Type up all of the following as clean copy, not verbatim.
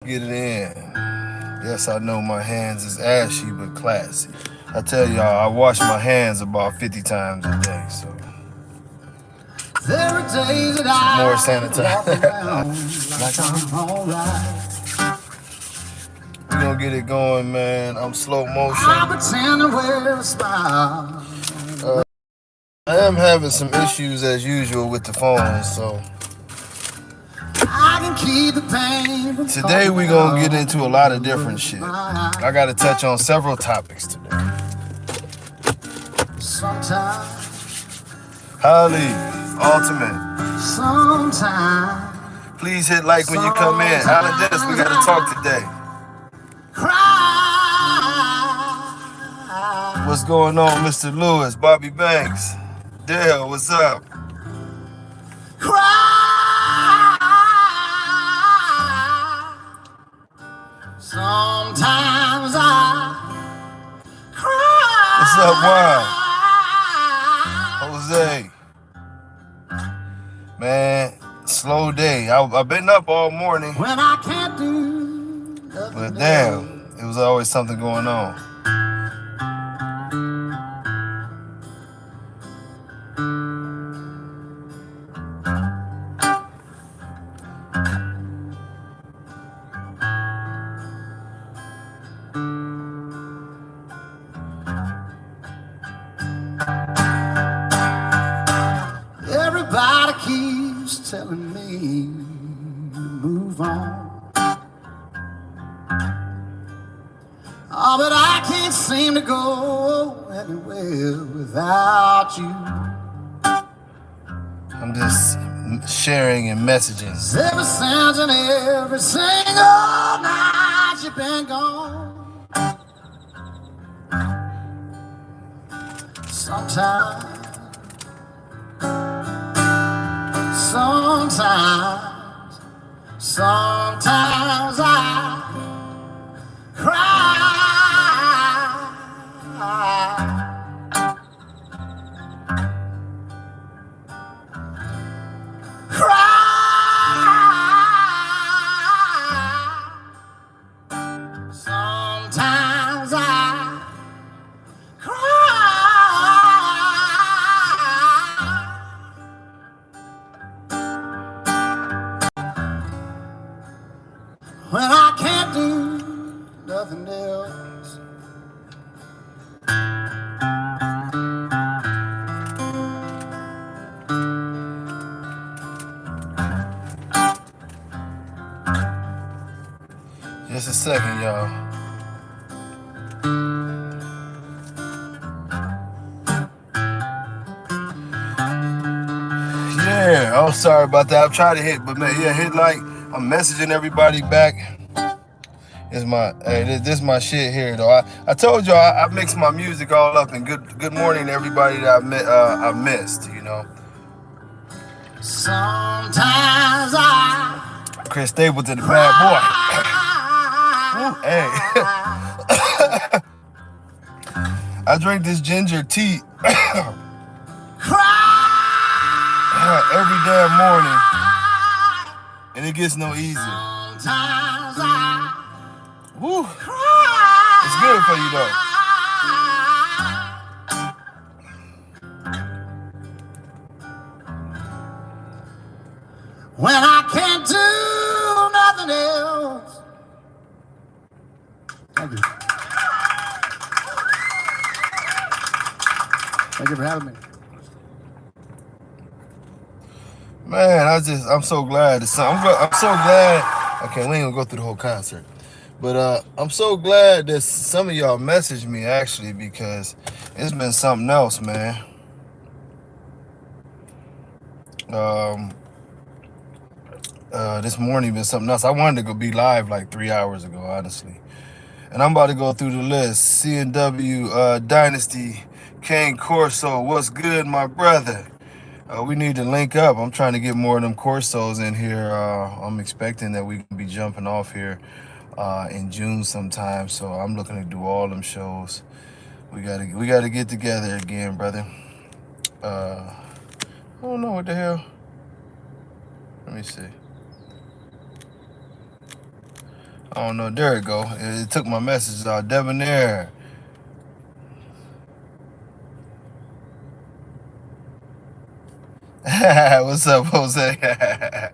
Get it in. Yes, I know my hands is ashy but classy. I tell y'all, I wash my hands about 50 times a day, so there are days that more I sanitizer. walk around like I'm alright. We're gonna get it going, man. I'm slow motion. I pretend to wear a smile. I am having some issues as usual with the phone, so I can keep the pain from today we're gonna get into a lot of different shit. I gotta touch on several topics today. Sometimes, Holly, Ultimate. sometimes, Please hit like when you come in. Alan Dennis, we gotta talk today. cry. What's going on, Mr. Lewis, Bobby Banks? Dale, what's up? Cry. Sometimes I cry. What's up, Juan? Jose. Man, slow day. I've been up all morning. When I can't do nothing but damn, it was always something going on. Everybody keeps telling me to move on. Oh, but I can't seem to go anywhere without you. I'm just sharing and messaging. Ever since and every single night you've been gone. Sometimes I cry. Sometimes I when I can't do nothing else. Just a second, y'all. Yeah, oh, sorry about that. I'm trying to hit, but man, yeah, hit like. I'm messaging everybody back. This is my shit here though. I told y'all I mix my music all up, and good morning to everybody that I missed, you know. Sometimes I Chris Stapleton, the bad boy. Hey. I drink this ginger tea every damn morning, and it gets no easier. Woo. It's good for you though. When I can't do nothing else. Thank you. Thank you for having me. Man, I'm so glad. I'm so glad. Okay, we ain't gonna go through the whole concert. But I'm so glad that some of y'all messaged me actually, because it's been something else, man. This morning been something else. I wanted to go be live like 3 hours ago, honestly. And I'm about to go through the list. C&W Dynasty, Kane Corso, what's good, my brother? We need to link up. I'm trying to get more of them Corsos in here. I'm expecting that we can be jumping off here in June sometime. So I'm looking to do all them shows. We gotta get together again, brother. I don't know what the hell. Let me see. don't know. There it go. It took my message. Debonair. What's up, Jose?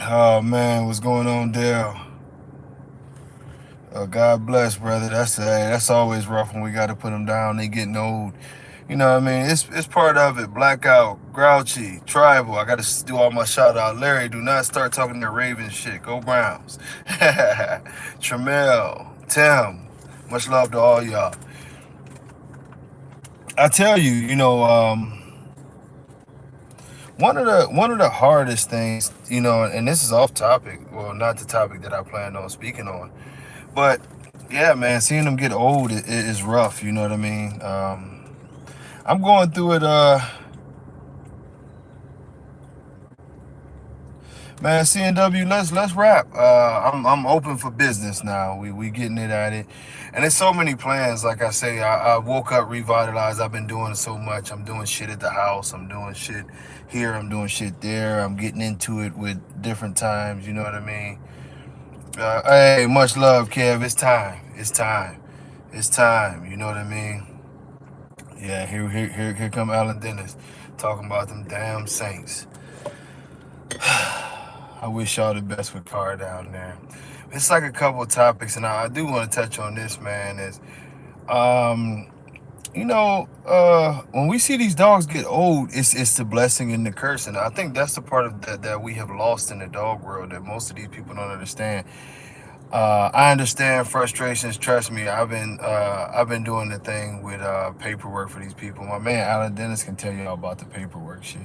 Oh man, what's going on, Dale? God bless, brother. That's always rough when we got to put them down. They getting old. You know what I mean? It's part of it. Blackout, Grouchy, Tribal. I got to do all my shout out. Larry, do not start talking that Ravens shit. Go Browns. Tramel, Tim. Much love to all y'all. I tell you, one of the hardest things, and this is off topic. Well, not the topic that I planned on speaking on, but yeah, man, seeing them get old is rough. You know what I mean? I'm going through it. Man, CNW, let's wrap. I'm open for business now. We getting it at it, and there's so many plans. Like I say, I woke up revitalized. I've been doing so much. I'm doing shit at the house. I'm doing shit here. I'm doing shit there. I'm getting into it with different times. You know what I mean? Hey, much love, Kev. It's time. It's time. It's time. You know what I mean? Yeah. Here come Alan Dennis talking about them damn Saints. I wish y'all the best with Carr down there. It's like a couple of topics, and I do want to touch on this, man. Is when we see these dogs get old, it's the blessing and the curse, and I think that's the part of that we have lost in the dog world that most of these people don't understand. I understand frustrations. Trust me, I've been doing the thing with paperwork for these people. My man Alan Dennis can tell you all about the paperwork shit.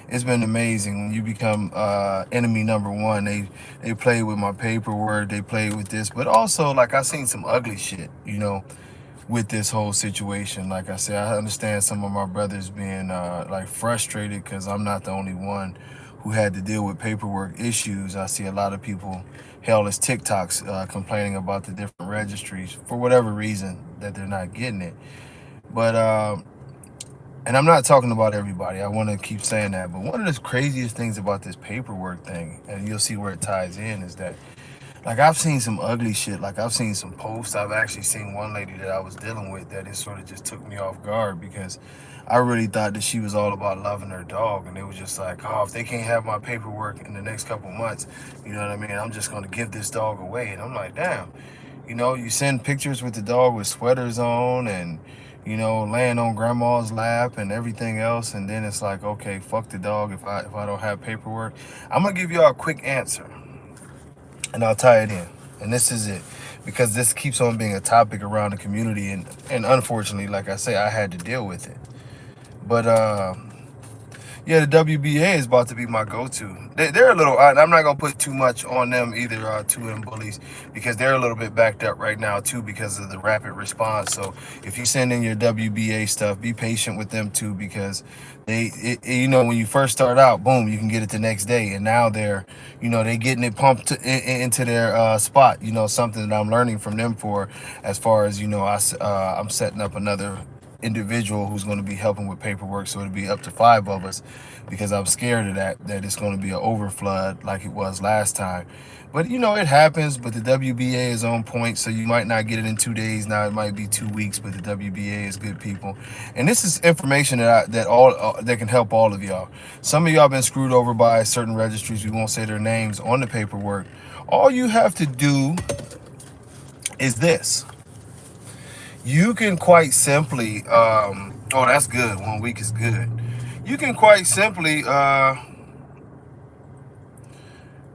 It's been amazing when you become enemy number one. They play with my paperwork. They play with this, but also like I seen some ugly shit, with this whole situation. Like I said, I understand some of my brothers being like frustrated because I'm not the only one who had to deal with paperwork issues. I see a lot of people, hell, as TikToks complaining about the different registries for whatever reason that they're not getting it. But and I'm not talking about everybody. I want to keep saying that. But one of the craziest things about this paperwork thing, and you'll see where it ties in, is that like I've seen some ugly shit. Like I've seen some posts. I've actually seen one lady that I was dealing with that it sort of just took me off guard because I really thought that she was all about loving her dog, and it was just like, oh, if they can't have my paperwork in the next couple months, you know what I mean? I'm just gonna give this dog away. And I'm like, damn, you send pictures with the dog with sweaters on and laying on grandma's lap and everything else, and then it's like, okay, fuck the dog if I don't have paperwork. I'm gonna give y'all a quick answer, and I'll tie it in. And this is it, because this keeps on being a topic around the community, and unfortunately, like I say, I had to deal with it. But yeah, the WBA is about to be my go-to. They're a little, I'm not going to put too much on them either, 2M bullies, because they're a little bit backed up right now too because of the rapid response. So if you send in your WBA stuff, be patient with them too, because when you first start out, boom, you can get it the next day. And now they getting it pumped into their spot, something that I'm learning from them for, as far as, I'm setting up another individual who's going to be helping with paperwork, so it'll be up to 5 of us, because I'm scared of that it's going to be an overflood like it was last time. But it happens. But the WBA is on point, so you might not get it in 2 days. Now it might be 2 weeks, but the WBA is good people, and this is information that can help all of y'all. Some of y'all been screwed over by certain registries. We won't say their names on the paperwork. All you have to do is this. You can quite simply, oh, that's good. 1 week is good. You can quite simply,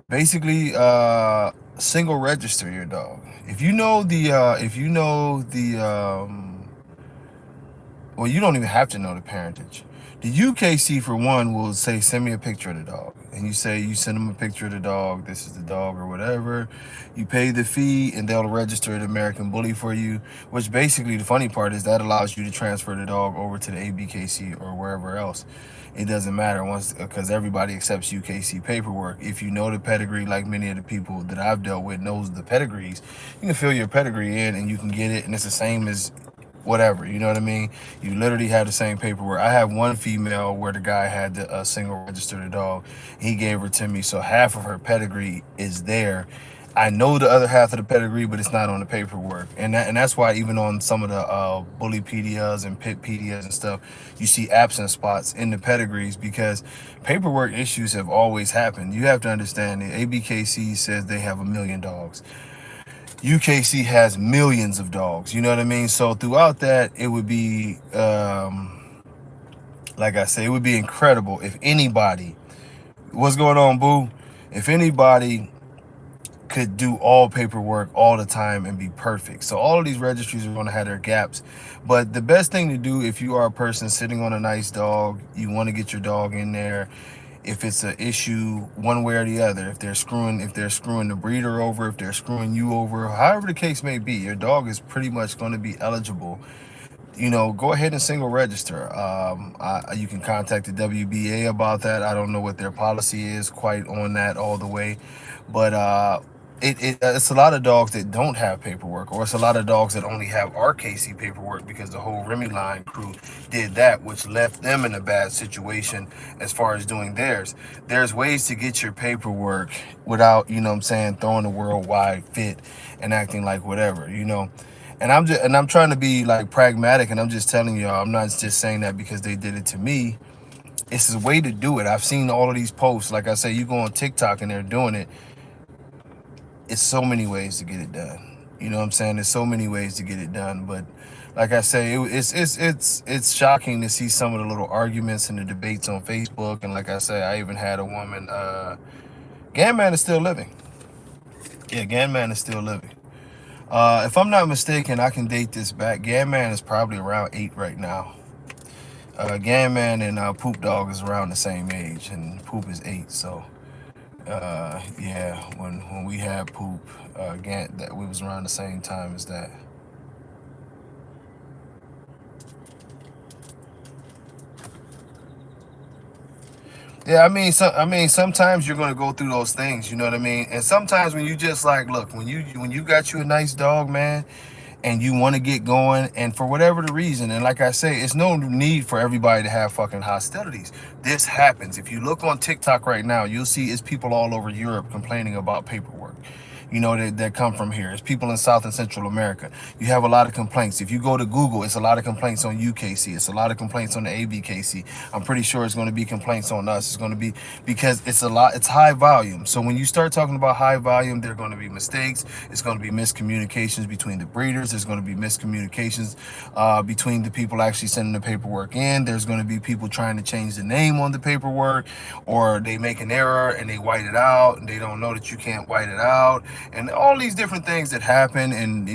basically, single register your dog. If you know well, you don't even have to know the parentage. The UKC, for one, will say, send me a picture of the dog. And you send them a picture of the dog. This is the dog or whatever. You pay the fee, and they'll register an American Bully for you, which basically, the funny part is that allows you to transfer the dog over to the ABKC or wherever else. It doesn't matter because everybody accepts UKC paperwork. If you know the pedigree, like many of the people that I've dealt with knows the pedigrees, you can fill your pedigree in and you can get it. And it's the same as whatever. You know what I mean? You literally have the same paperwork. I have one female where the guy had to single register the dog. He gave her to me, so half of her pedigree is there. I know the other half of the pedigree, but it's not on the paperwork, and that's why even on some of the Bullypedias and Pitpedias and stuff, you see absent spots in the pedigrees because paperwork issues have always happened. You have to understand the ABKC says they have 1 million dogs. UKC has millions of dogs. You know what I mean? So throughout that, it would be, like I say, it would be incredible if anybody, what's going on, Boo? If anybody could do all paperwork all the time and be perfect. So all of these registries are going to have their gaps. But the best thing to do if you are a person sitting on a nice dog, you want to get your dog in there, if it's an issue one way or the other, if they're screwing the breeder over, if they're screwing you over, however the case may be, your dog is pretty much going to be eligible. Go ahead and single register. You can contact the WBA about that. I don't know what their policy is quite on that all the way, but it's a lot of dogs that don't have paperwork, or it's a lot of dogs that only have RKC paperwork because the whole Remy line crew did that, which left them in a bad situation as far as doing theirs. There's ways to get your paperwork without, throwing the worldwide fit and acting like whatever. And I'm trying to be like pragmatic, and I'm just telling y'all, I'm not just saying that because they did it to me. It's a way to do it. I've seen all of these posts. Like I say, you go on TikTok and they're doing it. It's so many ways to get it done. You know what I'm saying? There's so many ways to get it done. But like I say, it's shocking to see some of the little arguments and the debates on Facebook. And like I say, I even had a woman. Ganman is still living. Yeah, Ganman is still living. If I'm not mistaken, I can date this back. Ganman is probably around 8 right now. Ganman and Poop Dog is around the same age, and Poop is 8. So, yeah, when we had Poop, that we was around the same time as that. Yeah, sometimes you're gonna go through those things, you know what I mean? And sometimes when you just like, look, when you got you a nice dog, man, and you want to get going, and for whatever the reason, and like I say, it's no need for everybody to have fucking hostilities. This happens. If you look on TikTok right now, you'll see it's people all over Europe complaining about paperwork. That come from here. It's people in South and Central America. You have a lot of complaints. If you go to Google, it's a lot of complaints on UKC. It's a lot of complaints on the ABKC. I'm pretty sure it's going to be complaints on us. It's going to be because it's high volume. So when you start talking about high volume, there are going to be mistakes. It's going to be miscommunications between the breeders. There's going to be miscommunications between the people actually sending the paperwork in. There's going to be people trying to change the name on the paperwork, or they make an error and they white it out and they don't know that you can't white it out. And all these different things that happen, and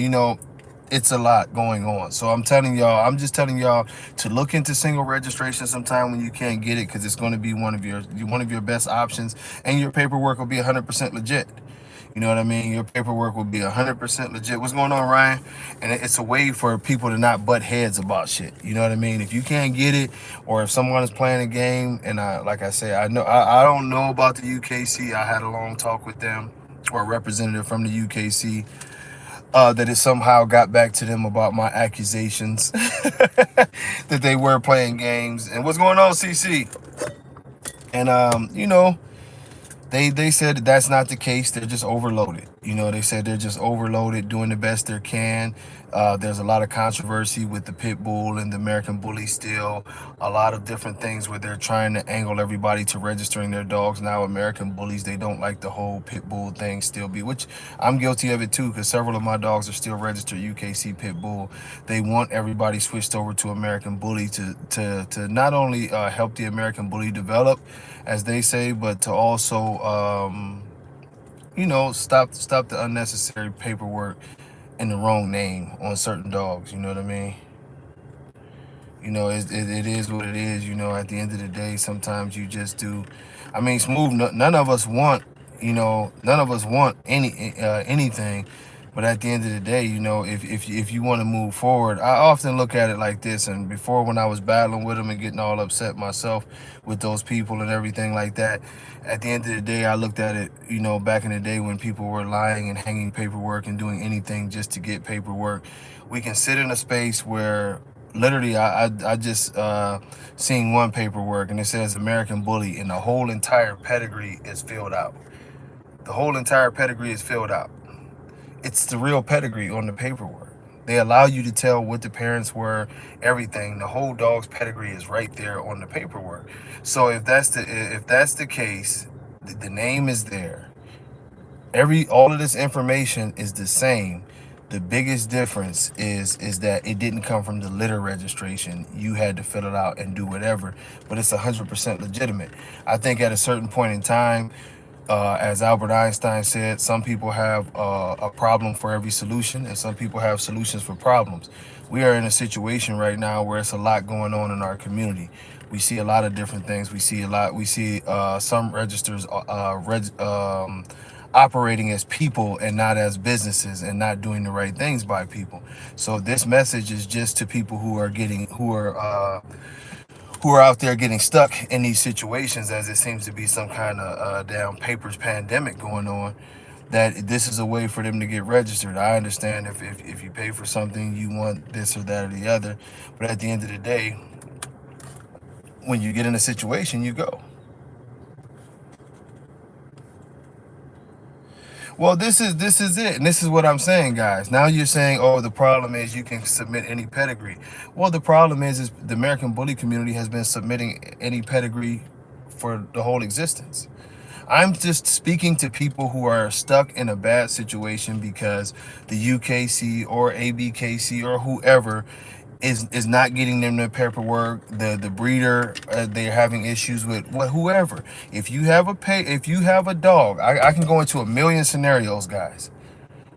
it's a lot going on. So I'm just telling y'all to look into single registration sometime when you can't get it, because it's going to be one of your best options, and your paperwork will be 100% legit. You know what I mean? Your paperwork will be 100% legit. What's going on, Ryan? And it's a way for people to not butt heads about shit. You know what I mean? If you can't get it, or if someone is playing a game, and like I say, I don't know about the UKC. I had a long talk with them, or a representative from the UKC, that it somehow got back to them about my accusations that they were playing games. And what's going on, CC? And they said that's not the case. They're just overloaded. They said they're just overloaded, doing the best they can. There's a lot of controversy with the pit bull and the American bully still. A lot of different things where they're trying to angle everybody to registering their dogs now. American bullies, they don't like the whole pit bull thing still which I'm guilty of it too, because several of my dogs are still registered UKC pit bull. They want everybody switched over to American bully to not only help the American bully develop, as they say, but to also stop the unnecessary paperwork in the wrong name on certain dogs. You know what I mean? It is what it is. At the end of the day, sometimes you just do. Smooth. None of us want anything But at the end of the day, if you want to move forward, I often look at it like this. And before, when I was battling with them and getting all upset myself with those people and everything like that, at the end of the day, I looked at it, back in the day when people were lying and hanging paperwork and doing anything just to get paperwork. We can sit in a space where literally I just seen one paperwork and it says American Bully, and the whole entire pedigree is filled out. The whole entire pedigree is filled out. It's the real pedigree on the paperwork. They allow you to tell what the parents were, everything. The whole dog's pedigree is right there on the paperwork. So if that's the case, the name is there. All of this information is the same. The biggest difference is that it didn't come from the litter registration. You had to fill it out and do whatever, but it's 100% legitimate. I think at a certain point in time, as Albert Einstein said, some people have a problem for every solution, and some people have solutions for problems. We are in a situation right now where it's a lot going on in our community. We see a lot of different things. We see some registers operating as people and not as businesses, and not doing the right things by people. So this message is just to people who are out there getting stuck in these situations, as it seems to be some kind of down papers pandemic going on, that this is a way for them to get registered. I understand if you pay for something, you want this or that or the other, but at the end of the day, when you get in a situation, you go. Well, this is it, and this is what I'm saying, guys. Now you're saying, oh, the problem is you can submit any pedigree. Well, the problem is the American Bully community has been submitting any pedigree for the whole existence. I'm just speaking to people who are stuck in a bad situation because the UKC or ABKC or whoever is not getting them the paperwork. The breeder, they're having issues with whoever. If you have a dog, I can go into a million scenarios, guys.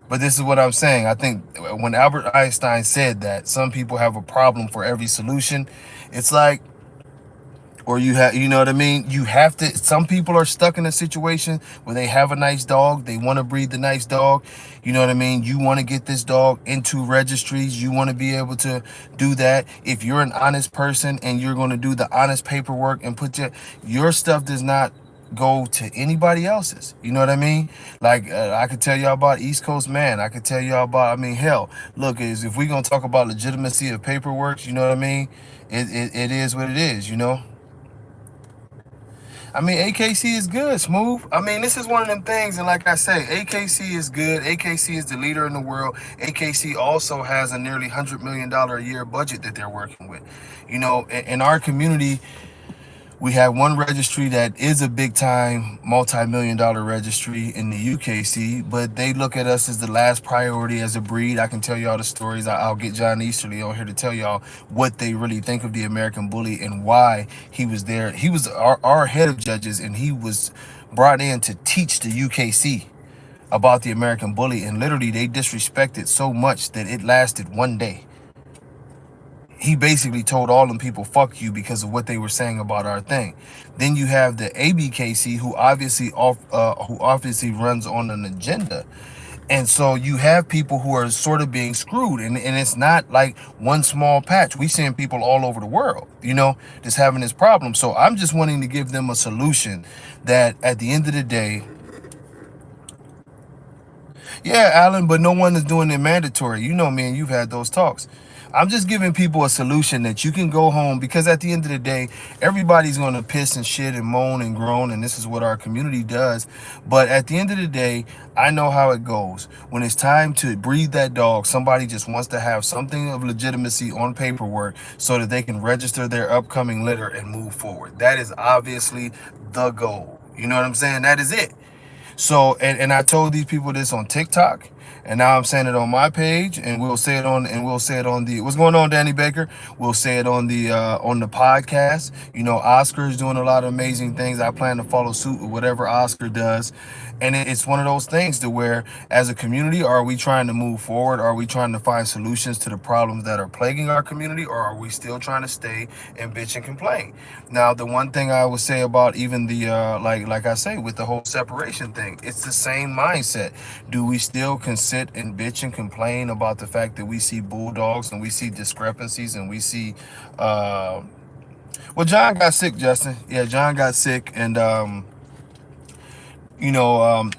But this is what I'm saying. I think when Albert Einstein said that some people have a problem for every solution, it's like, or you know what I mean? You have to, some people are stuck in a situation where they have a nice dog. They want to breed the nice dog. You know what I mean? You want to get this dog into registries. You want to be able to do that. If you're an honest person and you're going to do the honest paperwork and put your stuff does not go to anybody else's. You know what I mean? Like I could tell y'all about East Coast Man. I could tell y'all about, I mean, hell, look, if we're going to talk about legitimacy of paperwork, you know what I mean? It is what it is, you know? I mean, AKC is good, Smooth. I mean, this is one of them things, and like I say, AKC is good. AKC is the leader in the world. AKC also has a nearly $100 million a year budget that they're working with. You know, in our community, we have one registry that is a big time multi-million dollar registry in the UKC, but they look at us as the last priority as a breed. I can tell y'all the stories. I'll get John Easterly on here to tell y'all what they really think of the American Bully and why he was there. He was our head of judges, and he was brought in to teach the UKC about the American Bully, and literally they disrespected so much that it lasted one day. He basically told all them people, fuck you, because of what they were saying about our thing. Then you have the ABKC, who obviously runs on an agenda. And so you have people who are sort of being screwed, and it's not like one small patch. We seeing people all over the world, you know, just having this problem. So I'm just wanting to give them a solution that at the end of the day, yeah, Alan, but no one is doing it mandatory. You know, man, you've had those talks. I'm just giving people a solution that you can go home, because at the end of the day, everybody's going to piss and shit and moan and groan, and this is what our community does. But at the end of the day, I know how it goes. When it's time to breed that dog, somebody just wants to have something of legitimacy on paperwork so that they can register their upcoming litter and move forward. That is obviously the goal. You know what I'm saying? That is it. So, and I told these people this on TikTok, and now I'm saying it on my page, and we'll say it on the, what's going on, Danny Baker? We'll say it on the podcast. You know, Oscar's doing a lot of amazing things. I plan to follow suit with whatever Oscar does. And it's one of those things to where, as a community, are we trying to move forward? Are we trying to find solutions to the problems that are plaguing our community? Or are we still trying to stay and bitch and complain? Now, the one thing I would say about even the, like I say, with the whole separation thing, it's the same mindset. Do we still sit and bitch and complain about the fact that we see bulldogs and we see discrepancies and we see well, John got sick, Justin. Yeah, John got sick, and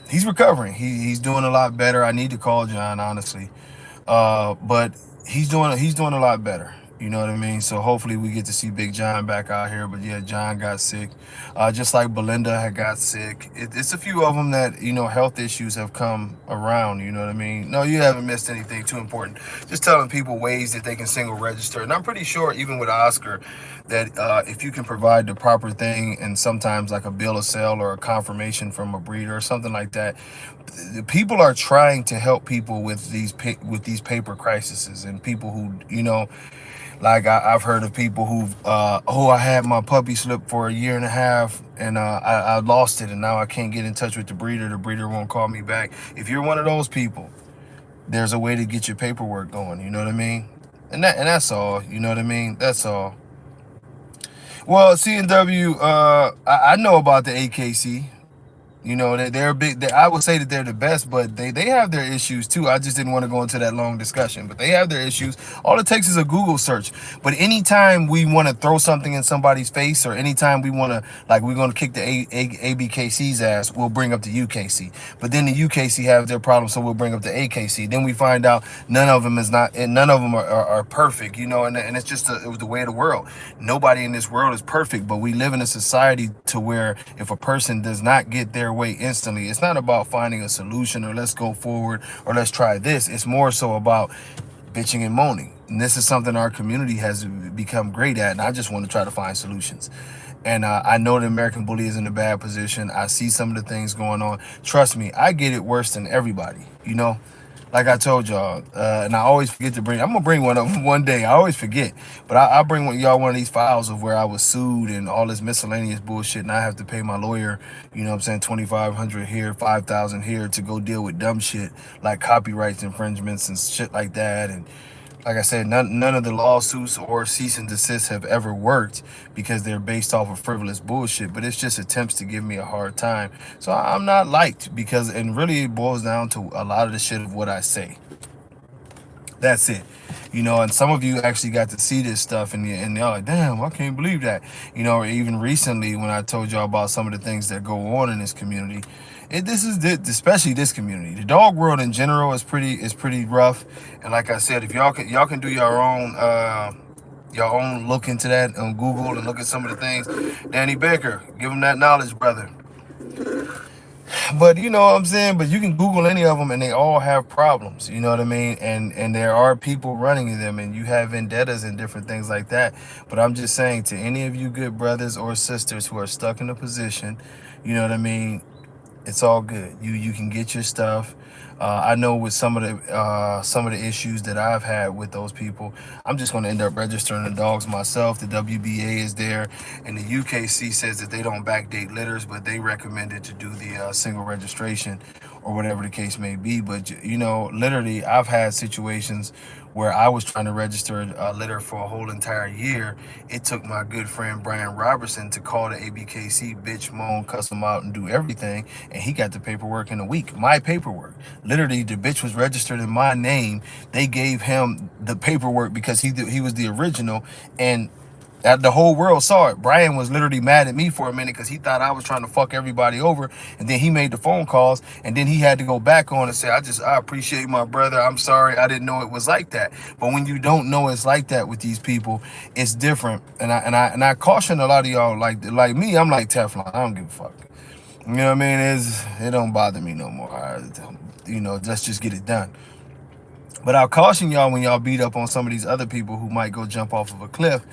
he's recovering. He's doing a lot better. I need to call John, honestly. But he's doing a lot better. You know what I mean? So hopefully we get to see Big John back out here. But yeah, John got sick, just like Belinda had got sick. It's a few of them that health issues have come around. You know what I mean? No, you haven't missed anything too important. Just telling people ways that they can single register, and I'm pretty sure even with Oscar that if you can provide the proper thing and sometimes like a bill of sale or a confirmation from a breeder or something like that, people are trying to help people with these paper crises, and people who like I've heard of people who've I had my puppy slip for a year and a half, and I lost it, and now I can't get in touch with the breeder won't call me back. If you're one of those people, there's a way to get your paperwork going. You know what I mean? And that's all. You know what I mean? That's all. Well, C&W, I know about the AKC. They're big. I would say that they're the best, but they have their issues too. I just didn't want to go into that long discussion, but they have their issues. All it takes is a Google search. But anytime we want to throw something in somebody's face, or anytime we want to, like, we're going to kick the ABKC's ass, we'll bring up the UKC. But then the UKC have their problems, so we'll bring up the AKC. Then we find out none of them are perfect. And it's just it was the way of the world. Nobody in this world is perfect, but we live in a society to where if a person does not get their way instantly, it's not about finding a solution or let's go forward or let's try this. It's more so about bitching and moaning. And this is something our community has become great at, and I just want to try to find solutions. And I know the American bully is in a bad position. I see some of the things going on. Trust me, I get it worse than everybody. Like I told y'all, and I always forget to bring. I'm gonna bring one of them one day. I always forget, but I'll bring y'all one of these files of where I was sued and all this miscellaneous bullshit, and I have to pay my lawyer. You know what I'm saying, $2,500 here, $5,000 here to go deal with dumb shit like copyrights infringements and shit like that. And like I said, none of the lawsuits or cease and desist have ever worked because they're based off of frivolous bullshit, but it's just attempts to give me a hard time. So I'm not liked and really it boils down to a lot of the shit of what I say. That's it. And some of you actually got to see this stuff, and y'all like, damn, I can't believe that. Or even recently when I told y'all about some of the things that go on in this community. Especially this community. The dog world in general is pretty rough. And like I said, if y'all can do your own look into that on Google and look at some of the things. Danny Baker, give him that knowledge, brother. But you know what I'm saying? But you can Google any of them and they all have problems. You know what I mean? And there are people running them, and you have vendettas and different things like that. But I'm just saying, to any of you good brothers or sisters who are stuck in a position, you know what I mean? It's all good. You can get your stuff. I know with some of the issues that I've had with those people, I'm just going to end up registering the dogs myself. The WBA is there, and the UKC says that they don't backdate litters, but they recommended to do the single registration or whatever the case may be. But literally, I've had situations where I was trying to register a litter for a whole entire year. It took my good friend Brian Robertson to call the ABKC, bitch, moan, cuss him out, and do everything, and he got the paperwork in a week. My paperwork. Literally, the bitch was registered in my name. They gave him the paperwork because he was the original, and the whole world saw it. Brian was literally mad at me for a minute because he thought I was trying to fuck everybody over, and then he made the phone calls, and then he had to go back on and say, I appreciate my brother. I'm sorry, I didn't know it was like that. But when you don't know it's like that with these people, it's different. And I caution a lot of y'all, like me, I'm like Teflon. I don't give a fuck. You know what I mean? It don't bother me no more. Let's just get it done. But I'll caution y'all when y'all beat up on some of these other people who might go jump off of a cliff.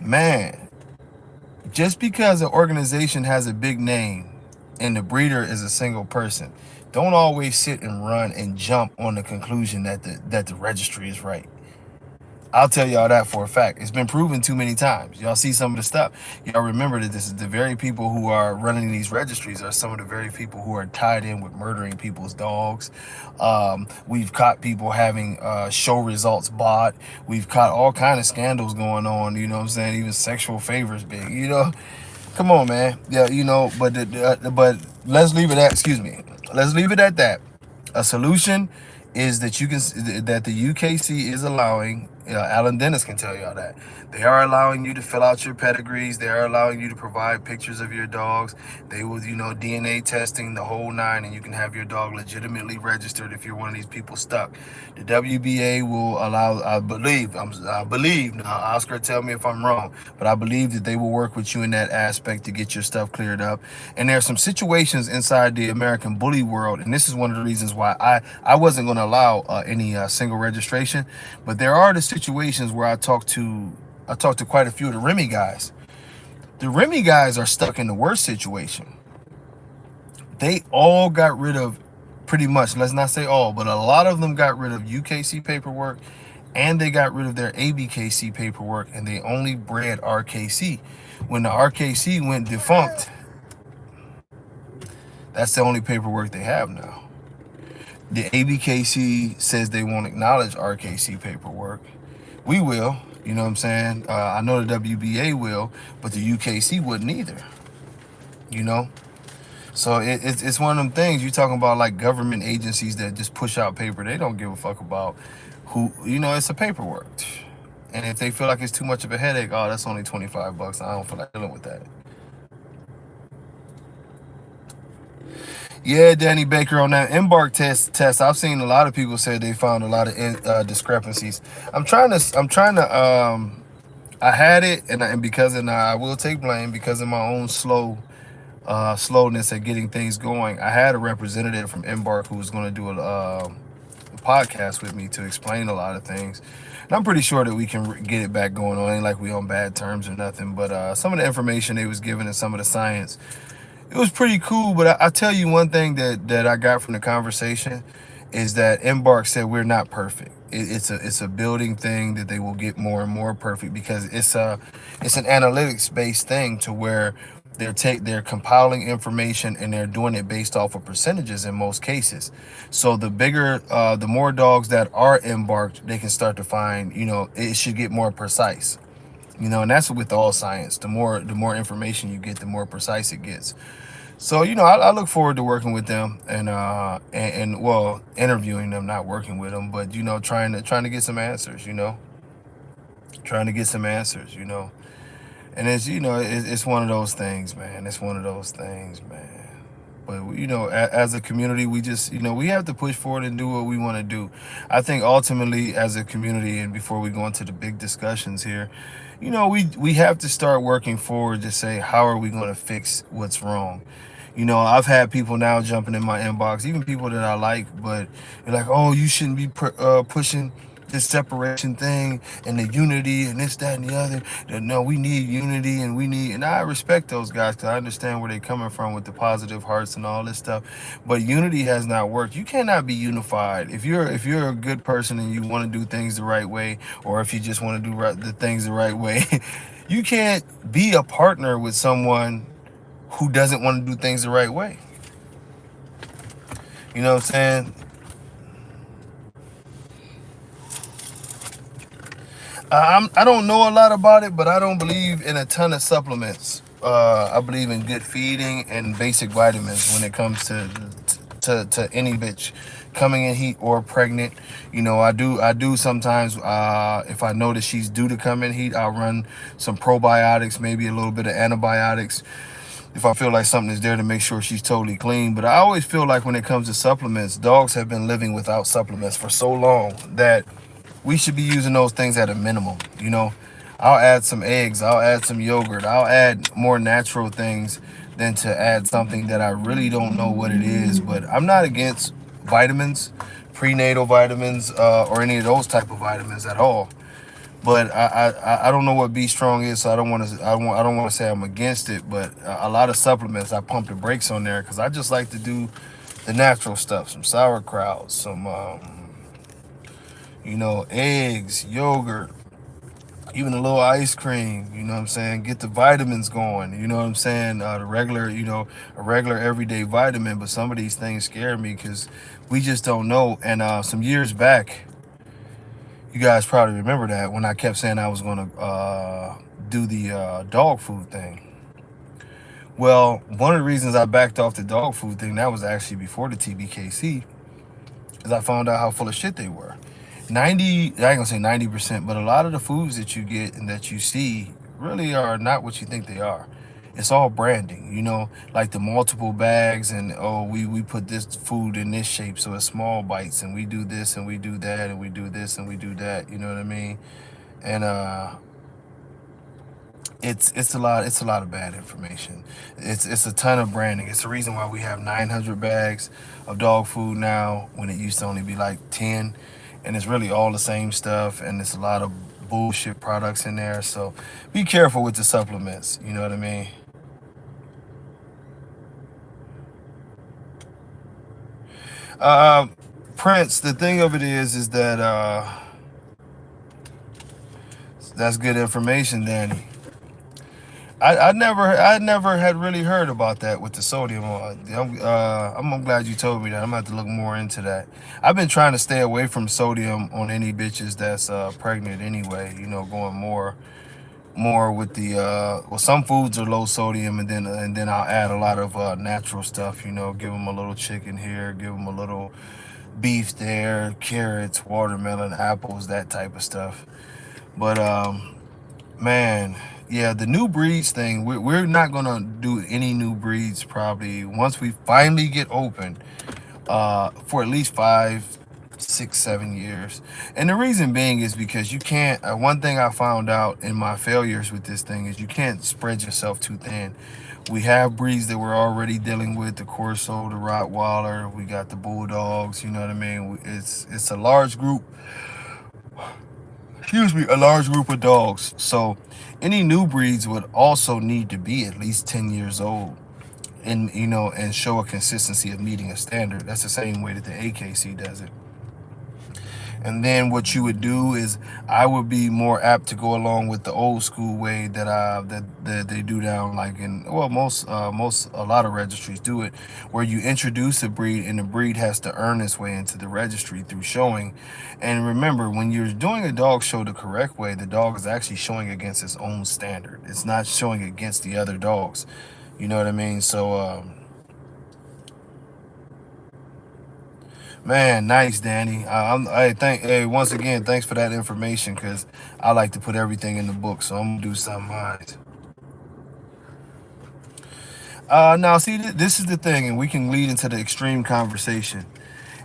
Man, just because an organization has a big name and the breeder is a single person, don't always sit and run and jump on the conclusion that the registry is right. I'll tell y'all that for a fact. It's been proven too many times. Y'all see some of the stuff. Y'all remember that this is the very people who are running these registries are some of the very people who are tied in with murdering people's dogs. We've caught people having show results bought. We've caught all kind of scandals going on. You know what I'm saying? Even sexual favors big. Come on, man. Yeah, but let's leave it at. Excuse me. Let's leave it at that. A solution is that that the UKC is allowing. Alan Dennis can tell y'all that they are allowing you to fill out your pedigrees. They are allowing you to provide pictures of your dogs. They will, DNA testing the whole nine, and you can have your dog legitimately registered if you're one of these people stuck. The WBA will allow. I believe. Now, Oscar, tell me if I'm wrong, but I believe that they will work with you in that aspect to get your stuff cleared up. And there are some situations inside the American bully world, and this is one of the reasons why I wasn't going to allow any single registration. But there are the situations where I talked to quite a few of the Remy guys. The Remy guys are stuck in the worst situation. They all got rid of, pretty much, let's not say all, but a lot of them got rid of UKC paperwork, and they got rid of their ABKC paperwork, and they only bred RKC. When the RKC went defunct, that's the only paperwork they have now. The ABKC says they won't acknowledge RKC paperwork. We will, you know what I'm saying? I know the WBA will, but the UKC wouldn't either, you know? So it's one of them things. You're talking about like government agencies that just push out paper. They don't give a fuck about who, it's a paperwork. And if they feel like it's too much of a headache, oh, that's only $25. I don't feel like dealing with that. Yeah, Danny Baker, on that Embark test, I've seen a lot of people say they found a lot of discrepancies. I'm trying to. I had it, and because I will take blame because of my own slowness at getting things going. I had a representative from Embark who was going to do a podcast with me to explain a lot of things. And I'm pretty sure that we can get it back going on. Ain't like we on bad terms or nothing, but some of the information they was giving and some of the science, it was pretty cool. But I tell you one thing that I got from the conversation is that Embark said we're not perfect. It's a building thing that they will get more and more perfect because it's an analytics based thing to where they're compiling information and they're doing it based off of percentages in most cases. So the bigger, the more dogs that are embarked, they can start to find, it should get more precise. And that's with all science. The more information you get, the more precise it gets. So I look forward to working with them and well, interviewing them, not working with them, but trying to get some answers. Trying to get some answers. And it's one of those things, man. It's one of those things, man. But as a community, we just we have to push forward and do what we want to do. I think ultimately, as a community, and before we go into the big discussions here, we have to start working forward to say, how are we going to fix what's wrong? I've had people now jumping in my inbox, even people that I like, but they're like, oh, you shouldn't be pushing this separation thing and the unity and this, that, and the other. No, we need unity and I respect those guys because I understand where they're coming from with the positive hearts and all this stuff. But unity has not worked. You cannot be unified. If you're a good person and you want to do things the right way, or if you just want to do the things the right way, you can't be a partner with someone who doesn't want to do things the right way. You know what I'm saying? I don't know a lot about it, but I don't believe in a ton of supplements. I believe in good feeding and basic vitamins when it comes to any bitch coming in heat or pregnant. I do sometimes, if I notice she's due to come in heat, I'll run some probiotics, maybe a little bit of antibiotics, if I feel like something is there to make sure she's totally clean. But I always feel like when it comes to supplements, dogs have been living without supplements for so long that we should be using those things at a minimum. I'll add some eggs, I'll add some yogurt, I'll add more natural things than to add something that I really don't know what it is. But I'm not against vitamins, prenatal vitamins, or any of those type of vitamins at all. But I don't know what B Strong is, so I don't want to say I'm against it. But a lot of supplements, I pump the brakes on there because I just like to do the natural stuff, some sauerkraut, some eggs, yogurt, even a little ice cream. You know what I'm saying? Get the vitamins going. You know what I'm saying? The regular, a regular everyday vitamin. But some of these things scare me because we just don't know. And some years back, you guys probably remember that when I kept saying I was going to do the dog food thing. Well, one of the reasons I backed off the dog food thing, that was actually before the TBKC, is I found out how full of shit they were. 90, I ain't gonna say 90%, but a lot of the foods that you get and that you see really are not what you think they are. It's all branding, like the multiple bags, and oh, we put this food in this shape so it's small bites, and we do this and we do that and we do this and we do that, you know what I mean? And it's a lot of bad information. It's a ton of branding. It's the reason why we have 900 bags of dog food now when it used to only be like 10, and it's really all the same stuff, and it's a lot of bullshit products in there. So be careful with the supplements, you know what I mean? uh Prince, the thing of it is that that's good information, Danny. I never had really heard about that with the sodium. I'm glad you told me that. I'm gonna have to look more into that. I've been trying to stay away from sodium on any bitches that's pregnant anyway. Going more with the well, some foods are low sodium, and then I'll add a lot of natural stuff. Give them a little chicken here, give them a little beef there, carrots, watermelon, apples, that type of stuff. But man, yeah, the new breeds thing, we're not gonna do any new breeds probably once we finally get open, for at least 5, 6, 7 years. And the reason being is because you can't, one thing I found out in my failures with this thing is you can't spread yourself too thin. We have breeds that we're already dealing with: the Corso, the Rottweiler, we got the Bulldogs, you know what I mean? It's a large group, a large group of dogs. So any new breeds would also need to be at least 10 years old, and show a consistency of meeting a standard. That's the same way that the AKC does it. And then what you would do is, I would be more apt to go along with the old school way that they do down, like in, well, a lot of registries do it, where you introduce a breed and the breed has to earn its way into the registry through showing. And remember, when you're doing a dog show the correct way, the dog is actually showing against its own standard. It's not showing against the other dogs. You know what I mean? So man, nice, Danny. Hey, once again, thanks for that information, because I like to put everything in the book, so I'm gonna do something nice. Now, see, this is the thing, and we can lead into the extreme conversation.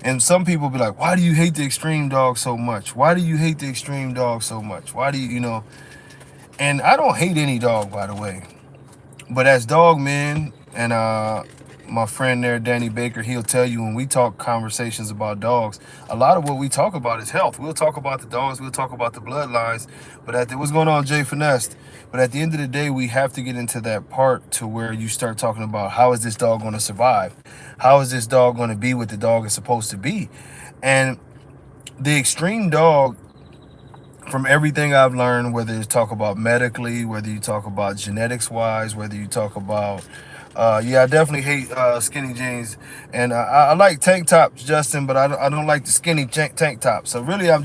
And some people be like, "Why do you hate the extreme dog so much? Why do you hate the extreme dog so much? Why do you?" And I don't hate any dog, by the way. But as dog men, and my friend there, Danny Baker, he'll tell you, when we talk conversations about dogs, a lot of what we talk about is health. We'll talk about the dogs, we'll talk about the bloodlines, what's going on, Jay Finesse? But at the end of the day, we have to get into that part to where you start talking about, how is this dog going to survive? How is this dog going to be what the dog is supposed to be? And the extreme dog, from everything I've learned, whether you talk about medically, whether you talk about genetics wise, whether you talk about, yeah, I definitely hate skinny jeans, and I like tank tops, Justin, but I don't like the skinny tank tops. So really, I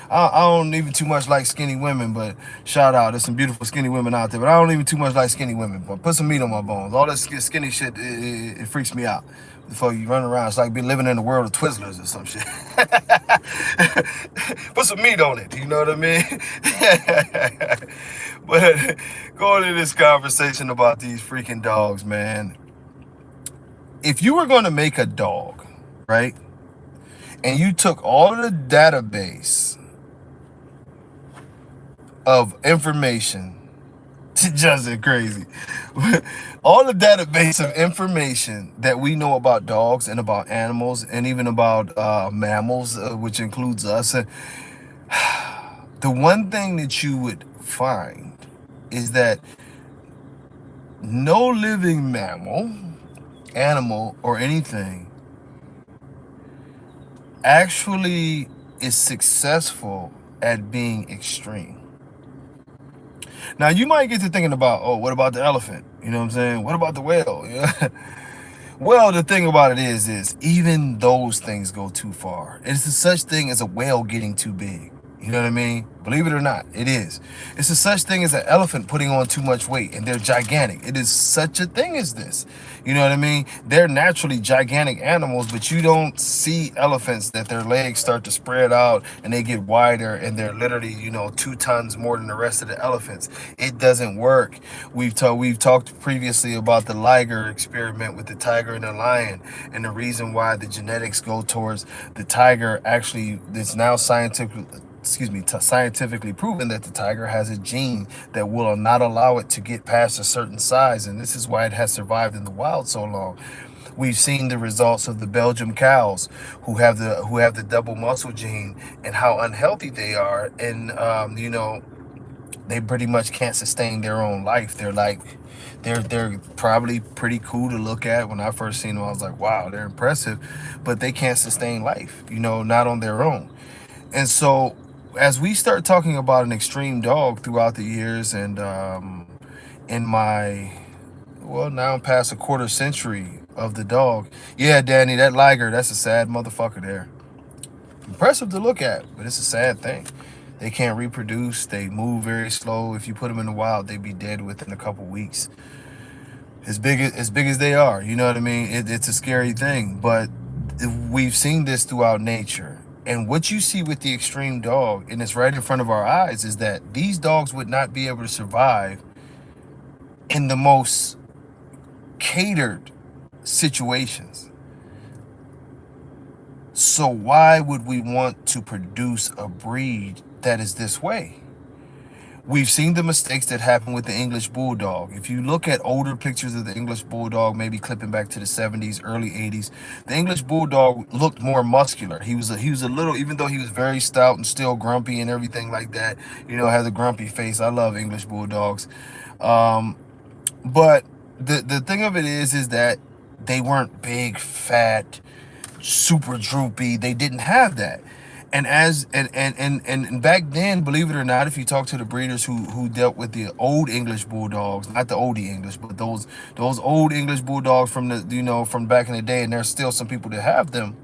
don't even too much like skinny women. But shout out, there's some beautiful skinny women out there, but I don't even too much like skinny women. But put some meat on my bones. All that skinny shit, it freaks me out. Before you run around, it's like being living in the world of Twizzlers or some shit. Put some meat on it, you know what I mean? But going to this conversation about these freaking dogs, man. If you were going to make a dog, right, and you took all of the database of information, just crazy, all the database of information that we know about dogs and about animals and even about mammals, which includes us, the one thing that you would find is that no living mammal, animal, or anything actually is successful at being extreme. Now, you might get to thinking about, oh, what about the elephant? You know what I'm saying? What about the whale? Yeah. Well, the thing about it is even those things go too far. It's such thing as a whale getting too big. You know what I mean? Believe it or not, it is. It's a such thing as an elephant putting on too much weight, and they're gigantic. It is such a thing as this. You know what I mean? They're naturally gigantic animals, but you don't see elephants that their legs start to spread out and they get wider, and they're literally, 2 tons more than the rest of the elephants. It doesn't work. We've talked previously about the liger experiment with the tiger and the lion, and the reason why the genetics go towards the tiger. Actually, it's now scientifically proven that the tiger has a gene that will not allow it to get past a certain size, and this is why it has survived in the wild so long. We've seen the results of the Belgian cows who have the double muscle gene, and how unhealthy they are, and they pretty much can't sustain their own life. They're probably pretty cool to look at. When I first seen them, I was like, wow, they're impressive, but they can't sustain life, not on their own. And so, as we start talking about an extreme dog throughout the years, and in my, well, now I'm past a quarter century of the dog. Yeah, Danny, that liger, that's a sad motherfucker there. Impressive to look at, but it's a sad thing. They can't reproduce. They move very slow. If you put them in the wild, they'd be dead within a couple weeks. As big as they are, you know what I mean? It's a scary thing, but we've seen this throughout nature. And what you see with the extreme dog, and it's right in front of our eyes, is that these dogs would not be able to survive in the most catered situations. So why would we want to produce a breed that is this way? We've seen the mistakes that happen with the English Bulldog. If you look at older pictures of the English Bulldog, maybe clipping back to the 70s, early 80s, the English Bulldog looked more muscular. He was a little, even though he was very stout and still grumpy and everything like that, has a grumpy face. I love English Bulldogs. But the thing of it is that they weren't big, fat, super droopy. They didn't have that. And back then, believe it or not, if you talk to the breeders who dealt with the old English Bulldogs, not the oldie English, but those old English Bulldogs from from back in the day, and there's still some people that have them,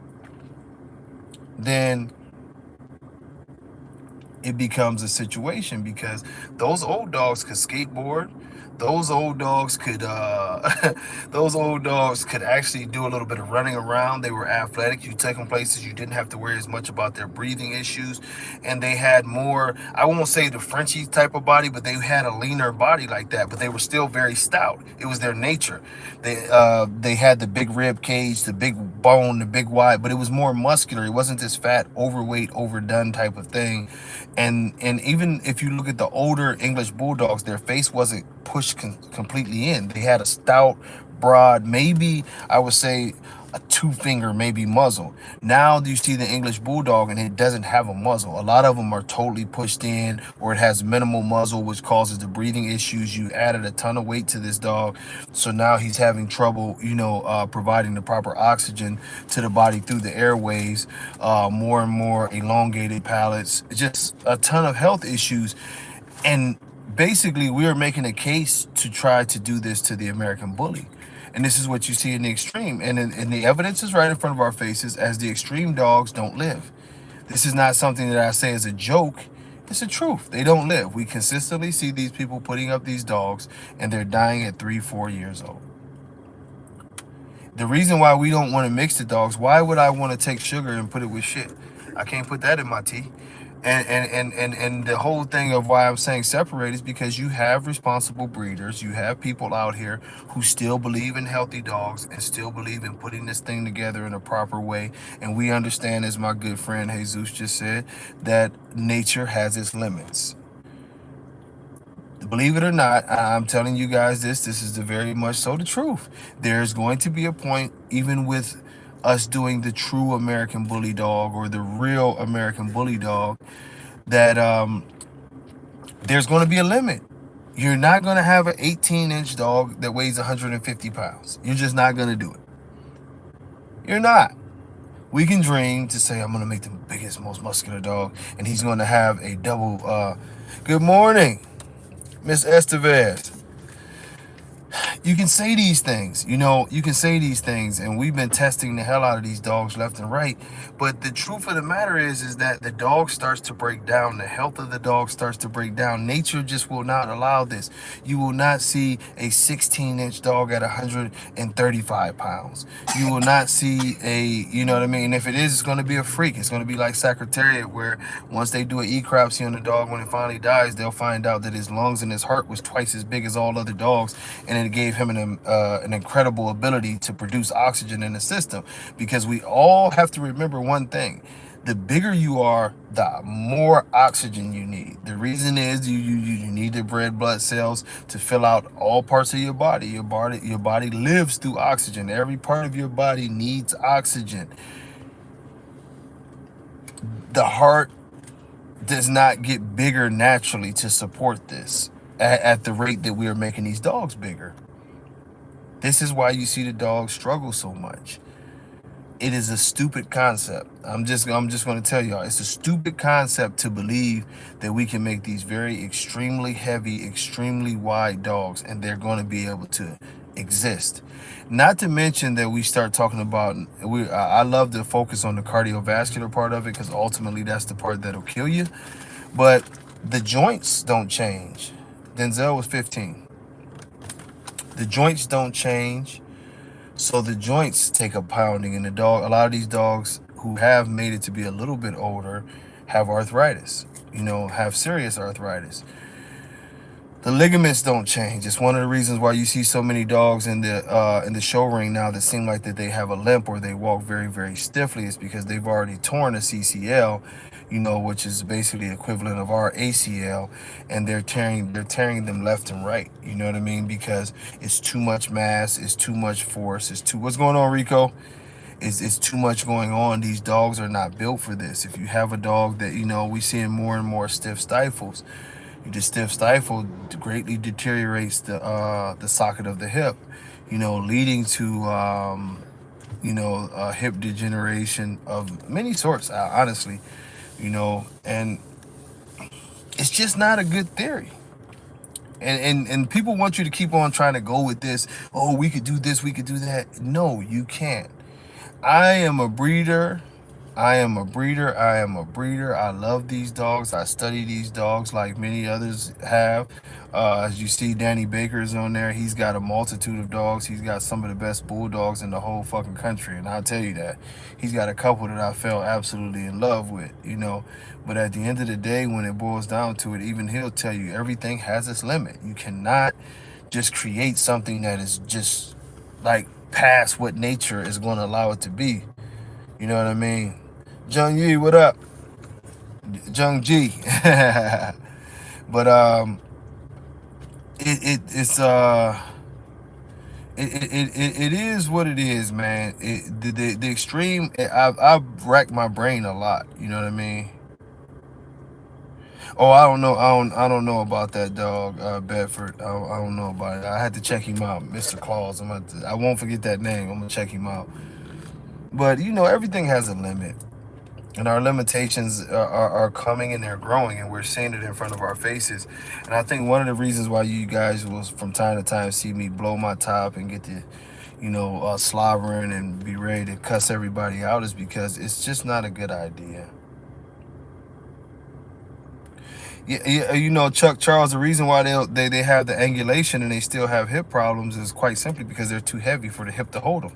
then it becomes a situation, because those old dogs could skateboard. Those old dogs could those old dogs could actually do a little bit of running around. They were athletic. You take them places, you didn't have to worry as much about their breathing issues. And they had more, I won't say the Frenchie type of body, but they had a leaner body like that, but they were still very stout. It was their nature. They had the big rib cage, the big bone, the big wide, but it was more muscular. It wasn't this fat, overweight, overdone type of thing. And even if you look at the older English Bulldogs, their face wasn't pushed completely in. They had a stout, broad, maybe I would say a 2-finger maybe muzzle. Now you see the English Bulldog and it doesn't have a muzzle. A lot of them are totally pushed in, or it has minimal muzzle, which causes the breathing issues. You added a ton of weight to this dog, so now he's having trouble, providing the proper oxygen to the body through the airways. More and more elongated palates, just a ton of health issues. And basically, we are making a case to try to do this to the American Bully. And this is what you see in the extreme. And the evidence is right in front of our faces, as the extreme dogs don't live. This is not something that I say as a joke. It's the truth. They don't live. We consistently see these people putting up these dogs, and they're dying at 3-4 years old. The reason why we don't want to mix the dogs, why would I want to take sugar and put it with shit? I can't put that in my tea. And the whole thing of why I'm saying separate is because you have responsible breeders. You have people out here who still believe in healthy dogs and still believe in putting this thing together in a proper way. And we understand, as my good friend Jesus just said, that nature has its limits. Believe it or not, I'm telling you guys this is the very much so the truth. There's going to be a point, even with us doing the true American Bully dog, or the real American Bully dog, that there's going to be a limit. You're not going to have an 18-inch dog that weighs 150 pounds. You're just not going to do it. You're not. We can dream to say, I'm going to make the biggest, most muscular dog, and he's going to have a double. Good morning, Miss Estevez. You can say these things, you can say these things, and we've been testing the hell out of these dogs left and right. But the truth of the matter is that the dog starts to break down. The health of the dog starts to break down. Nature just will not allow this. You will not see a 16-inch dog at 135 pounds. You will not see a, you know what I mean? If it is, it's going to be a freak. It's going to be like Secretariat, where once they do an ecropsy on the dog, when it finally dies, they'll find out that his lungs and his heart was twice as big as all other dogs, and it gave him an incredible ability to produce oxygen in the system. Because we all have to remember one thing: the bigger you are, the more oxygen you need. The reason is you need the red blood cells to fill out all parts of your body. Your body lives through oxygen. Every part of your body needs oxygen. The heart does not get bigger naturally to support this at the rate that we are making these dogs bigger. This is why you see the dogs struggle so much. It is a stupid concept. I'm just going to tell y'all, it's a stupid concept to believe that we can make these very extremely heavy, extremely wide dogs, and they're going to be able to exist. Not to mention that we start talking about, I love to focus on the cardiovascular part of it, because ultimately that's the part that'll kill you. But the joints don't change. Denzel was 15. The joints don't change. So the joints take a pounding, and a lot of these dogs who have made it to be a little bit older have arthritis, have serious arthritis. The ligaments don't change. It's one of the reasons why you see so many dogs in the show ring now that seem like that they have a limp or they walk very, very stiffly. It's because they've already torn a CCL, which is basically equivalent of our ACL, and they're tearing them left and right. You know what I mean? Because it's too much mass, it's too much force, what's going on, Rico? It's too much going on. These dogs are not built for this. If you have a dog that, we seeing more and more stiff stifles. The stiff stifle greatly deteriorates the socket of the hip, leading to hip degeneration of many sorts, honestly, and it's just not a good theory. And people want you to keep on trying to go with this. Oh, we could do this, we could do that. No, you can't. I am a breeder. I love these dogs. I study these dogs like many others have. As you see, Danny Baker's on there. He's got a multitude of dogs. He's got some of the best bulldogs in the whole fucking country. And I'll tell you that. He's got a couple that I fell absolutely in love with, But at the end of the day, when it boils down to it, even he'll tell you everything has its limit. You cannot just create something that is just like past what nature is going to allow it to be. You know what I mean? Jung Yi, what up? Jung Ji. But it is what it is, man. The extreme. I've racked my brain a lot. You know what I mean? Oh, I don't know. I don't know about that dog, Bedford. I don't know about it. I had to check him out, Mr. Claus. I won't forget that name. I'm gonna check him out. But everything has a limit. And our limitations are coming, and they're growing, and we're seeing it in front of our faces. And I think one of the reasons why you guys will from time to time see me blow my top and get to, slobbering and be ready to cuss everybody out is because it's just not a good idea. Yeah, Chuck Charles, the reason why they have the angulation and they still have hip problems is quite simply because they're too heavy for the hip to hold them.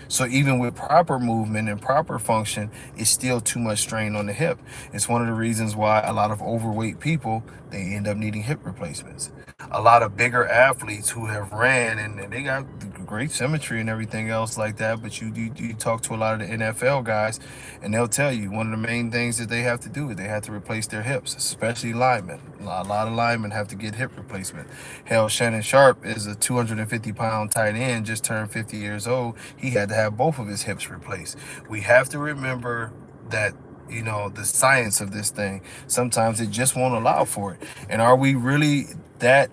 So even with proper movement and proper function, it's still too much strain on the hip. It's one of the reasons why a lot of overweight people, they end up needing hip replacements. A lot of bigger athletes who have ran and they got great symmetry and everything else like that, but you talk to a lot of the NFL guys, and they'll tell you one of the main things that they have to do is they have to replace their hips, especially linemen. A lot of linemen have to get hip replacement. Hell, Shannon Sharp is a 250-pound tight end, just turned 50 years old. He had to have both of his hips replaced. We have to remember that the science of this thing, sometimes it just won't allow for it. And are we really that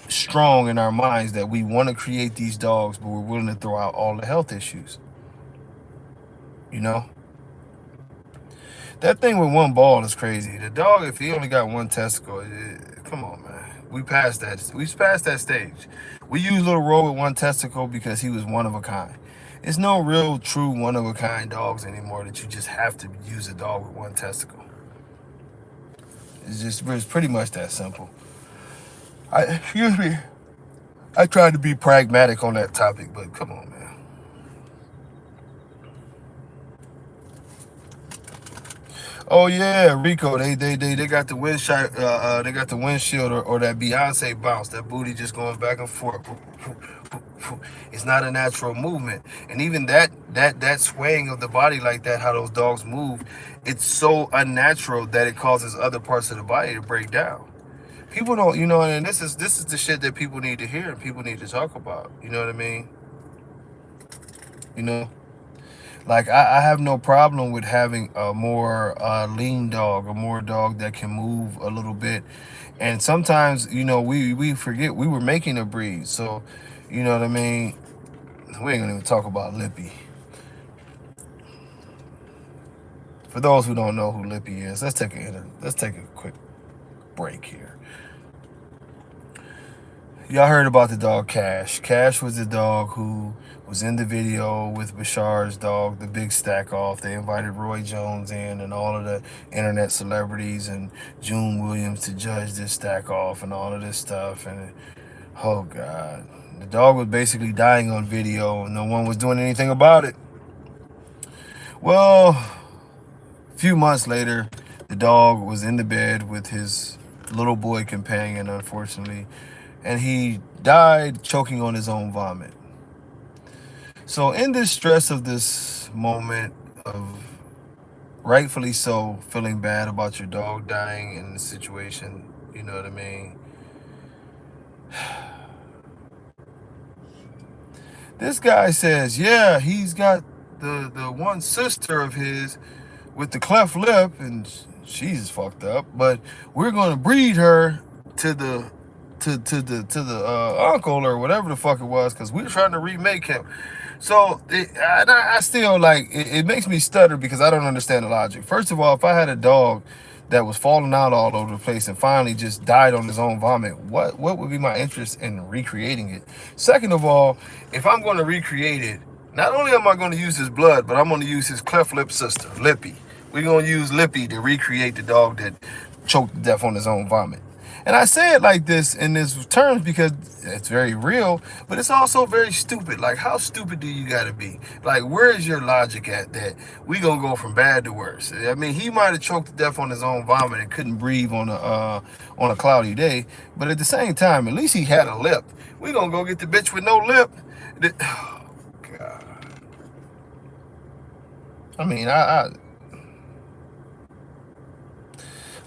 strong in our minds that we want to create these dogs, but we're willing to throw out all the health issues? That thing with one ball is crazy. The dog, if he only got one testicle, come on, man. We passed that. We passed that stage. We use Little Roll with one testicle because he was one of a kind. It's no real true one of a kind dogs anymore that you just have to use a dog with one testicle. It's pretty much that simple. Excuse me. I tried to be pragmatic on that topic, but come on, man. Oh yeah, Rico. They got the windshield. They got the windshield or that Beyonce bounce. That booty just going back and forth. It's not a natural movement, and even that swaying of the body like that, how those dogs move, it's so unnatural that it causes other parts of the body to break down. People don't, and this is the shit that people need to hear and people need to talk about. You know what I mean? You know. Like I have no problem with having a more lean dog, a more dog that can move a little bit. And sometimes, we forget we were making a breed. So, you know what I mean? We ain't gonna even talk about Lippy. For those who don't know who Lippy is, let's take a quick break here. Y'all heard about the dog Cash. Cash was the dog who was in the video with Bashar's dog, the big stack off. They invited Roy Jones in and all of the internet celebrities and June Williams to judge this stack off and all of this stuff. And oh God, the dog was basically dying on video and no one was doing anything about it. Well, a few months later, the dog was in the bed with his little boy companion, unfortunately, and he died choking on his own vomit. So in this stress of this moment of rightfully so feeling bad about your dog dying in the situation, you know what I mean? This guy says, yeah, he's got the one sister of his with the cleft lip and she's fucked up, but we're gonna breed her to the uncle or whatever the fuck it was because we're trying to remake him. So I still it makes me stutter because I don't understand the logic. First of all, if I had a dog that was falling out all over the place and finally just died on his own vomit, what would be my interest in recreating it? Second of all, if I'm going to recreate it, not only am I going to use his blood, but I'm going to use his cleft lip sister, Lippy. We're going to use Lippy to recreate the dog that choked to death on his own vomit. And I say it like this in this terms because it's very real, but it's also very stupid. Like, how stupid do you got to be? Like, where is your logic at that we gonna go from bad to worse? I mean, he might have choked to death on his own vomit and couldn't breathe on a cloudy day, but at the same time, at least he had a lip. We gonna go get the bitch with no lip. Oh God. I mean,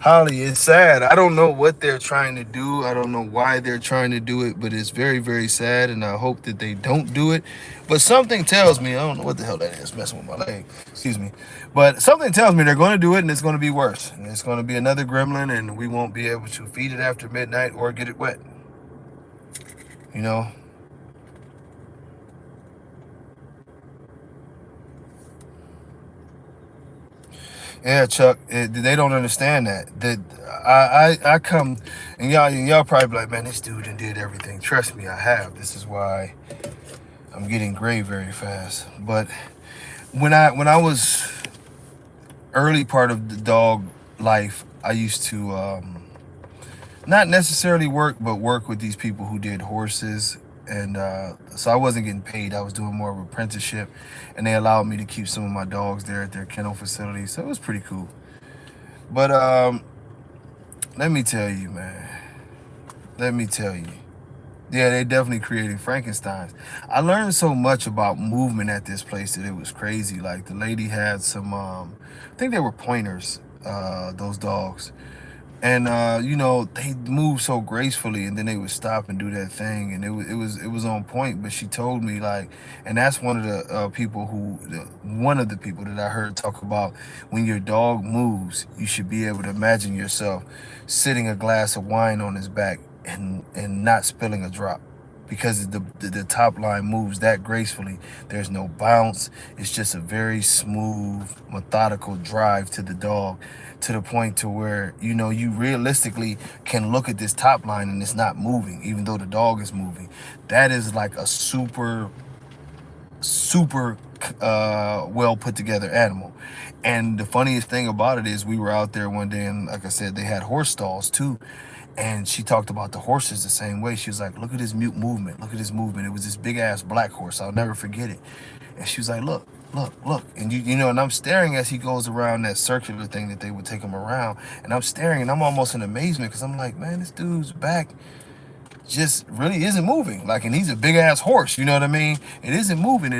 Holly, it's sad. I don't know what they're trying to do. I don't know why they're trying to do it, but it's very, very sad, and I hope that they don't do it. But something tells me, I don't know what the hell that is, messing with my leg, excuse me. But something tells me they're going to do it, and it's going to be worse. And it's going to be another gremlin, and we won't be able to feed it after midnight or get it wet. You know? Yeah, Chuck, they don't understand that. That I come, and y'all probably be like, man, this dude did everything. Trust me, I have. This is why I'm getting gray very fast. But when I was early part of the dog life, I used to not necessarily work, but work with these people who did horses. And so I wasn't getting paid. I was doing more of an apprenticeship, and they allowed me to keep some of my dogs there at their kennel facility. So it was pretty cool. But let me tell you, man. Let me tell you. Yeah, they definitely created Frankensteins. I learned so much about movement at this place that it was crazy. Like the lady had some, I think they were pointers, those dogs. And they move so gracefully, and then they would stop and do that thing, and it was on point. But she told me and that's one of the one of the people that I heard talk about when your dog moves, you should be able to imagine yourself sitting a glass of wine on his back and not spilling a drop, because the top line moves that gracefully. There's no bounce. It's just a very smooth, methodical drive to the dog, to the point to where, you know, you realistically can look at this top line and it's not moving, even though the dog is moving. That is like a super well put together animal. And the funniest thing about it is we were out there one day, and like I said, they had horse stalls too. And she talked about the horses the same way. She was like, look at his mute movement. Look at his movement. It was this big ass black horse. I'll never forget it. And she was like, look. And you know, and I'm staring as he goes around that circular thing that they would take him around. And I'm staring and I'm almost in amazement because I'm like, man, this dude's back just really isn't moving. Like, and he's a big ass horse, you know what I mean? It isn't moving.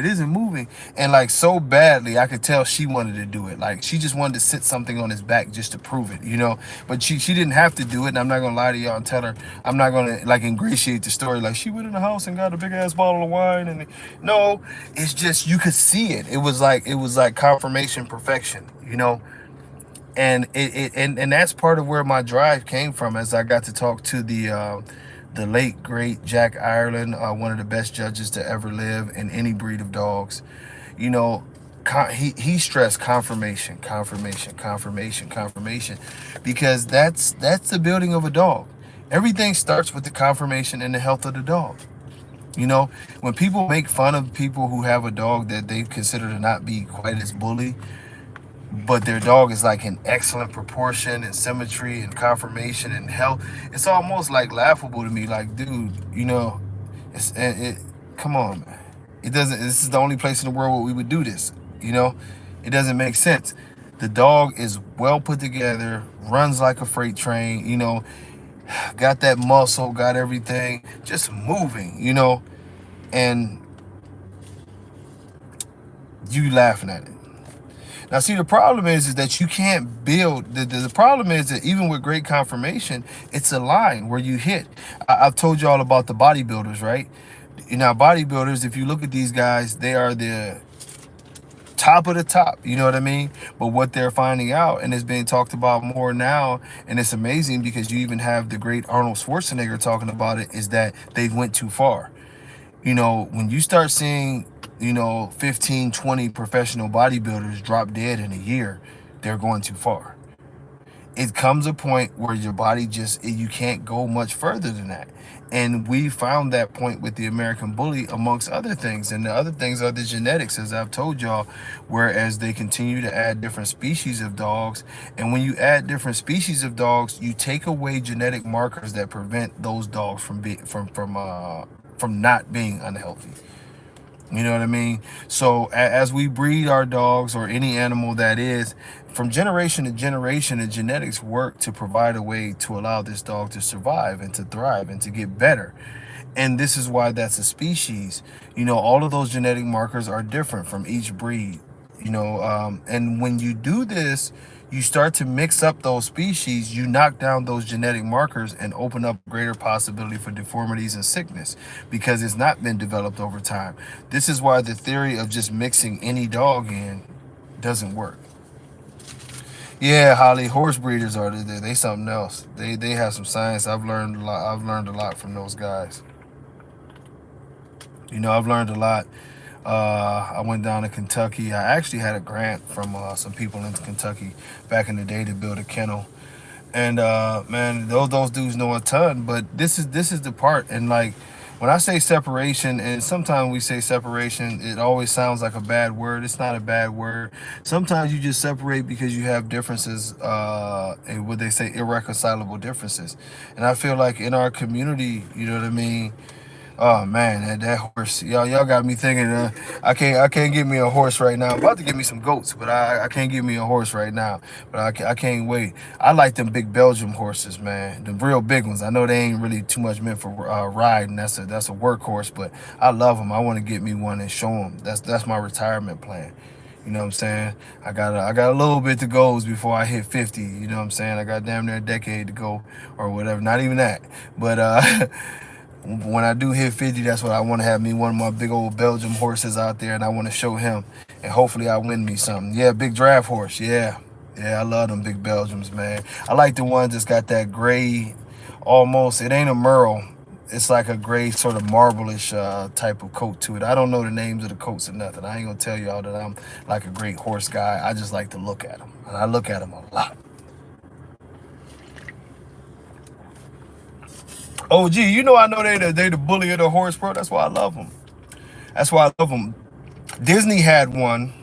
And like, so badly, I could tell she wanted to do it. Like, she just wanted to sit something on his back just to prove it, you know? But she didn't have to do it. And I'm not gonna lie to y'all and tell her, I'm not gonna like ingratiate the story. Like, she went in the house and got a big ass bottle of wine. And no, it's just, you could see it. It was like confirmation perfection, you know? And and that's part of where my drive came from, as I got to talk to the late great Jack Ireland, one of the best judges to ever live in any breed of dogs. You know, he stressed confirmation, because that's the building of a dog. Everything starts with the confirmation and the health of the dog. You know, when people make fun of people who have a dog that they consider to not be quite as bully, but their dog is like in excellent proportion and symmetry and conformation and health, it's almost like laughable to me. Like, dude, you know, it come on, man. It doesn't, this is the only place in the world where we would do this, you know? It doesn't make sense. The dog is well put together, runs like a freight train, you know, got that muscle, got everything just moving, you know, and you laughing at it. Now, see, the problem is that you can't build. The problem is that even with great confirmation, it's a line where you hit. I've told you all about the bodybuilders, right? You know, bodybuilders, if you look at these guys, they are the top of the top, you know what I mean? But what they're finding out, and it's being talked about more now, and it's amazing because you even have the great Arnold Schwarzenegger talking about it, is that they went too far. You know, when you start seeing, you know, 15, 20 professional bodybuilders drop dead in a year, they're going too far. It comes a point where your body just, you can't go much further than that. And we found that point with the American Bully, amongst other things. And the other things are the genetics, as I've told y'all, whereas they continue to add different species of dogs. And when you add different species of dogs, you take away genetic markers that prevent those dogs from being from not being unhealthy. You know what I mean? So as we breed our dogs, or any animal that is, from generation to generation, the genetics work to provide a way to allow this dog to survive and to thrive and to get better. And this is why that's a species. You know, all of those genetic markers are different from each breed. You know, and when you do this, you start to mix up those species, you knock down those genetic markers and open up greater possibility for deformities and sickness, because it's not been developed over time. This is why the theory of just mixing any dog in doesn't work. Yeah, Holly, horse breeders are they something else. They have some science. I've learned a lot. I've learned a lot from those guys. You know, I've learned a lot. I went down to Kentucky. I actually had a grant from some people in Kentucky back in the day to build a kennel. And man, those dudes know a ton. But this is the part. And like, when I say separation, and sometimes we say separation, it always sounds like a bad word. It's not a bad word. Sometimes you just separate because you have differences, and what they say, irreconcilable differences. And I feel like in our community, you know what I mean? Oh man, that horse, y'all got me thinking. I can't get me a horse right now. I'm about to get me some goats, but I can't get me a horse right now. But I can't wait. I like them big Belgium horses, man, the real big ones. I know they ain't really too much meant for riding. That's a workhorse, but I love them. I want to get me one and show them. That's my retirement plan. You know what I'm saying? I got a little bit to go before I hit 50. You know what I'm saying? I got damn near a decade to go, or whatever. Not even that, but when I do hit 50, that's what I want to have, me one of my big old Belgium horses out there, and I want to show him, and hopefully I win me something. Yeah, big draft horse. Yeah, I love them big Belgiums, man. I like the ones that's got that gray, almost, it ain't a merle. it's like a gray sort of marblish type of coat to it. I don't know the names of the coats or nothing. I ain't gonna tell y'all that I'm like a great horse guy. I just like to look at them, and I look at them a lot. Oh, gee, you know, I know they the bully of the horse, bro. That's why I love them. That's why I love them. Disney had one.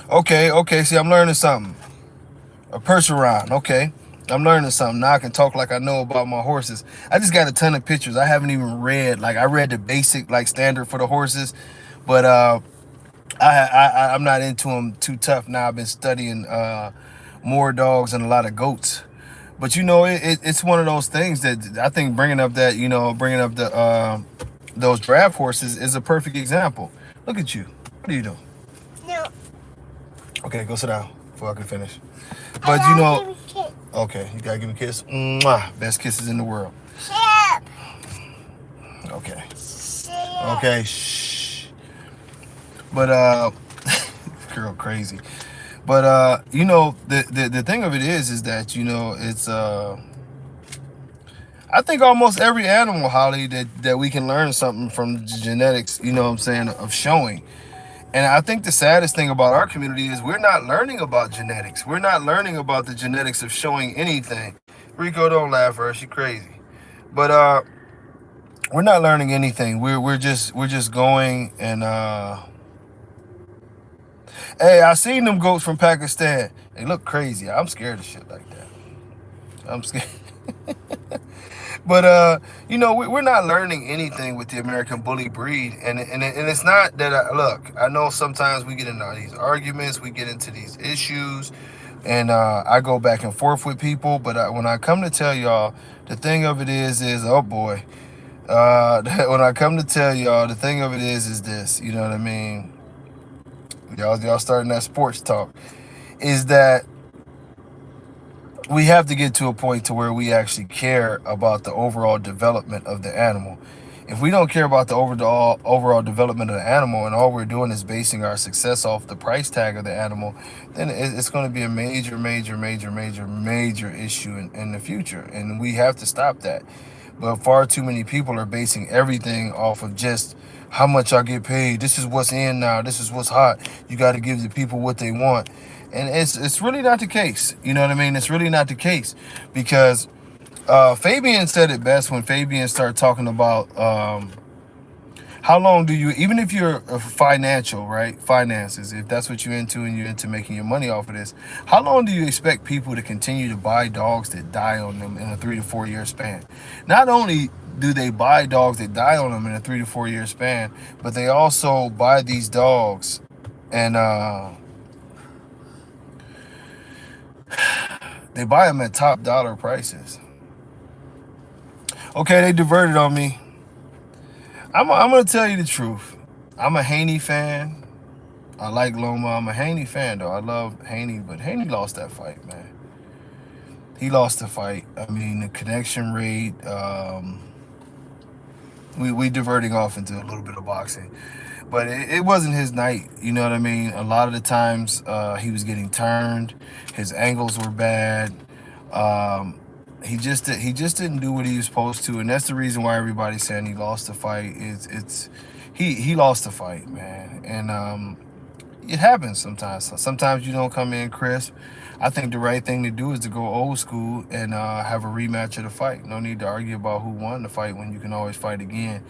Okay, okay. See, I'm learning something. A Percheron. Okay, I'm learning something now. I can talk like I know about my horses. I just got a ton of pictures. I haven't even read. Like I read the basic like standard for the horses, but I'm not into them too tough now. I've been studying more dogs and a lot of goats. But you know, it's one of those things that I think bringing up that, you know, bringing up the those draft horses is a perfect example. Look at you. What are you doing? No. Okay, go sit down before I can finish. But you know, okay, you gotta give me a kiss. Mwah, best kisses in the world. Shut up. Okay. Shut up. Okay, shh. But girl crazy. But you know, the thing of it is that, you know, it's I think almost every animal, Holly, that we can learn something from genetics, you know what I'm saying, of showing. And I think the saddest thing about our community is we're not learning about genetics. We're not learning about the genetics of showing anything. Rico, don't laugh at her, she crazy. But we're not learning anything. We're just going and hey, I seen them goats from Pakistan. They look crazy. I'm scared of shit like that. I'm scared. But you know, we're not learning anything with the American bully breed, and it's not that look. I know sometimes we get into these arguments, we get into these issues, and I go back and forth with people. But when I come to tell y'all, the thing of it is oh boy, when I come to tell y'all, the thing of it is this. You know what I mean? Y'all starting that sports talk, is that we have to get to a point to where we actually care about the overall development of the animal. If we don't care about the overall development of the animal, and all we're doing is basing our success off the price tag of the animal, then it's going to be a major issue in the future, and we have to stop that. But far too many people are basing everything off of just how much I get paid. This is what's in now. This is what's hot. You got to give the people what they want. And it's really not the case. You know what I mean? It's really not the case, because Fabian said it best when Fabian started talking about how long do you, even if you're financial, right? Finances, if that's what you're into and you're into making your money off of this, how long do you expect people to continue to buy dogs that die on them in a 3 to 4 year span? Not only do they buy dogs that die on them in a 3 to 4 year span, but they also buy these dogs and they buy them at top dollar prices. Okay, they diverted on me. I'm going to tell you the truth. I'm a Haney fan. I like Loma. I'm a Haney fan, though. I love Haney, but Haney lost that fight, man. He lost the fight. I mean, the connection rate. We diverting off into a little bit of boxing. But it wasn't his night, you know what I mean? A lot of the times he was getting turned. His angles were bad. He just didn't do what he was supposed to, and that's the reason why everybody's saying he lost the fight. He lost the fight, man, and it happens sometimes. Sometimes you don't come in crisp. I think the right thing to do is to go old school and have a rematch of the fight. No need to argue about who won the fight when you can always fight again.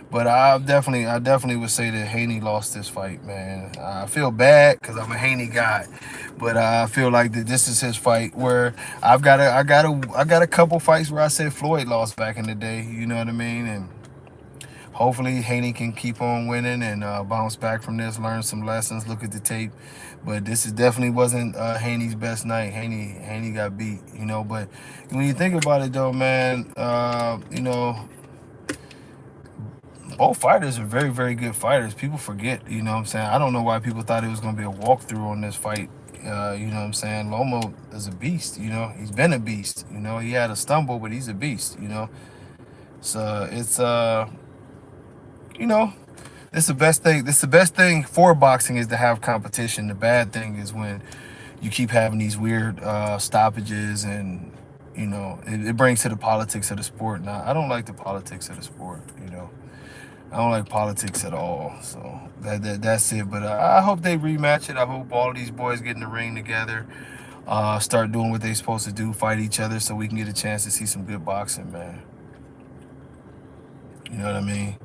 But I definitely would say that Haney lost this fight, man. I feel bad because I'm a Haney guy, but I feel like that this is his fight. Where I got a couple fights where I said Floyd lost back in the day. You know what I mean? And hopefully Haney can keep on winning and bounce back from this, learn some lessons, look at the tape. But this definitely wasn't Haney's best night. Haney got beat, you know. But when you think about it, though, man, you know, both fighters are very good fighters. People forget, you know what I'm saying? I don't know why people thought it was going to be a walkthrough on this fight. You know what I'm saying? Lomo is a beast, you know. He's been a beast, you know. He had a stumble, but he's a beast, you know. So it's you know, it's the best thing. This the best thing for boxing is to have competition. The bad thing is when you keep having these weird stoppages and, You know, it brings to the politics of the sport. Now, I don't like the politics of the sport. You know, I don't like politics at all. So that's it. But I hope they rematch it. I hope all of these boys get in the ring together, start doing what they're supposed to do, fight each other, so we can get a chance to see some good boxing, man. You know what I mean?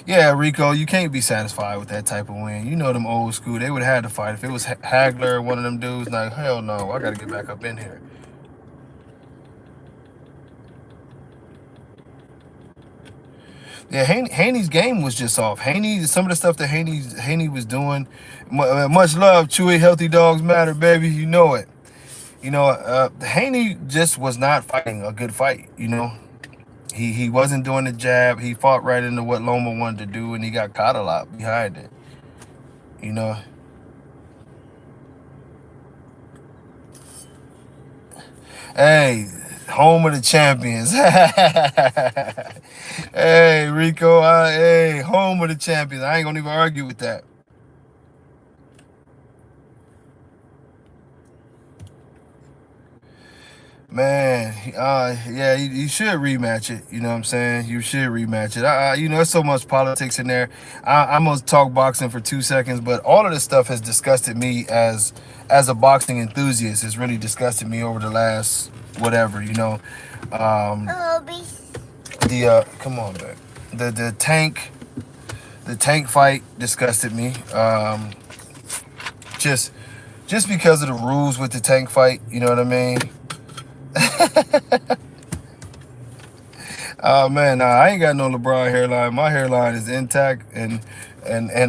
Yeah, Rico, you can't be satisfied with that type of win. You know them old school. They would have had to fight. If it was Hagler, one of them dudes, like, hell no, I got to get back up in here. Yeah, Haney's game was just off. Haney, some of the stuff that Haney was doing, much love, Chewy, healthy dogs matter, baby. You know it. You know, Haney just was not fighting a good fight. You know, he wasn't doing the jab. He fought right into what Loma wanted to do, and he got caught a lot behind it. You know. Hey, home of the champions. Hey, Rico. Hey, home of the champions. I ain't gonna even argue with that. Man, yeah, you should rematch it. You know what I'm saying? You should rematch it. You know, there's so much politics in there. I'm gonna talk boxing for 2 seconds, but all of this stuff has disgusted me as a boxing enthusiast. It's really disgusted me over the last whatever. You know, come on, back. The tank fight disgusted me. Just because of the rules with the tank fight. You know what I mean? Oh man, nah, I ain't got no LeBron hairline. My hairline is intact and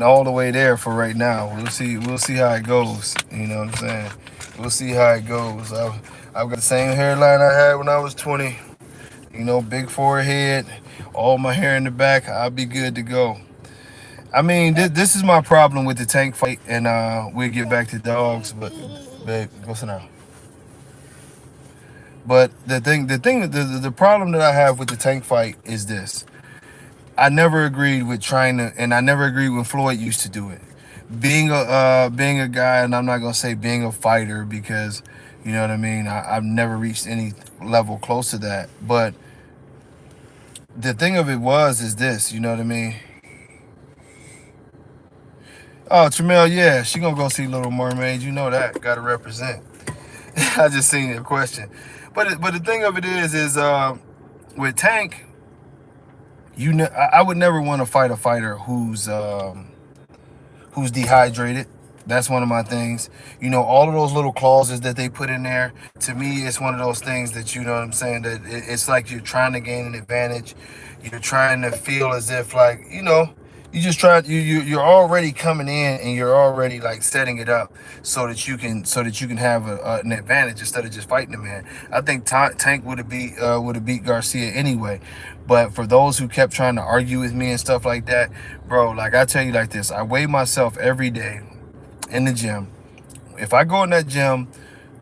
all the way there for right now. We'll see how it goes. You know what I'm saying? We'll see how it goes. I've got the same hairline I had when I was 20. You know, big forehead, all my hair in the back. I'll be good to go. I mean, this is my problem with the tank fight, and we'll get back to dogs. But babe, go sit down. But the problem that I have with the tank fight is this. I never agreed with trying to, and I never agreed when Floyd used to do it. Being a guy, and I'm not gonna say being a fighter because, you know what I mean. I've never reached any level close to that. But the thing of it is this. You know what I mean. Oh, Tramel, yeah, she gonna go see Little Mermaid. You know that. Got to represent. I just seen your question. But the thing of it is with Tank, you know, I would never want to fight a fighter who's dehydrated. That's one of my things. You know, all of those little clauses that they put in there, to me, it's one of those things that, you know what I'm saying, that it's like you're trying to gain an advantage. You're trying to feel as if, like, you know, you're already coming in and you're already like setting it up so that you can have an advantage instead of just fighting the man. I think Tank would have beat Garcia anyway. But for those who kept trying to argue with me and stuff like that, bro, like I tell you like this, I weigh myself every day in the gym. If I go in that gym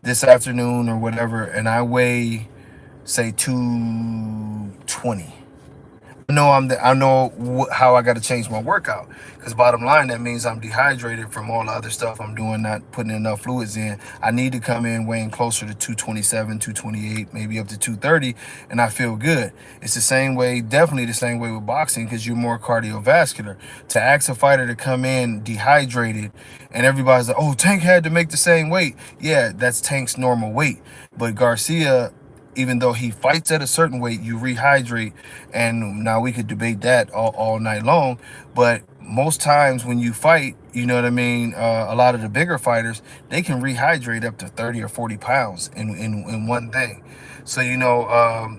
this afternoon or whatever and I weigh say 220, I know how I got to change my workout, because bottom line, that means I'm dehydrated from all the other stuff I'm doing, not putting enough fluids in. I need to come in weighing closer to 227, 228, maybe up to 230, and I feel good. It's the same way, definitely the same way with boxing, because you're more cardiovascular. To ask a fighter to come in dehydrated and everybody's like, oh, Tank had to make the same weight. Yeah, that's Tank's normal weight. But Garcia, even though he fights at a certain weight, you rehydrate. And now we could debate that all night long. But most times when you fight, you know what I mean, a lot of the bigger fighters, they can rehydrate up to 30 or 40 pounds in one thing. So, you know,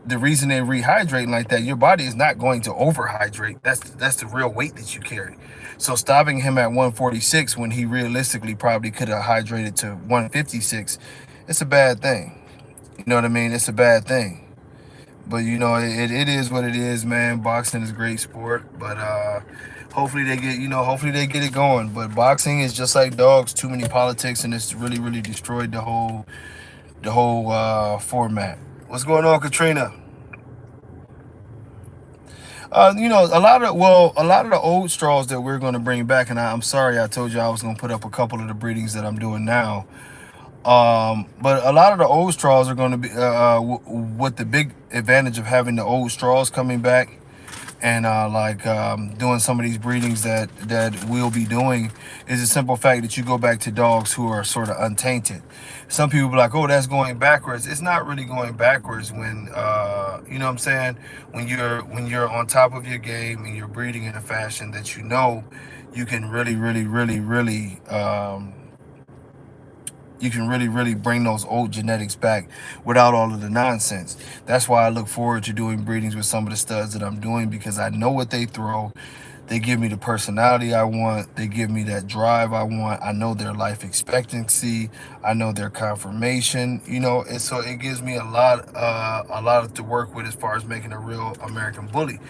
the reason they rehydrate like that, your body is not going to overhydrate. That's the real weight that you carry. So stopping him at 146 when he realistically probably could have hydrated to 156, it's a bad thing. You know what I mean? It's a bad thing. But, you know, it is what it is, man. Boxing is a great sport. But hopefully they get it going. But boxing is just like dogs, too many politics, and it's really, really destroyed the whole format. What's going on, Katrina? You know, a lot of the old straws that we're going to bring back, and I'm sorry I told you I was going to put up a couple of the breedings that I'm doing now. But a lot of the old straws are going to be with the big advantage of having the old straws coming back and doing some of these breedings that we'll be doing is a simple fact that you go back to dogs who are sort of untainted. Some people be like, oh, that's going backwards. It's not really going backwards when you know what I'm saying, when you're on top of your game and you're breeding in a fashion that you know you can really bring those old genetics back without all of the nonsense. That's why I look forward to doing breedings with some of the studs that I'm doing, because I know what they throw. They give me the personality I want. They give me that drive I want. I know their life expectancy. I know their conformation. And so it gives me a lot to work with as far as making a real American bully.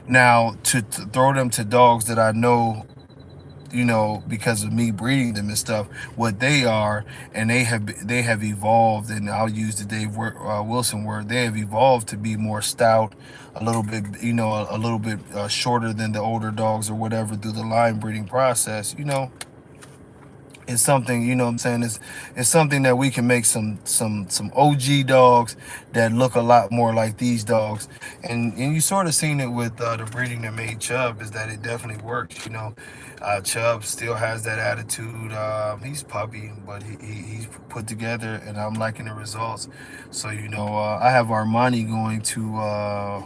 Now, to throw them to dogs that I know, because of me breeding them and stuff, what they are, and they have evolved, and I'll use the Dave Wilson word. They have evolved to be more stout, a little bit, a little bit shorter than the older dogs or whatever through the line breeding process. It's something, what I'm saying, it's something that we can make some OG dogs that look a lot more like these dogs. And you sort of seen it with the breeding that made Chubb, is that it definitely works. Chubb still has that attitude. He's puppy, but he's put together, and I'm liking the results. So I have Armani going to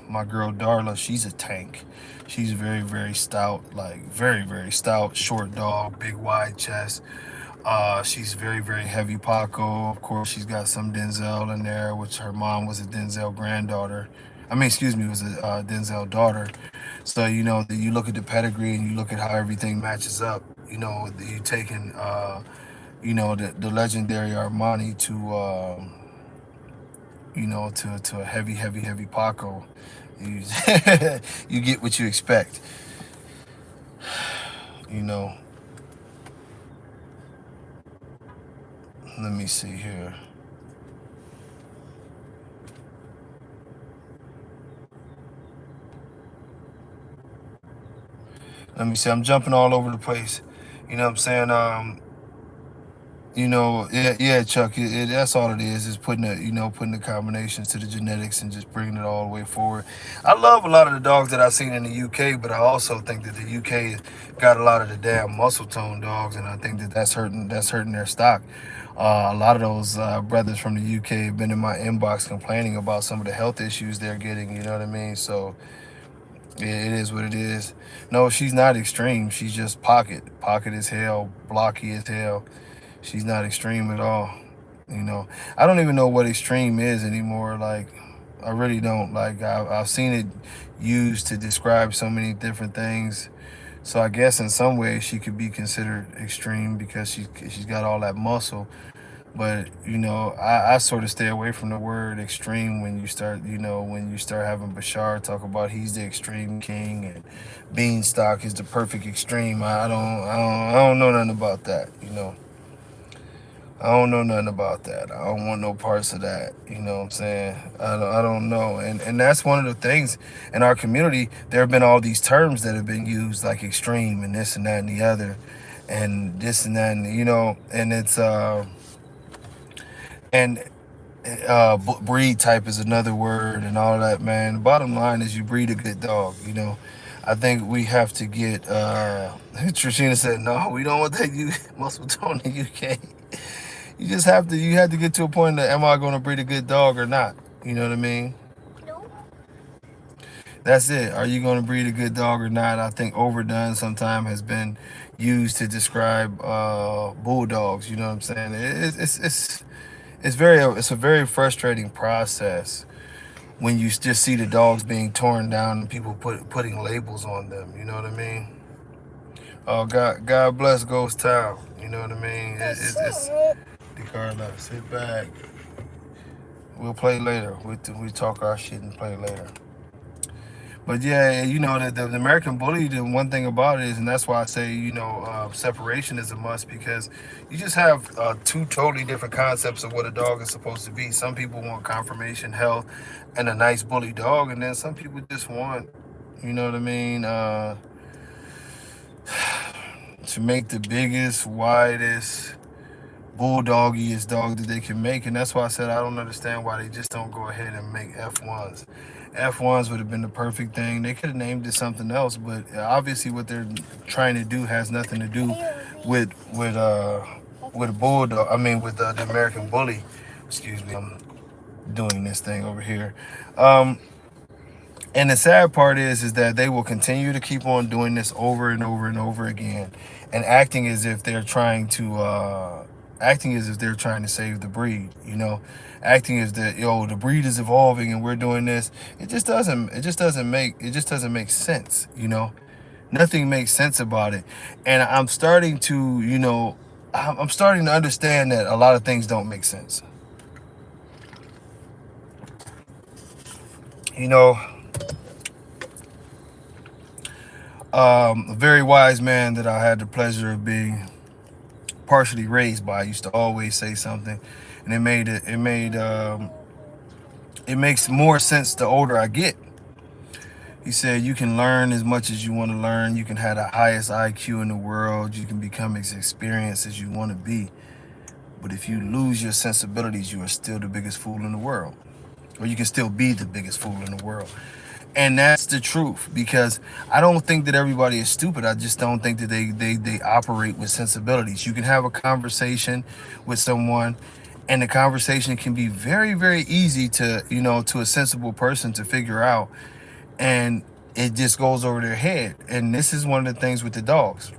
my girl Darla. She's a tank. She's very, very stout, like very, very stout, short dog, big wide chest. She's very, very heavy Paco. Of course, she's got some Denzel in there, which her mom was a Denzel granddaughter. I mean, excuse me, was a Denzel daughter. So you look at the pedigree and you look at how everything matches up. You taking the legendary Armani to to a heavy, heavy, heavy Paco. You you get what you expect. You know. Let me see here. Let me see. I'm jumping all over the place. You know what I'm saying? Yeah, Chuck. That's all it is putting the combinations to the genetics and just bringing it all the way forward. I love a lot of the dogs that I've seen in the UK, but I also think that the UK got a lot of the damn muscle tone dogs, and I think that that's hurting their stock. A lot of those brothers from the UK have been in my inbox complaining about some of the health issues they're getting. You know what I mean? So yeah, it is what it is. No, she's not extreme. She's just pocket as hell, blocky as hell. She's not extreme at all. I don't even know what extreme is anymore. Like, I really don't. Like, I've seen it used to describe so many different things. So I guess in some ways she could be considered extreme because she's got all that muscle. But I sort of stay away from the word extreme when you start having Bashar talk about he's the extreme king and Beanstalk is the perfect extreme. I don't know nothing about that. I don't know nothing about that. I don't want no parts of that. You know what I'm saying? I don't know. And that's one of the things in our community. There have been all these terms that have been used, like extreme and this and that and the other, and this and that, and it's and breed type is another word and all that, man. The bottom line is you breed a good dog. I think we have to get Trishina said no, we don't want that muscle tone in the UK. You have to get to a point that, am I going to breed a good dog or not? You know what I mean? That's it. Are you going to breed a good dog or not? I think overdone sometimes has been used to describe bulldogs. You know what I'm saying? It's a very frustrating process when you just see the dogs being torn down and people putting labels on them. You know what I mean? Oh, God bless Ghost Town. You know what I mean? It's Carla, sit back. We'll play later. We talk our shit and play later. But yeah, the American Bully, the one thing about it is, and that's why I say, separation is a must, because you just have two totally different concepts of what a dog is supposed to be. Some people want conformation, health, and a nice bully dog, and then some people just want, you know what I mean, to make the biggest, widest, bulldoggiest dog that they can make, and that's why I said I don't understand why they just don't go ahead and make F1s. F1s would have been the perfect thing. They could have named it something else, but obviously what they're trying to do has nothing to do with with a bulldog. I mean, with the American Bully. Excuse me, I'm doing this thing over here. Um, and the sad part is that they will continue to keep on doing this over and over and over again, and acting as if they're trying to save the breed. Acting as that the breed is evolving and we're doing this. It just doesn't make sense. Nothing makes sense about it, and I'm starting to understand that a lot of things don't make sense. You know, a very wise man that I had the pleasure of being partially raised by used to always say something, and it makes more sense the older I get. He said, you can learn as much as you want to learn. You can have the highest IQ in the world. You can become as experienced as you want to be. But if you lose your sensibilities, you are still the biggest fool in the world. Or you can still be the biggest fool in the world. And that's the truth, because I don't think that everybody is stupid. I just don't think that they operate with sensibilities. You can have a conversation with someone, and the conversation can be very, very easy to a sensible person to figure out, and it just goes over their head. And this is one of the things with the dogs.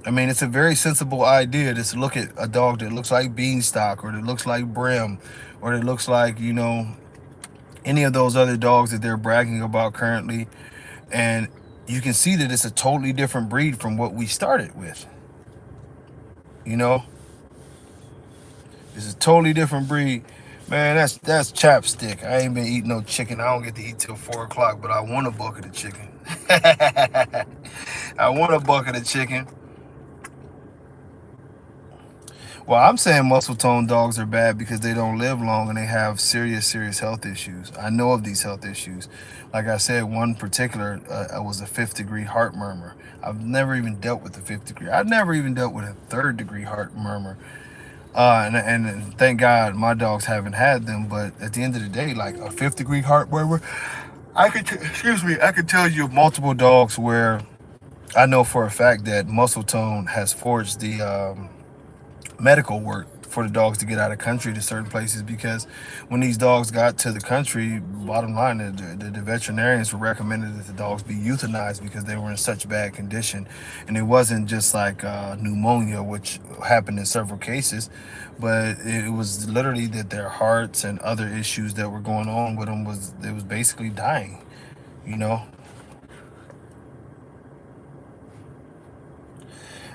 I mean, it's a very sensible idea to look at a dog that looks like Beanstalk, or that looks like Brim, or that looks like, any of those other dogs that they're bragging about currently. And you can see that it's a totally different breed from what we started with. You know, it's a totally different breed. Man, that's chapstick. I ain't been eating no chicken. I don't get to eat till 4 o'clock, but I want a bucket of chicken. I want a bucket of chicken. Well, I'm saying muscle tone dogs are bad because they don't live long and they have serious, serious health issues. I know of these health issues. Like I said, one particular was a 5th-degree heart murmur. I've never even dealt with the 5th-degree. I've never even dealt with a 3rd-degree heart murmur. And thank God my dogs haven't had them. But at the end of the day, like a 5th-degree heart murmur, I could tell you of multiple dogs where I know for a fact that muscle tone has forged the medical work for the dogs to get out of country to certain places, because when these dogs got to the country, bottom line, the veterinarians were recommended that the dogs be euthanized because they were in such bad condition. And it wasn't just like pneumonia, which happened in several cases, but it was literally that their hearts and other issues that were going on with them was basically dying. you know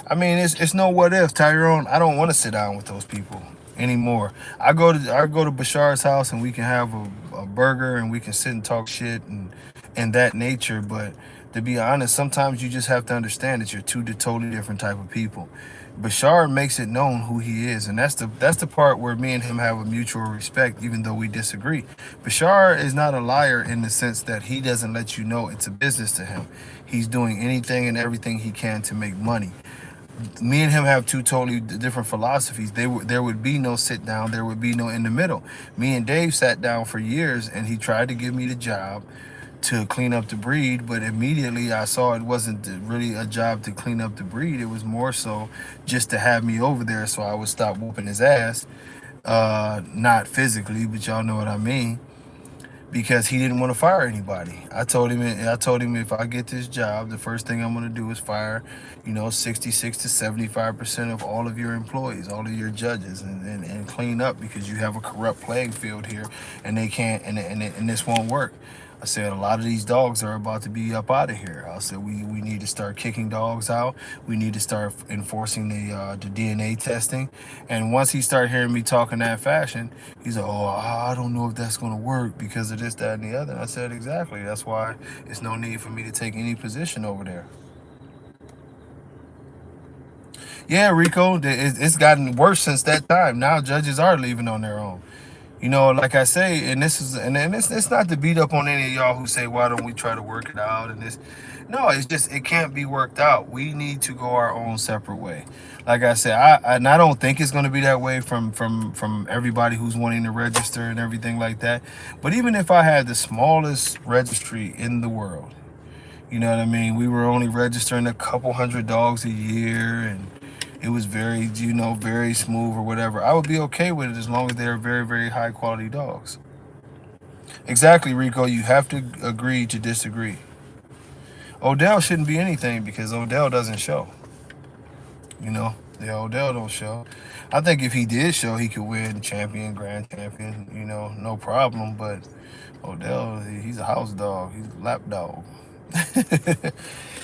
I mean, it's no what if, Tyrone. I don't want to sit down with those people anymore. I go to Bashar's house and we can have a burger and we can sit and talk shit and that nature. But to be honest, sometimes you just have to understand that you're two totally different type of people. Bashar makes it known who he is, and that's the part where me and him have a mutual respect, even though we disagree. Bashar is not a liar in the sense that he doesn't let you know it's a business to him. He's doing anything and everything he can to make money. Me and him have two totally different philosophies. There would be no sit down. There would be no in the middle. Me and Dave sat down for years, and he tried to give me the job to clean up the breed, but immediately I saw it wasn't really a job to clean up the breed. It was more so just to have me over there so I would stop whooping his ass. Not physically, but y'all know what I mean, because he didn't want to fire anybody. I told him if I get this job, the first thing I'm going to do is fire, 66 to 75% of all of your employees, all of your judges, and clean up, because you have a corrupt playing field here, and they can't, and this won't work. I said a lot of these dogs are about to be up out of here. I said we need to start kicking dogs out. We need to start enforcing the DNA testing. And once he started hearing me talk in that fashion, he's like, "Oh, I don't know if that's going to work because of this, that, and the other." And I said, "Exactly. That's why it's no need for me to take any position over there." Yeah, Rico, it's gotten worse since that time. Now judges are leaving on their own. You know, like I say, and this is, and it's not to beat up on any of y'all who say, why don't we try to work it out? And this, no, it's just, it can't be worked out. We need to go our own separate way. Like I said, and I don't think it's going to be that way from everybody who's wanting to register and everything like that. But even if I had the smallest registry in the world, you know what I mean? We were only registering a couple hundred dogs a year, and it was very, you know, very smooth or whatever. I would be okay with it as long as they're very, very high quality dogs. Exactly, Rico. You have to agree to disagree. Odell shouldn't be anything because Odell doesn't show. You know, yeah, Odell don't show. I think if he did show, he could win champion, grand champion. You know, no problem. But Odell, he's a house dog. He's a lap dog.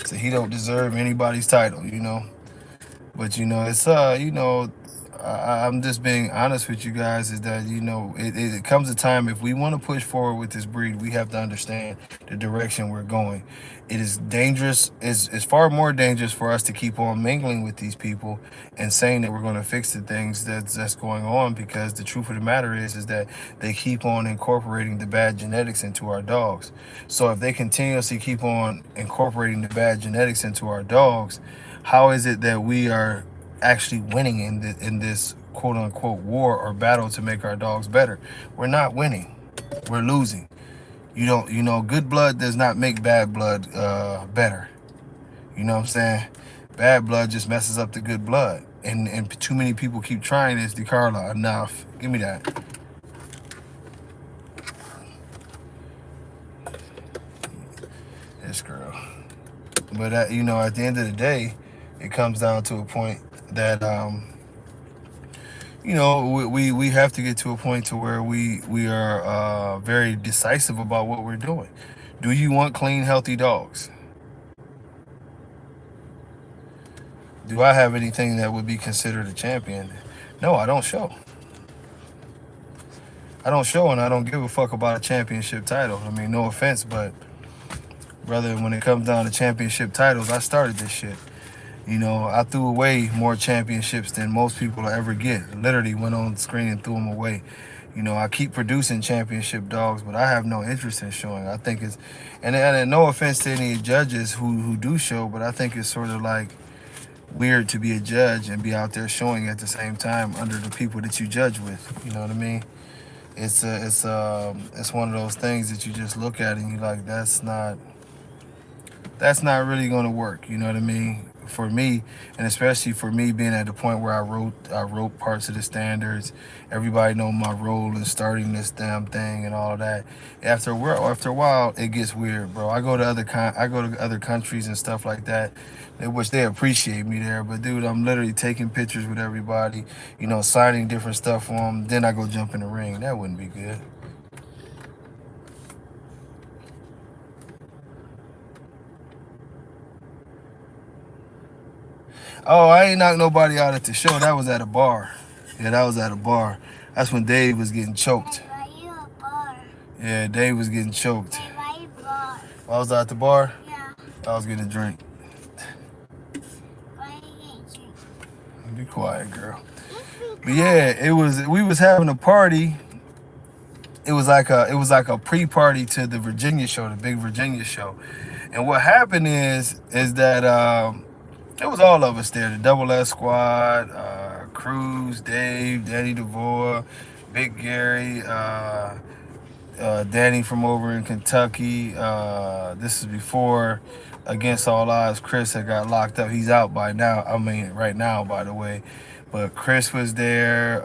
So he don't deserve anybody's title. You know. But you know, it's you know, I'm just being honest with you guys. Is that, you know, it comes a time, if we want to push forward with this breed, we have to understand the direction we're going. It is dangerous. It's far more dangerous for us to keep on mingling with these people and saying that we're going to fix the things that's going on, because the truth of the matter is that they keep on incorporating the bad genetics into our dogs. So if they continuously keep on incorporating the bad genetics into our dogs, how is it that we are actually winning in this quote unquote war or battle to make our dogs better? We're not winning. We're losing. You know, good blood does not make bad blood better. You know what I'm saying? Bad blood just messes up the good blood. And too many people keep trying this. DeCarla, enough. Give me that. This girl. But you know, at the end of the day, it comes down to a point that you know, we have to get to a point to where we are very decisive about what we're doing. Do you want clean, healthy dogs? Do I have anything that would be considered a champion? No, I don't show. I don't show, and I don't give a fuck about a championship title. I mean, no offense, but brother, when it comes down to championship titles, I started this shit. You know, I threw away more championships than most people will ever get. Literally went on screen and threw them away. You know, I keep producing championship dogs, but I have no interest in showing. I think it's, and no offense to any judges who do show, but I think it's sort of like weird to be a judge and be out there showing at the same time under the people that you judge with. You know what I mean? It's one of those things that you just look at and you're like, that's not really going to work. You know what I mean? For me, and especially for me being at the point where I wrote parts of the standards. Everybody know my role in starting this damn thing and all of that. After a while, it gets weird, bro. I go to other countries and stuff like that, which they appreciate me there. But dude, I'm literally taking pictures with everybody, you know, signing different stuff for them. Then I go jump in the ring. That wouldn't be good. Oh, I ain't knocked nobody out at the show. That was at a bar. Yeah, that was at a bar. That's when Dave was getting choked. Why you a bar? Yeah, Dave was getting choked. Why you bar? I was at the bar. Yeah. I was getting a drink. Why you get you? Be quiet, girl. But yeah, we was having a party. It was like a pre-party to the Virginia show, the big Virginia show. And what happened is that it was all of us there. The Double S Squad, Cruz, Dave, Danny DeVore, Big Gary, Danny from over in Kentucky. This is before Against All Odds, Chris had got locked up. He's out by now. I mean, right now, by the way. But Chris was there.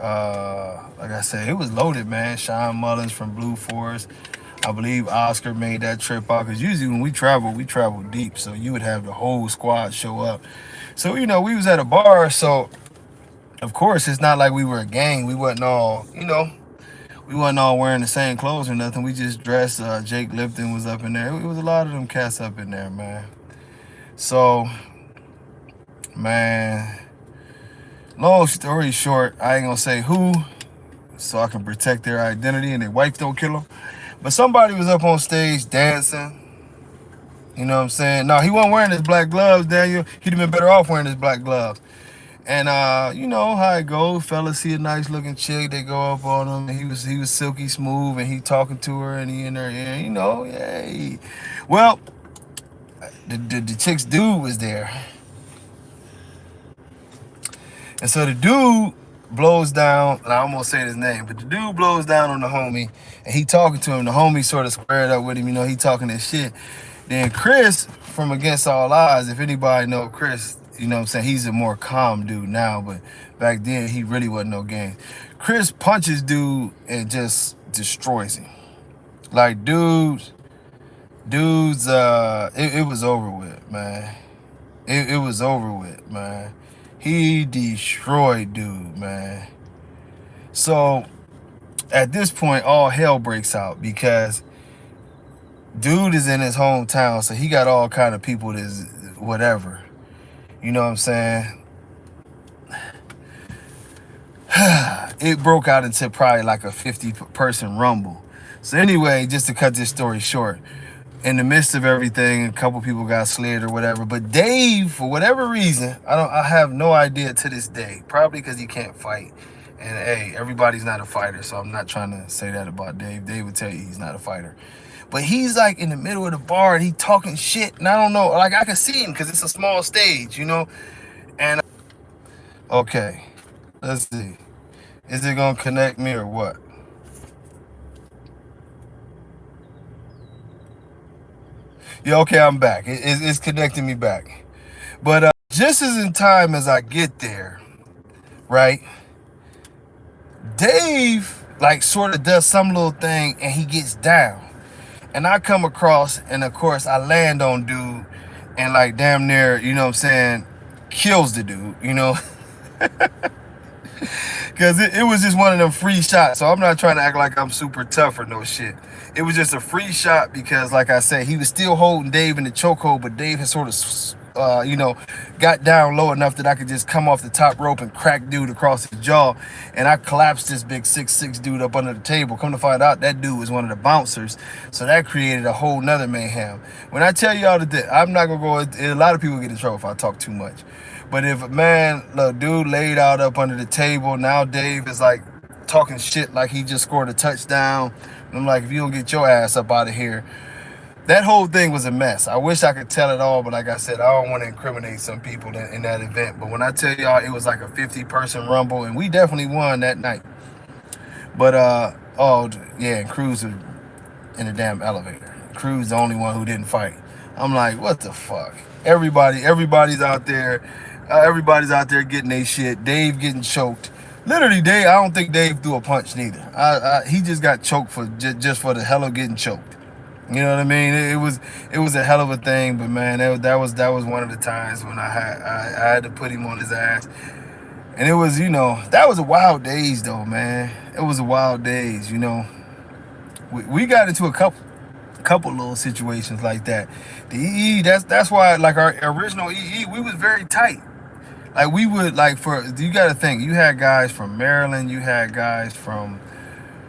Like I said, it was loaded, man. Sean Mullins from Blue Forest. I believe Oscar made that trip out, because usually when we travel deep. So you would have the whole squad show up. So, you know, we was at a bar. So, of course, it's not like we were a gang. We wasn't all, you know, we wasn't all wearing the same clothes or nothing. We just dressed. Jake Lipton was up in there. It was a lot of them cats up in there, man. So, man, long story short, I ain't gonna say who, so I can protect their identity and their wife don't kill them. But somebody was up on stage dancing. You know what I'm saying? No, he wasn't wearing his black gloves, Daniel. He'd have been better off wearing his black gloves. And you know how it goes. Fellas see a nice looking chick, they go up on him. And he was silky smooth, and he talking to her, and he in her ear. You know, yay. Well, the chick's dude was there, and so the dude blows down. And I almost said his name, but the dude blows down on the homie, and he talking to him. The homie sort of squared up with him. You know, he talking this shit. Then Chris from Against All Odds, if anybody know Chris, you know what I'm saying, he's a more calm dude now, but back then he really wasn't no game. Chris punches dude and just destroys him. Like dudes, it was over with, man. It was over with, man. He destroyed dude, man. So at this point, all hell breaks out because dude is in his hometown, so he got all kind of people that's whatever. You know what I'm saying? It broke out into probably like a 50-person rumble. So anyway, just to cut this story short, in the midst of everything, a couple people got slid or whatever. But Dave, for whatever reason, I have no idea to this day. Probably because he can't fight. And hey, everybody's not a fighter, so I'm not trying to say that about Dave. Dave would tell you he's not a fighter. But he's like in the middle of the bar and he talking shit. And I don't know, like I can see him because it's a small stage, you know? And okay, let's see. Is it gonna connect me or what? Yeah, okay, I'm back. It's connecting me back. But just as in time as I get there, right? Dave like sort of does some little thing and he gets down. And I come across, and of course I land on dude and like damn near, you know what I'm saying, kills the dude, you know? Because it was just one of them free shots. So I'm not trying to act like I'm super tough or no shit. It was just a free shot because, like I said, he was still holding Dave in the chokehold, but Dave had sort of, you know, got down low enough that I could just come off the top rope and crack dude across his jaw. And I collapsed this big 6'6" dude up under the table. Come to find out, that dude was one of the bouncers. So that created a whole nother mayhem. When I tell y'all that, I'm not going to go, a lot of people get in trouble if I talk too much. But if a man, look, dude laid out up under the table, now Dave is like talking shit like he just scored a touchdown. And I'm like, if you don't get your ass up out of here. That whole thing was a mess. I wish I could tell it all, but like I said, I don't want to incriminate some people in that event. But when I tell y'all it was like a 50-person rumble, and we definitely won that night. But, oh, yeah, and Cruz was in the damn elevator. Cruz the only one who didn't fight. I'm like, what the fuck? Everybody's out there. Everybody's out there getting their shit. Dave getting choked. Literally, Dave. I don't think Dave threw a punch neither. He just got choked for just for the hell of getting choked. You know what I mean? It was a hell of a thing. But man, that was one of the times when I had to put him on his ass. And it was, you know, that was a wild days though, man. It was a wild days. You know, we got into a couple little situations like that. The EE, that's why, like our original EE, we was very tight. Like we would, like, you got to think, you had guys from Maryland, you had guys from,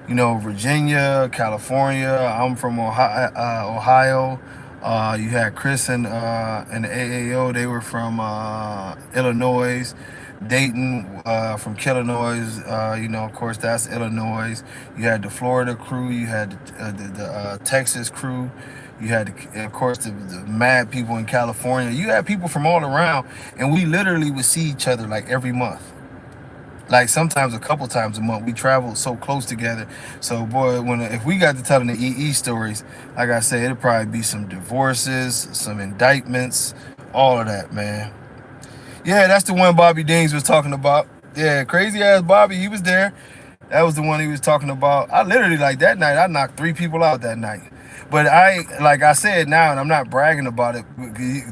you know, Virginia, California. I'm from Ohio. You had Chris and the AAO. They were from Illinois. Dayton from Illinois. You know, of course, that's Illinois. You had the Florida crew. You had the Texas crew. You had, of course, the mad people in California. You had people from all around, and we literally would see each other like every month. Like sometimes a couple times a month. We traveled so close together. So boy, if we got to telling the EE stories, like I said, it'd probably be some divorces, some indictments, all of that, man. Yeah, that's the one Bobby Deans was talking about. Yeah, crazy ass Bobby, he was there. That was the one he was talking about. I literally, like, that night, I knocked 3 people out that night. But like I said now, and I'm not bragging about it,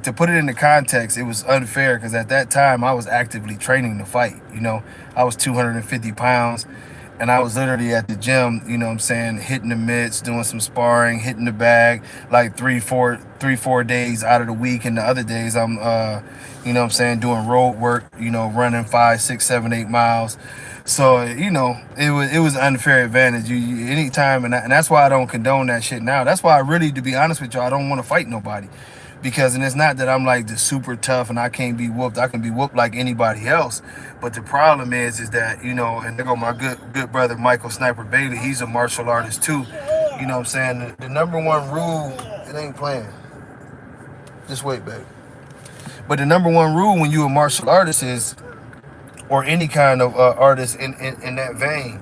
to put it into context, it was unfair because at that time I was actively training to fight. You know, I was 250 pounds and I was literally at the gym, you know what I'm saying, hitting the mitts, doing some sparring, hitting the bag, like 4 days out of the week. And the other days I'm, you know what I'm saying, doing road work, you know, running 5, 6, 7, 8 miles. So, you know, it was an unfair advantage. You anytime, and that's why I don't condone that shit now. That's why I really, to be honest with y'all, I don't want to fight nobody. Because, and it's not that I'm like the super tough and I can't be whooped. I can be whooped like anybody else. But the problem is that, you know, and there go my good brother Michael Sniper Bailey. He's a martial artist too. You know what I'm saying? The number one rule, it ain't playing. Just wait, babe. But the number one rule when you a martial artist is, or any kind of artist in that vein.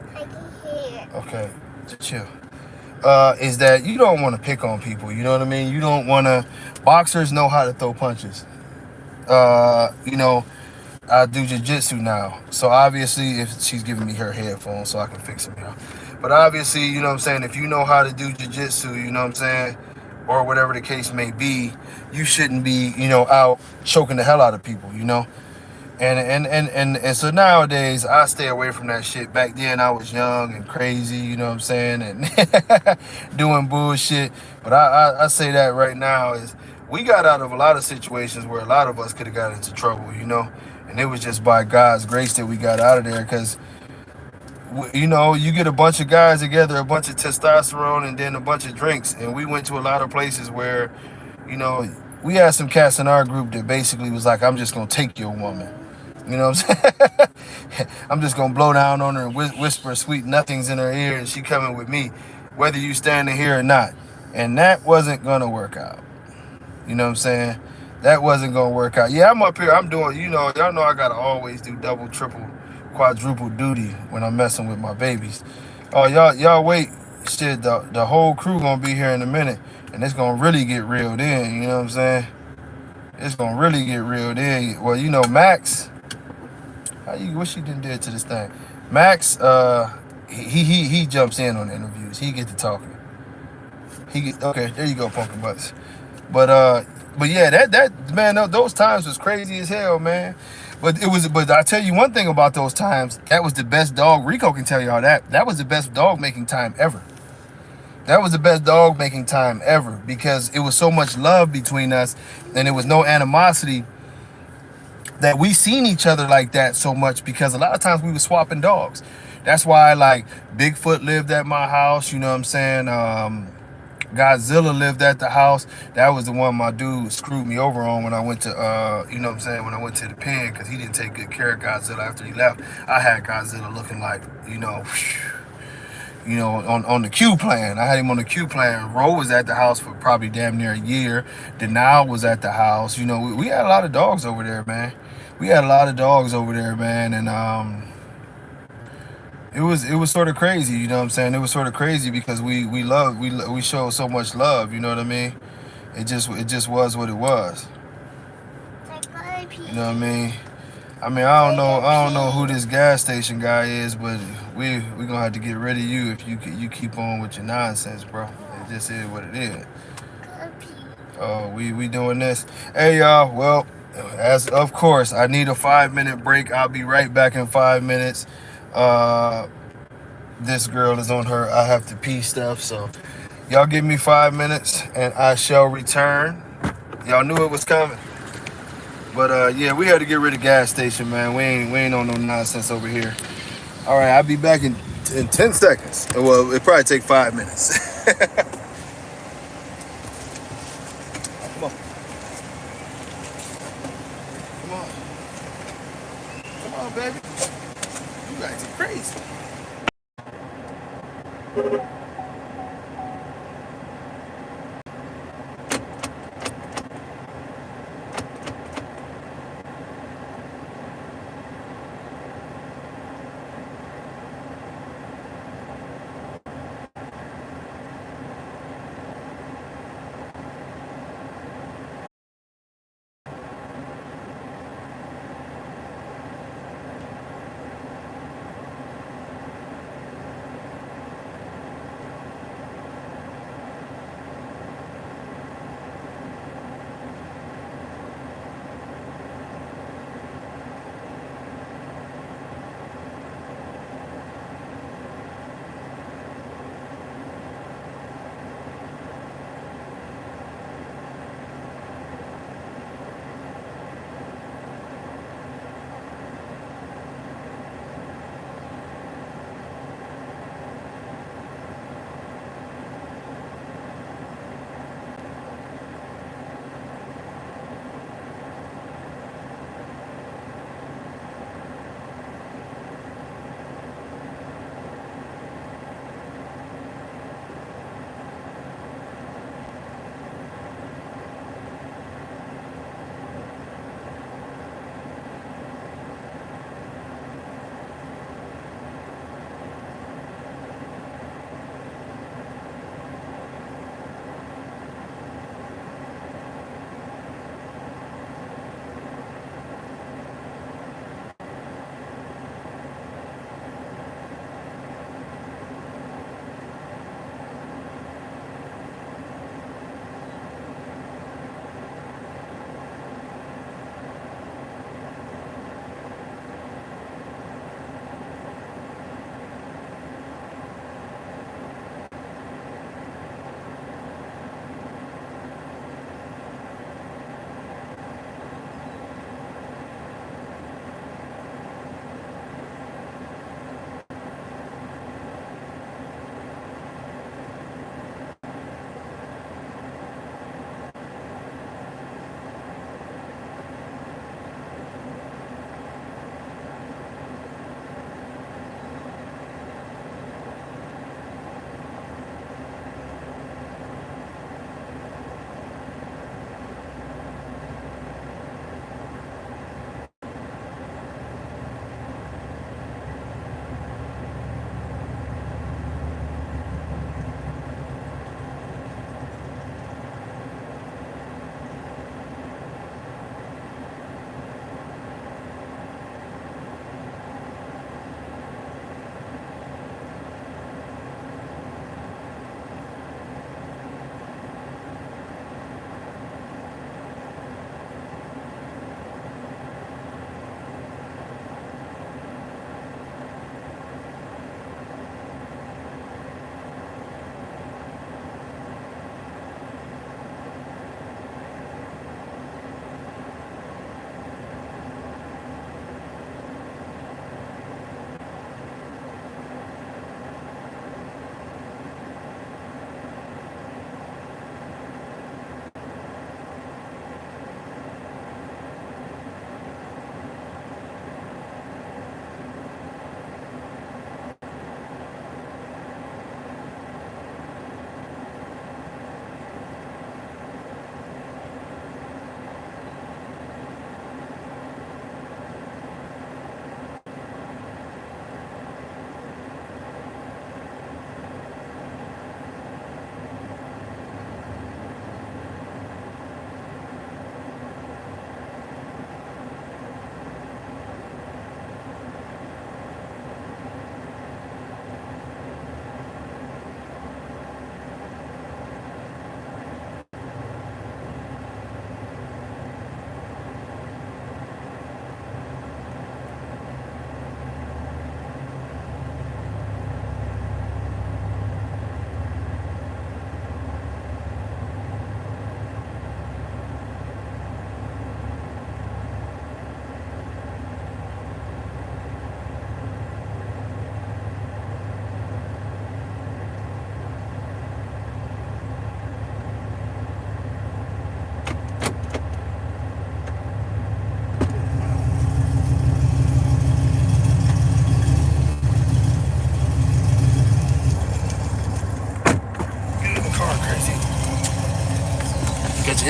Okay, just chill. Is that you don't want to pick on people. You know what I mean? You don't want to. Boxers know how to throw punches. You know, I do jiu-jitsu now. So obviously, if she's giving me her headphones so I can fix them out. But obviously, you know what I'm saying, if you know how to do jiu-jitsu, you know what I'm saying, or whatever the case may be, you shouldn't be, you know, out choking the hell out of people, you know? And so nowadays I stay away from that shit. Back then I was young and crazy, you know what I'm saying, and doing bullshit. But I say that right now is we got out of a lot of situations where a lot of us could have got into trouble, you know, and it was just by God's grace that we got out of there. Because you know, you get a bunch of guys together, a bunch of testosterone, and then a bunch of drinks, and we went to a lot of places where, you know, we had some cats in our group that basically was like, I'm just gonna take your woman. You know what I'm saying? I'm just gonna blow down on her and whisper sweet nothings in her ear, and she coming with me, whether you standing here or not. And that wasn't gonna work out. You know what I'm saying? That wasn't gonna work out. Yeah, I'm up here. I'm doing. You know, y'all know I gotta always do double, triple, quadruple duty when I'm messing with my babies. Oh, y'all wait. Shit, the whole crew gonna be here in a minute, and it's gonna really get real then. You know what I'm saying? It's gonna really get real then. Well, you know, Max. What she done did to this thing? Max, he jumps in on interviews. He get to talking. Okay. There you go, pumpkin butts. But yeah, that man, those times was crazy as hell, man. But I tell you one thing about those times. That was the best dog. Rico can tell y'all that. That was the best dog making time ever. That was the best dog making time ever because it was so much love between us, and there was no animosity. That we seen each other like that so much because a lot of times we were swapping dogs. That's why like Bigfoot lived at my house, you know what I'm saying? Godzilla lived at the house. That was the one my dude screwed me over on when I went to you know what I'm saying, when I went to the pen because he didn't take good care of Godzilla after he left. I had Godzilla looking like, you know, on the Q plan. I had him on the Q plan. Ro was at the house for probably damn near a year. Denal was at the house. You know, we had a lot of dogs over there, man. We had a lot of dogs over there, man, and it was sort of crazy. You know what I'm saying? It was sort of crazy because we showed so much love. You know what I mean? It just was what it was. You know what I mean? I don't know who this gas station guy is, but we gonna have to get rid of you if you keep on with your nonsense, bro. It just is what it is. Oh, we doing this. Hey y'all, well, as of course, I need a 5-minute break. I'll be right back in 5 minutes. This girl is on her I have to pee stuff, so y'all give me 5 minutes and I shall return. Y'all knew it was coming. But yeah, we had to get rid of gas station, man. We ain't on no nonsense over here. All right, I'll be back in 10 seconds. Well, it probably take 5 minutes. Come on. Come on. Come on, baby. You guys are crazy.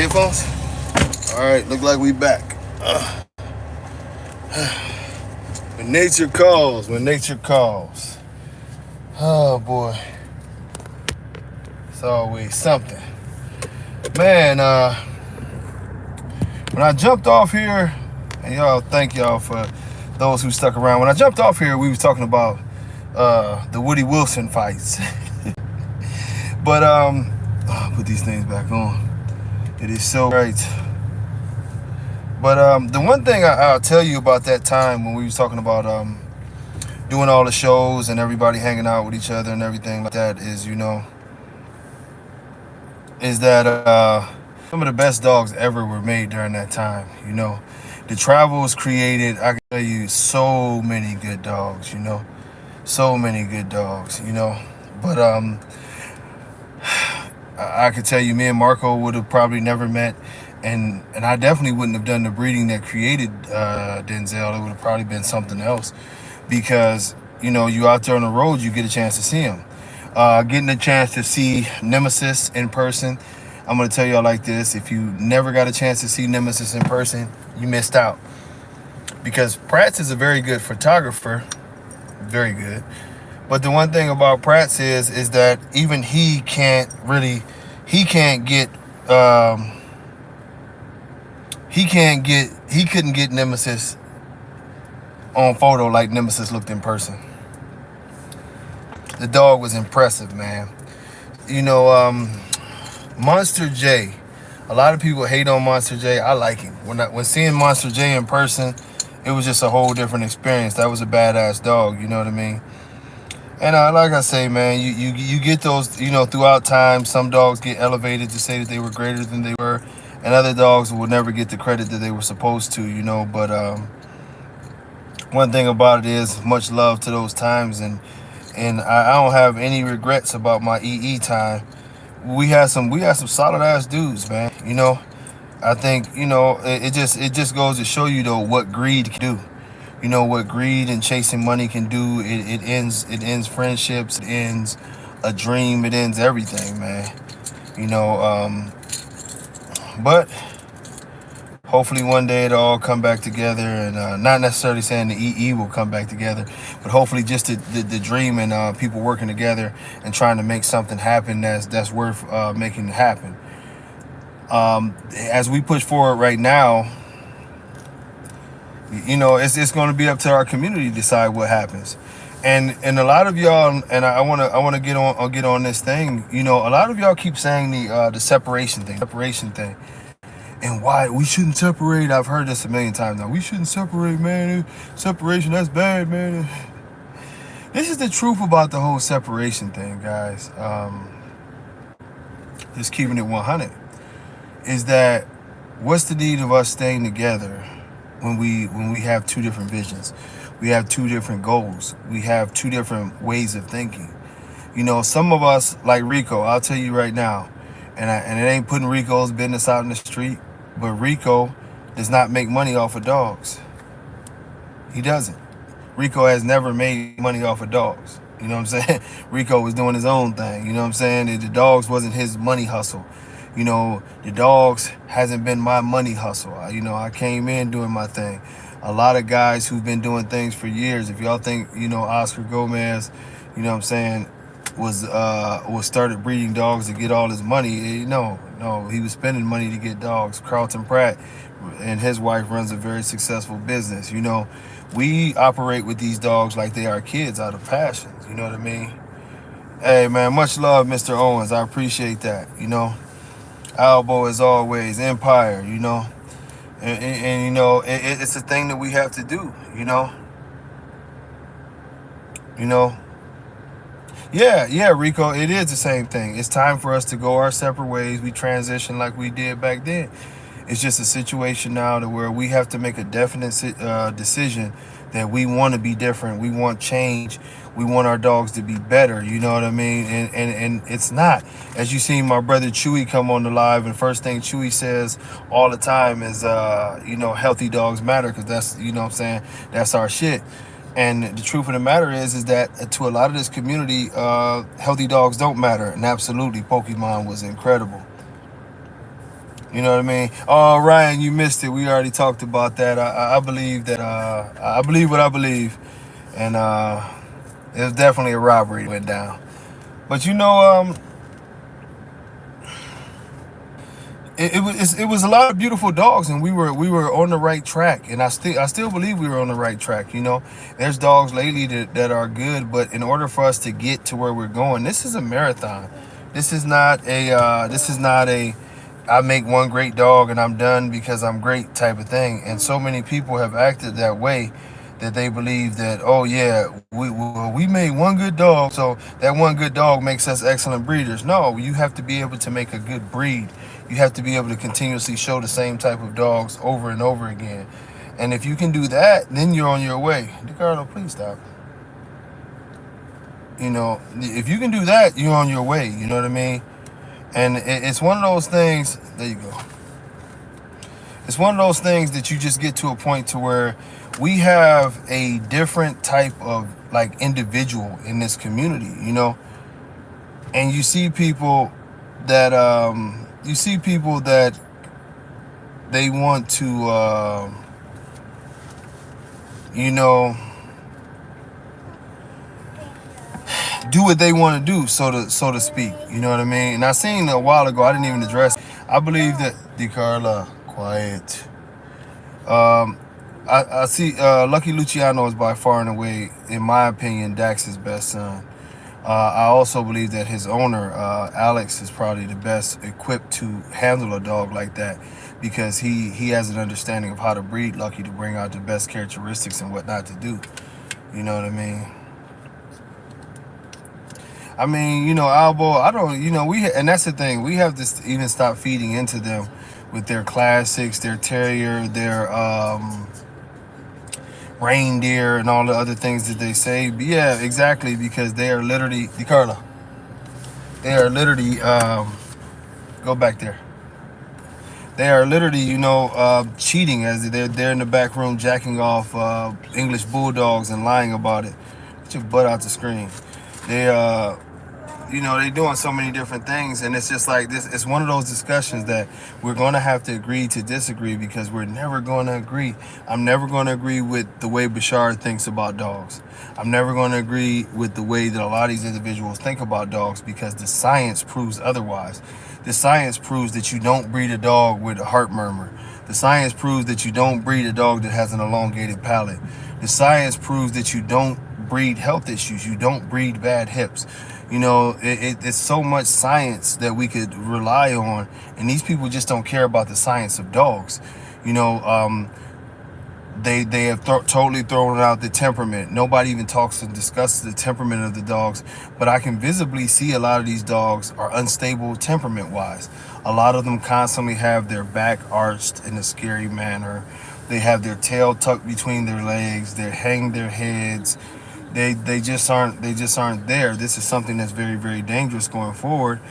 headphones? All right, look like we back. When nature calls, when nature calls. Oh boy, it's always something. Man, when I jumped off here, and y'all, thank y'all for those who stuck around. When I jumped off here, we was talking about the Woody Wilson fights. But I'll put these things back on. It is so great. But the one thing I'll tell you about that time when we was talking about doing all the shows and everybody hanging out with each other and everything like that is, is that some of the best dogs ever were made during that time. The travel was created. I can tell you so many good dogs. So many good dogs. But I could tell you, me and Marco would have probably never met, and I definitely wouldn't have done the breeding that created Denzel. It would have probably been something else, because you out there on the road, you get a chance to see him. Getting a chance to see Nemesis in person, I'm gonna tell y'all like this: if you never got a chance to see Nemesis in person, you missed out. Because Prats is a very good photographer, very good. But the one thing about Prats is that even he couldn't get Nemesis on photo like Nemesis looked in person. The dog was impressive, man. Monster J. A lot of people hate on Monster J. I like him. When seeing Monster J in person, it was just a whole different experience. That was a badass dog, you know what I mean? And like I say, man, you get those, throughout time. Some dogs get elevated to say that they were greater than they were, and other dogs will never get the credit that they were supposed to, But one thing about it is much love to those times, and I don't have any regrets about my EE time. We had some solid ass dudes, man. I think it just goes to show you though what greed can do. What greed and chasing money can do. It ends friendships. It ends a dream. It ends everything, man. But hopefully one day it'll all come back together, and not necessarily saying the EE will come back together, but hopefully just the dream and people working together and trying to make something happen that's worth making happen. As we push forward right now, it's going to be up to our community to decide what happens. And a lot of y'all, and I want to get on this thing. A lot of y'all keep saying the separation thing, and why we shouldn't separate. I've heard this a million times now. We shouldn't separate, man. Separation, that's bad, man. This is the truth about the whole separation thing, guys. Just keeping it 100 is that what's the need of us staying together when we have two different visions? We have two different goals. We have two different ways of thinking. Some of us, like Rico, I'll tell you right now, and it ain't putting Rico's business out in the street, but Rico does not make money off of dogs. He doesn't. Rico has never made money off of dogs. You know what I'm saying? Rico was doing his own thing. You know what I'm saying? The dogs wasn't his money hustle. The dogs hasn't been my money hustle. I came in doing my thing. A lot of guys who've been doing things for years, if y'all think, Oscar Gomez, what I'm saying, was started breeding dogs to get all his money. No, he was spending money to get dogs. Carlton Pratt and his wife runs a very successful business. We operate with these dogs like they are kids out of passion. You know what I mean? Hey, man, much love, Mr. Owens. I appreciate that. Albo as always, Empire. And it's a thing that we have to do. Yeah, Rico, it is the same thing. It's time for us to go our separate ways. We transition like we did back then. It's just a situation now to where we have to make a definite decision that we want to be different. We want change. We want our dogs to be better. You know what I mean? And it's not. As you see my brother Chewy come on the live, and first thing Chewy says all the time is, healthy dogs matter, because that's, what I'm saying, that's our shit. And the truth of the matter is that to a lot of this community, healthy dogs don't matter. And absolutely, Pokemon was incredible. You know what I mean? Oh, Ryan, you missed it. We already talked about that. I believe that. I believe what I believe, and it was definitely a robbery that went down. But it was a lot of beautiful dogs, and we were on the right track, and I still believe we were on the right track. There's dogs lately that are good, but in order for us to get to where we're going, this is a marathon. This is not a I make one great dog and I'm done because I'm great type of thing. And so many people have acted that way, that they believe that, oh yeah, we made one good dog, so that one good dog makes us excellent breeders. No, you have to be able to make a good breed. You have to be able to continuously show the same type of dogs over and over again. And if you can do that, then you're on your way. DiCarlo, please stop. If you can do that, you're on your way. You know what I mean? And it's one of those things. There you go. It's one of those things that you just get to a point to where we have a different type of like individual in this community, and you see people that they want to you know do what they want to do, so to speak. You know what I mean? And I seen a while ago, I didn't even address. I believe that DeCarla, quiet. I see. Lucky Luciano is by far and away, in my opinion, Dax's best son. I also believe that his owner, Alex, is probably the best equipped to handle a dog like that, because he has an understanding of how to breed Lucky to bring out the best characteristics and what not to do. You know what I mean? Albo, I don't, and that's the thing. We have to even stop feeding into them with their classics, their terrier, their reindeer, and all the other things that they say. But yeah, exactly, because they are literally, DeCarlo, they are literally, go back there. They are literally, cheating, as they're in the back room jacking off English bulldogs and lying about it. Get your butt out the screen. They they doing so many different things, and it's just like this. It's one of those discussions that we're going to have to agree to disagree, because we're never going to agree. I'm never going to agree with the way Bashar thinks about dogs. I'm never going to agree with the way that a lot of these individuals think about dogs, because the science proves otherwise. The science proves that you don't breed a dog with a heart murmur. The science proves that you don't breed a dog that has an elongated palate. The science proves that you don't breed health issues. You don't breed bad hips. It's so much science that we could rely on, and these people just don't care about the science of dogs. They have totally thrown out the temperament. Nobody even talks and discusses the temperament of the dogs, but I can visibly see a lot of these dogs are unstable temperament-wise. A lot of them constantly have their back arched in a scary manner. They have their tail tucked between their legs. They hang their heads. They just aren't there. This is something that's very, very dangerous going forward.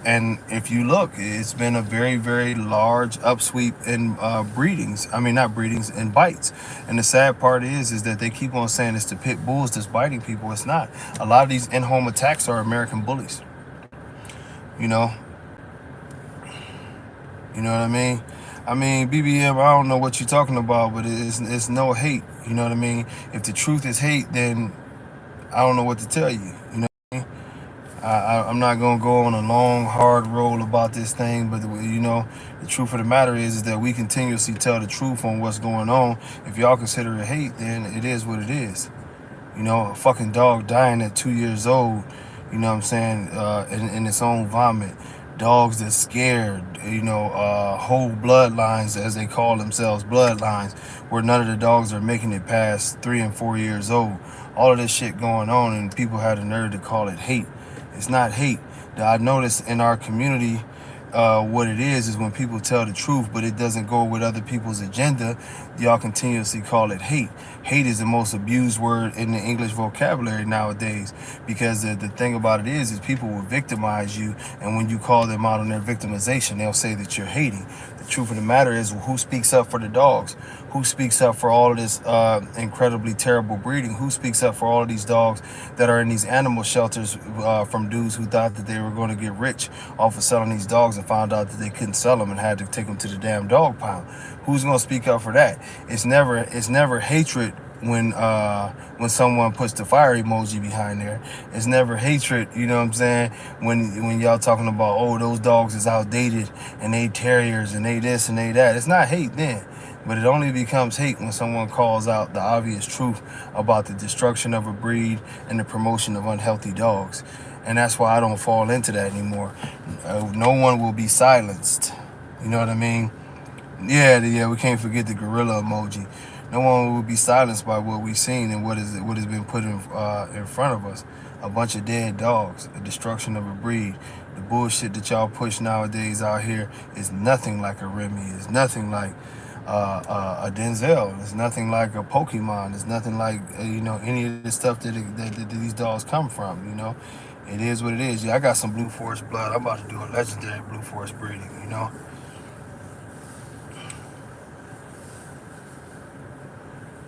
And if you look, it's been a very, very large upsweep in breedings. I mean, not breedings, in bites. And the sad part is that they keep on saying it's the pit bulls that's biting people. It's not. A lot of these in-home attacks are American bullies. You know what I mean? BBM, I don't know what you're talking about, but it's no hate. You know what I mean? If the truth is hate, then I don't know what to tell you. You know what I mean? I'm not going to go on a long, hard roll about this thing, but the truth of the matter is that we continuously tell the truth on what's going on. If y'all consider it hate, then it is what it is. A fucking dog dying at 2 years old, you know what I'm saying, in its own vomit. Dogs that's scared, whole bloodlines, as they call themselves, bloodlines, where none of the dogs are making it past 3 and 4 years old. All of this shit going on, and people had the nerve to call it hate. It's not hate. I noticed in our community, what it is when people tell the truth, but it doesn't go with other people's agenda, y'all continuously call it hate. Hate is the most abused word in the English vocabulary nowadays, because the thing about it is people will victimize you, and when you call them out on their victimization, they'll say that you're hating. The truth of the matter is, who speaks up for the dogs? Who speaks up for all of this incredibly terrible breeding? Who speaks up for all of these dogs that are in these animal shelters from dudes who thought that they were going to get rich off of selling these dogs and found out that they couldn't sell them and had to take them to the damn dog pound? Who's going to speak up for that? It's never hatred when someone puts the fire emoji behind there. It's never hatred, you know what I'm saying, when y'all talking about, oh, those dogs is outdated and they terriers and they this and they that. It's not hate then. But it only becomes hate when someone calls out the obvious truth about the destruction of a breed and the promotion of unhealthy dogs. And that's why I don't fall into that anymore. No one will be silenced. You know what I mean? Yeah, we can't forget the gorilla emoji. No one will be silenced by what we've seen and what has been put in front of us. A bunch of dead dogs, the destruction of a breed. The bullshit that y'all push nowadays out here is nothing like a Remy. It's nothing like a Denzel. It's nothing like a Pokemon. It's nothing like any of the stuff that these dogs come from. It is what it is. Yeah, I got some Blue Forest blood. I'm about to do a legendary Blue Forest breeding.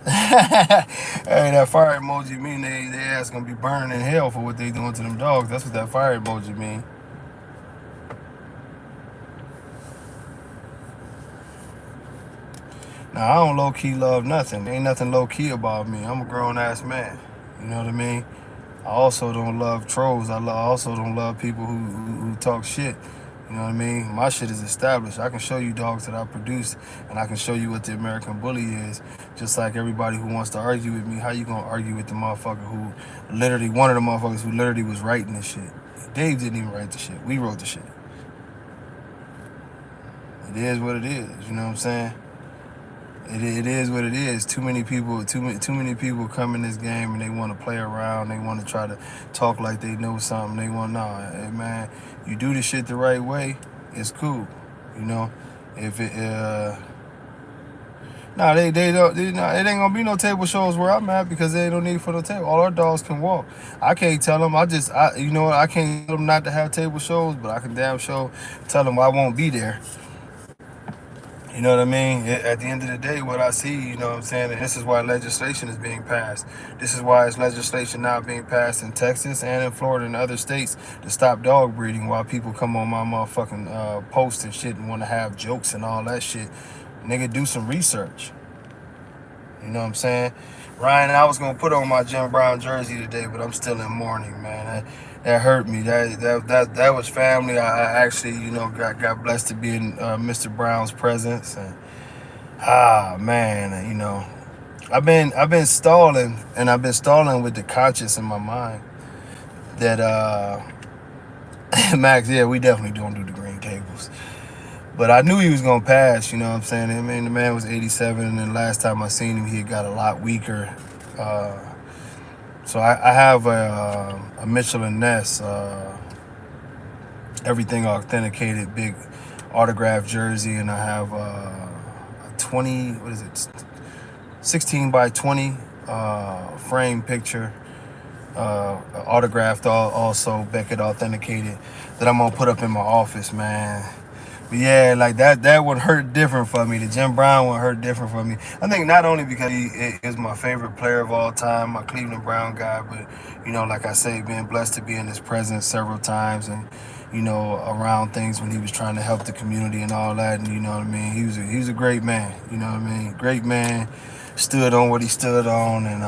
Hey, that fire emoji mean they ass gonna be burning in hell for what they doing to them dogs. That's what that fire emoji mean. Now, I don't low-key love nothing. Ain't nothing low-key about me. I'm a grown-ass man. You know what I mean? I also don't love trolls. I also don't love people who talk shit. You know what I mean? My shit is established. I can show you dogs that I produced, and I can show you what the American bully is. Just like everybody who wants to argue with me, how you gonna argue with the motherfucker who literally, one of the motherfuckers who literally was writing this shit? Dave didn't even write the shit. We wrote the shit. It is what it is. You know what I'm saying? It is what it is. Too many people come in this game and they want to play around. They want to try to talk like they know something. They want hey, man, you do the shit the right way, it's cool. If it they don't. It ain't gonna be no table shows where I'm at because they don't need for no table. All our dogs can walk. I can't tell them. I can't tell them not to have table shows, but I can damn sure tell them I won't be there. You know what I mean? At the end of the day, what I see, you know what I'm saying, and this is why legislation is being passed. This is why it's legislation now being passed in Texas and in Florida and other states to stop dog breeding, while people come on my motherfucking post and shit and want to have jokes and all that shit. Nigga, do some research. You know what I'm saying? Ryan, I was going to put on my Jim Brown jersey today, but I'm still in mourning, man. That hurt me. That was family. I actually, got blessed to be in Mr. Brown's presence, and man, I've been stalling, and I've been stalling with the conscience in my mind that Max, yeah, we definitely don't do the green tables. But I knew he was gonna pass, you know what I'm saying? I mean, the man was 87, and then last time I seen him, he had got a lot weaker. So I have a Michelin Ness, everything authenticated, big autographed jersey, and I have a 20, 16 by 20 frame picture, autographed, also Beckett authenticated, that I'm gonna put up in my office, man. But yeah, like that one hurt different for me. The Jim Brown one hurt different for me. I think not only because he is my favorite player of all time, my Cleveland Brown guy, but like I say, being blessed to be in his presence several times, and around things when he was trying to help the community and all that. And you know what I mean? He was a great man. You know what I mean? Great man, stood on what he stood on, and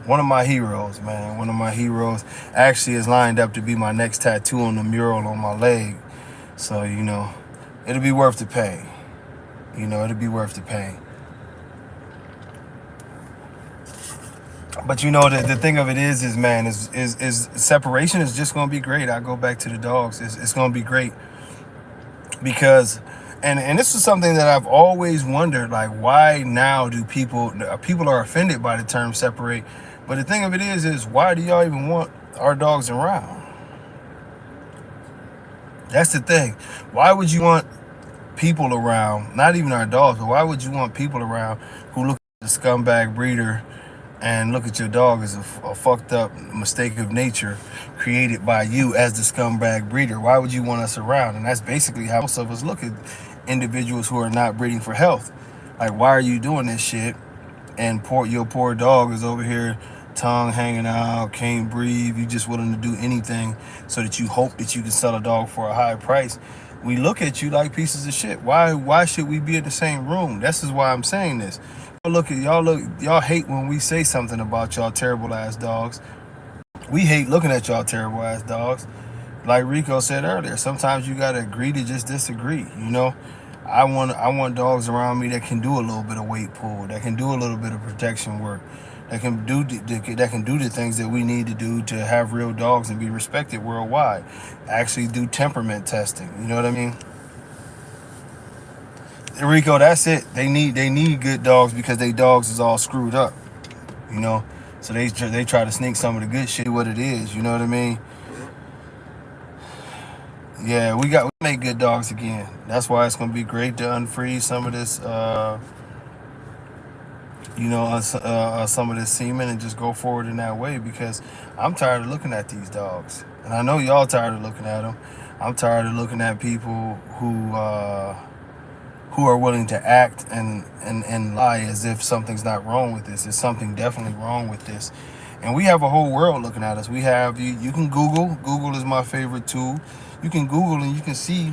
one of my heroes, man. One of my heroes actually is lined up to be my next tattoo on the mural on my leg. So, it'll be worth the pain. It'll be worth the pain. But the thing of it is man, is separation is just gonna be great. I go back to the dogs. It's gonna be great because, and this is something that I've always wondered, like, why now do people are offended by the term separate? But the thing of it is why do y'all even want our dogs around? That's the thing. Why would you want people around, not even our dogs, but why would you want people around who look at the scumbag breeder and look at your dog as a fucked up mistake of nature created by you as the scumbag breeder? Why would you want us around? And that's basically how most of us look at individuals who are not breeding for health. Like, why are you doing this shit? And your poor dog is over here, tongue hanging out, can't breathe. You just willing to do anything so that you hope that you can sell a dog for a high price. We look at you like pieces of shit. Why should we be in the same room? This is why I'm saying this. Y'all hate when we say something about y'all terrible ass dogs. We hate looking at y'all terrible ass dogs. Like Rico said earlier, sometimes you gotta agree to just disagree. You know, I want dogs around me that can do a little bit of weight pull, that can do a little bit of protection work, that can do the things that we need to do to have real dogs and be respected worldwide. Actually do temperament testing. You know what I mean? Rico, that's it. They need good dogs because they dogs is all screwed up. You know, so they try to sneak some of the good shit. What it is, you know what I mean? Yeah, we make good dogs again. That's why it's gonna be great to unfreeze some of this, some of this semen and just go forward in that way, because I'm tired of looking at these dogs, and I know y'all tired of looking at them. I'm tired of looking at people who are willing to act and lie as if something's not wrong with this. There's something definitely wrong with this. And we have a whole world looking at us. We have, you can Google. Google is my favorite tool. You can Google and you can see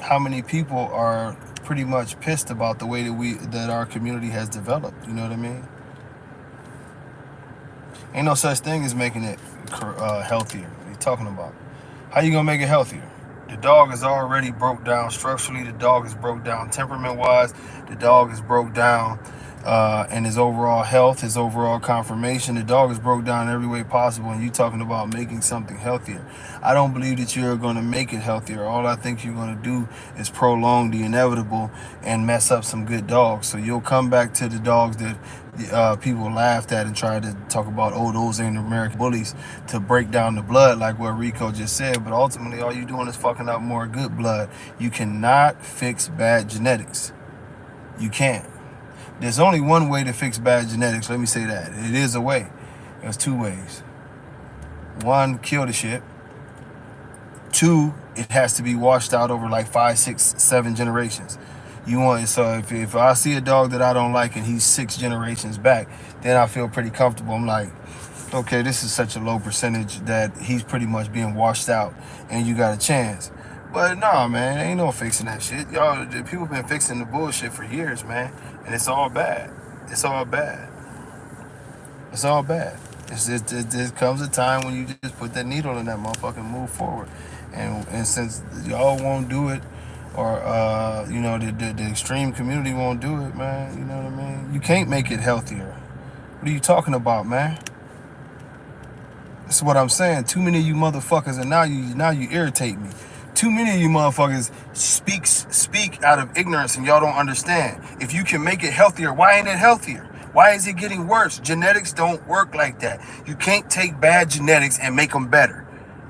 how many people are pretty much pissed about the way that our community has developed. You know what I mean? Ain't no such thing as making it healthier. What are you talking about? How you gonna make it healthier? The dog is already broke down structurally. The dog is broke down temperament-wise. The dog is broke down in his overall health, his overall conformation. The dog is broke down in every way possible, and you talking about making something healthier. I don't believe that you're going to make it healthier. All I think you're going to do is prolong the inevitable and mess up some good dogs. So you'll come back to the dogs that people laughed at and tried to talk about, oh, those ain't American bullies, to break down the blood like what Rico just said. But ultimately, all you're doing is fucking up more good blood. You cannot fix bad genetics. You can't. There's only one way to fix bad genetics. Let me say that. It is a way. There's two ways. One, kill the shit. Two, it has to be washed out over like 5, 6, 7 generations. So if I see a dog that I don't like and he's 6 generations back, then I feel pretty comfortable. I'm like, okay, this is such a low percentage that he's pretty much being washed out and you got a chance. But nah, man, ain't no fixing that shit. Y'all, people been fixing the bullshit for years, man. And it's all bad. It's all bad. It's all bad. There comes a time when you just put that needle in that motherfucker and move forward. And since y'all won't do it, or the extreme community won't do it, man, you know what I mean? You can't make it healthier. What are you talking about, man? That's what I'm saying. Too many of you motherfuckers, and now you irritate me. Too many of you motherfuckers speak out of ignorance and y'all don't understand. If you can make it healthier, why ain't it healthier? Why is it getting worse? Genetics don't work like that. You can't take bad genetics and make them better.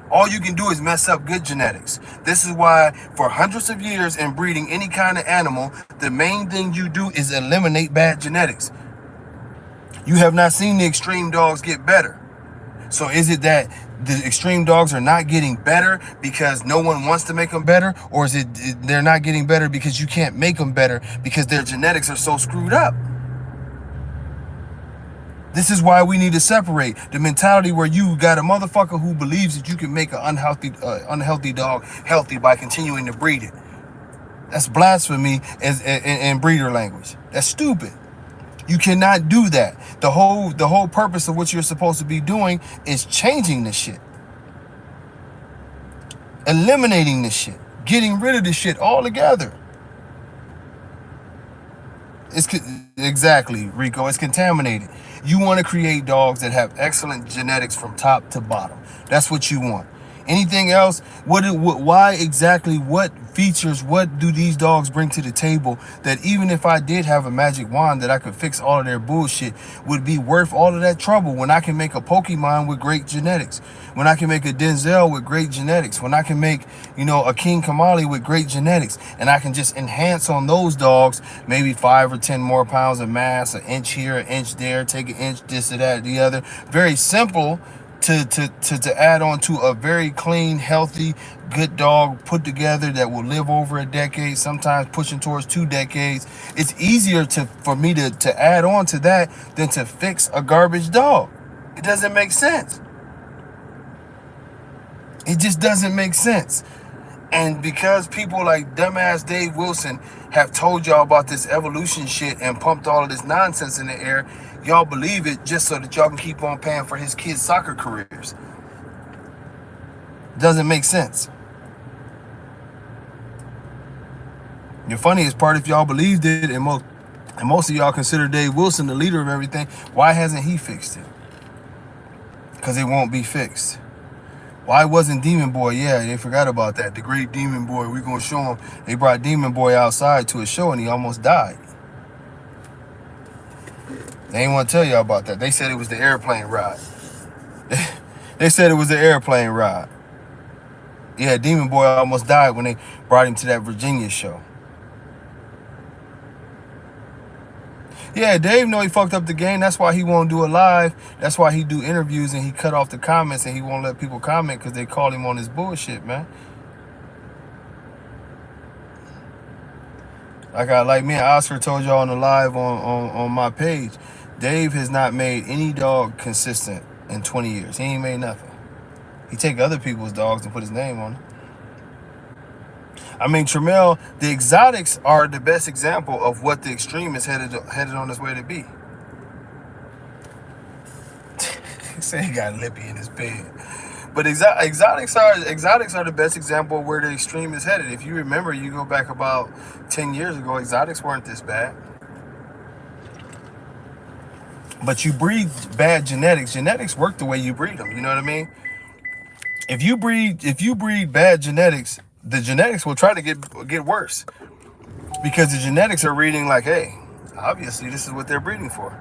All you can do is mess up good genetics. This is why for hundreds of years in breeding any kind of animal, the main thing you do is eliminate bad genetics. You have not seen the extreme dogs get better. So is it that the extreme dogs are not getting better because no one wants to make them better? Or is it they're not getting better because you can't make them better because their genetics are so screwed up? This is why we need to separate the mentality where you got a motherfucker who believes that you can make an unhealthy dog healthy by continuing to breed it. That's blasphemy in breeder language. That's stupid. You cannot do that. The whole purpose of what you're supposed to be doing is changing this shit. Eliminating this shit. Getting rid of this shit altogether. Exactly, Rico. It's contaminated. You want to create dogs that have excellent genetics from top to bottom. That's what you want. Anything else? What features, what do these dogs bring to the table that even if I did have a magic wand that I could fix all of their bullshit would be worth all of that trouble when I can make a Pokemon with great genetics, when I can make a Denzel with great genetics, when I can make, a King Kamali with great genetics, and I can just enhance on those dogs, maybe 5 or 10 more pounds of mass, an inch here, an inch there, take an inch, this or that, the other. Very simple to add on to a very clean, healthy, good dog put together that will live over a decade, sometimes pushing towards 2 decades. It's easier for me to add on to that than to fix a garbage dog. It doesn't make sense. It just doesn't make sense. And because people like dumbass Dave Wilson have told y'all about this evolution shit and pumped all of this nonsense in the air, y'all believe it just so that y'all can keep on paying for his kids' soccer careers. Doesn't make sense. The funniest part, if y'all believed it, and most of y'all consider Dave Wilson the leader of everything, why hasn't he fixed it? Because it won't be fixed. Why wasn't Demon Boy? Yeah, they forgot about that. The great Demon Boy. We're going to show him. They brought Demon Boy outside to a show and he almost died. They ain't want to tell y'all about that. They said it was the airplane ride. They said it was the airplane ride. Yeah, Demon Boy almost died when they brought him to that Virginia show. Yeah, Dave know he fucked up the game. That's why he won't do it live. That's why he do interviews and he cut off the comments and he won't let people comment because they call him on his bullshit, man. Like me and Oscar told y'all on the live on my page, Dave has not made any dog consistent in 20 years. He ain't made nothing. He take other people's dogs and put his name on it. I mean, Tramiel, the exotics are the best example of what the extreme is headed on its way to be. He said he got lippy in his bed. But exotics are the best example of where the extreme is headed. If you remember, you go back about 10 years ago, exotics weren't this bad. But you breed bad genetics. Genetics work the way you breed them. You know what I mean? If you breed bad genetics, the genetics will try to get worse because the genetics are reading like, hey, obviously this is what they're breeding for.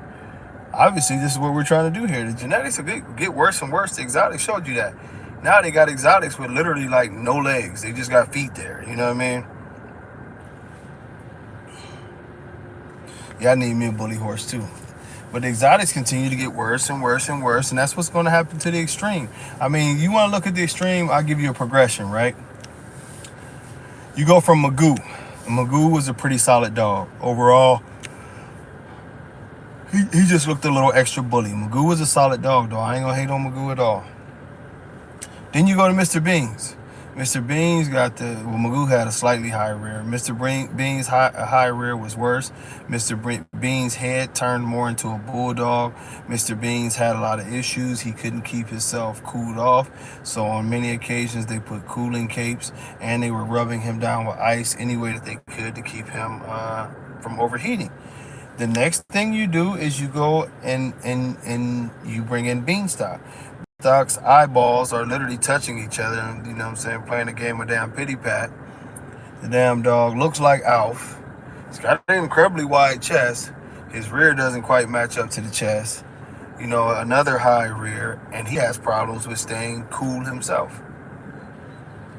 Obviously this is what we're trying to do here. The genetics will get worse and worse. The exotics showed you that. Now they got exotics with literally like no legs. They just got feet there. You know what I mean? Yeah, I need me a bully horse too. But the exotics continue to get worse and worse and worse, and that's what's going to happen to the extreme. I mean, you want to look at the extreme, I'll give you a progression, right? You go from Magoo. Magoo was a pretty solid dog. Overall, he just looked a little extra bully. Magoo was a solid dog, though. I ain't going to hate on Magoo at all. Then you go to Mr. Beans. Mr. Beans Magoo had a slightly high rear. Mr. Beans' high rear was worse. Mr. Beans' head turned more into a bulldog. Mr. Beans had a lot of issues. He couldn't keep himself cooled off. So on many occasions, they put cooling capes and they were rubbing him down with ice any way that they could to keep him from overheating. The next thing you do is you go and you bring in Beanstalk. Beanstalk's eyeballs are literally touching each other, and you know what I'm saying, playing a game of damn pity pat. The damn dog looks like Alf. He's got an incredibly wide chest. His rear doesn't quite match up to the chest. You know, another high rear, and he has problems with staying cool himself.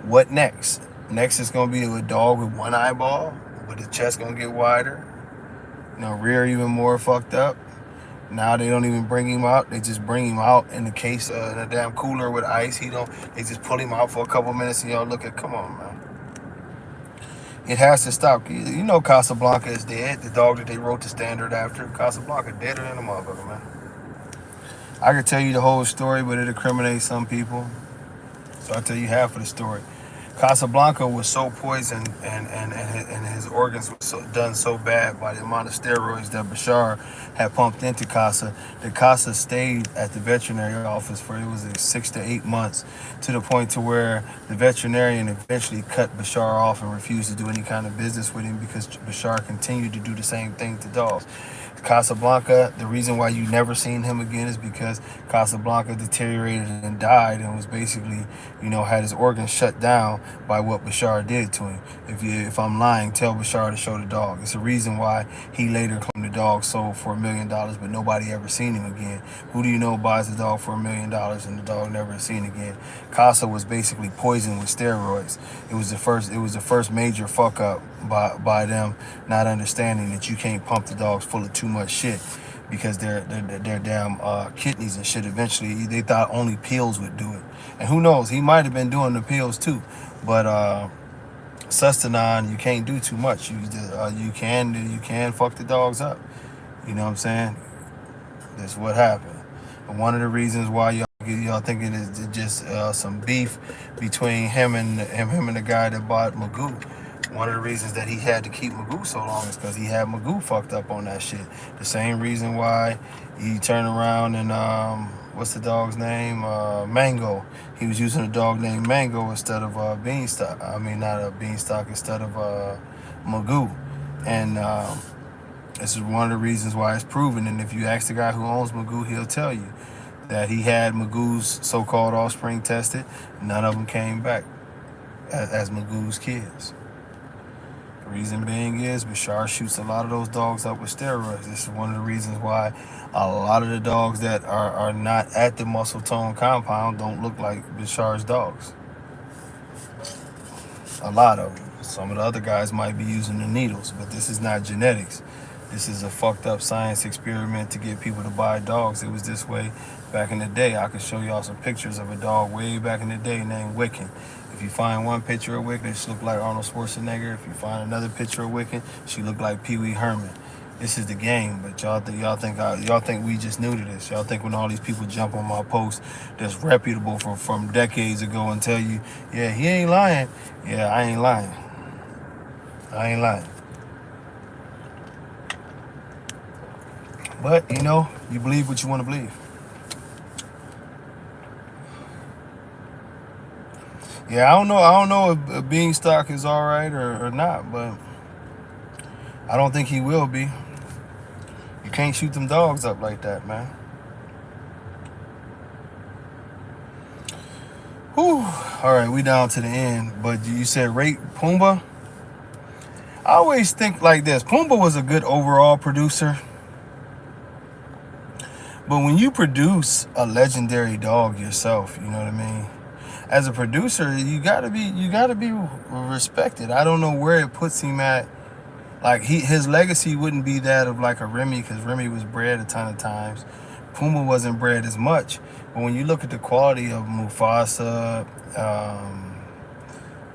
What next? Next is going to be a dog with one eyeball, with the chest going to get wider. You know, rear even more fucked up. Now they don't even bring him out. They just bring him out in the case in a damn cooler with ice. They just pull him out for a couple minutes and y'all look at, come on, man. It has to stop. You know Casablanca is dead. The dog that they wrote the standard after. Casablanca deader than a motherfucker, man. I could tell you the whole story, but it incriminates some people. So I'll tell you half of the story. Casablanca was so poisoned and his organs were done so bad by the amount of steroids that Bashar had pumped into Casa that Casa stayed at the veterinary office for it was 6 to 8 months, to the point to where the veterinarian eventually cut Bashar off and refused to do any kind of business with him because Bashar continued to do the same thing to dogs. Casablanca, the reason why you never seen him again is because Casablanca deteriorated and died and was basically, had his organs shut down by what Bashar did to him. If I'm lying, tell Bashar to show the dog. It's a reason why he later claimed the dog sold for $1 million, but nobody ever seen him again. Who do you know buys the dog for $1 million and the dog never seen again? Casa was basically poisoned with steroids. It was the first major fuck up by them not understanding that you can't pump the dogs full of too much shit because their damn kidneys and shit. Eventually, they thought only pills would do it, and who knows? He might have been doing the pills too, but Sustanon, you can't do too much. You can fuck the dogs up. You know what I'm saying? That's what happened. And one of the reasons why y'all think it is just some beef between him and the guy that bought Magoo. One of the reasons that he had to keep Magoo so long is because he had Magoo fucked up on that shit. The same reason why he turned around and what's the dog's name? Mango. He was using a dog named Mango instead of Beanstalk. I mean, not a Beanstalk, instead of Magoo. And this is one of the reasons why it's proven. And if you ask the guy who owns Magoo, he'll tell you that he had Magoo's so-called offspring tested. None of them came back as Magoo's kids. The reason being is Bashar shoots a lot of those dogs up with steroids. This is one of the reasons why a lot of the dogs that are not at the muscle tone compound don't look like Bashar's dogs. A lot of them. Some of the other guys might be using the needles, but this is not genetics. This is a fucked up science experiment to get people to buy dogs. It was this way back in the day. I could show y'all some pictures of a dog way back in the day named Wiccan. If you find one picture of Wiccan, she looked like Arnold Schwarzenegger. If you find another picture of Wiccan, she looked like Pee Wee Herman. This is the game, but y'all think we just new to this. Y'all think when all these people jump on my post that's reputable from decades ago and tell you, yeah, he ain't lying. Yeah, I ain't lying. I ain't lying. But you believe what you want to believe. Yeah, I don't know if Beanstalk is all right or not, but I don't think he will be. You can't shoot them dogs up like that, man. Whew. All right, we down to the end. But you said rate Pumbaa. I always think like this. Pumbaa was a good overall producer. But when you produce a legendary dog yourself, you know what I mean? As a producer, you gotta be respected. I don't know where it puts him at. Like his legacy wouldn't be that of like a Remy, because Remy was bred a ton of times. Pumbaa wasn't bred as much. But when you look at the quality of Mufasa,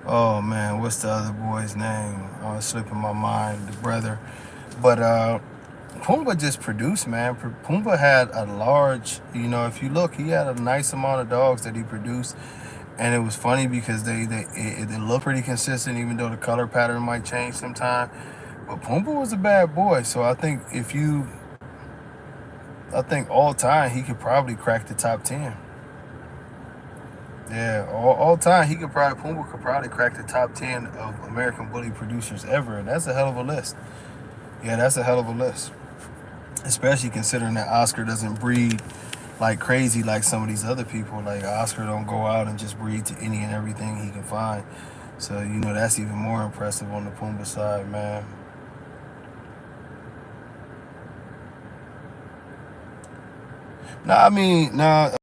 oh man, what's the other boy's name? Oh, it's slipping my mind, the brother. But Pumbaa just produced, man. Pumbaa had a large, if you look, he had a nice amount of dogs that he produced. And it was funny because they look pretty consistent, even though the color pattern might change sometime. But Pumbaa was a bad boy. So I think all time he could probably crack the top 10. Yeah, all time Pumbaa could probably crack the top 10 of American bully producers ever. And that's a hell of a list. Yeah, that's a hell of a list. Especially considering that Oscar doesn't breed like crazy like some of these other people. Like Oscar don't go out and just breed to any and everything he can find. So, that's even more impressive on the Pumbaa side, man.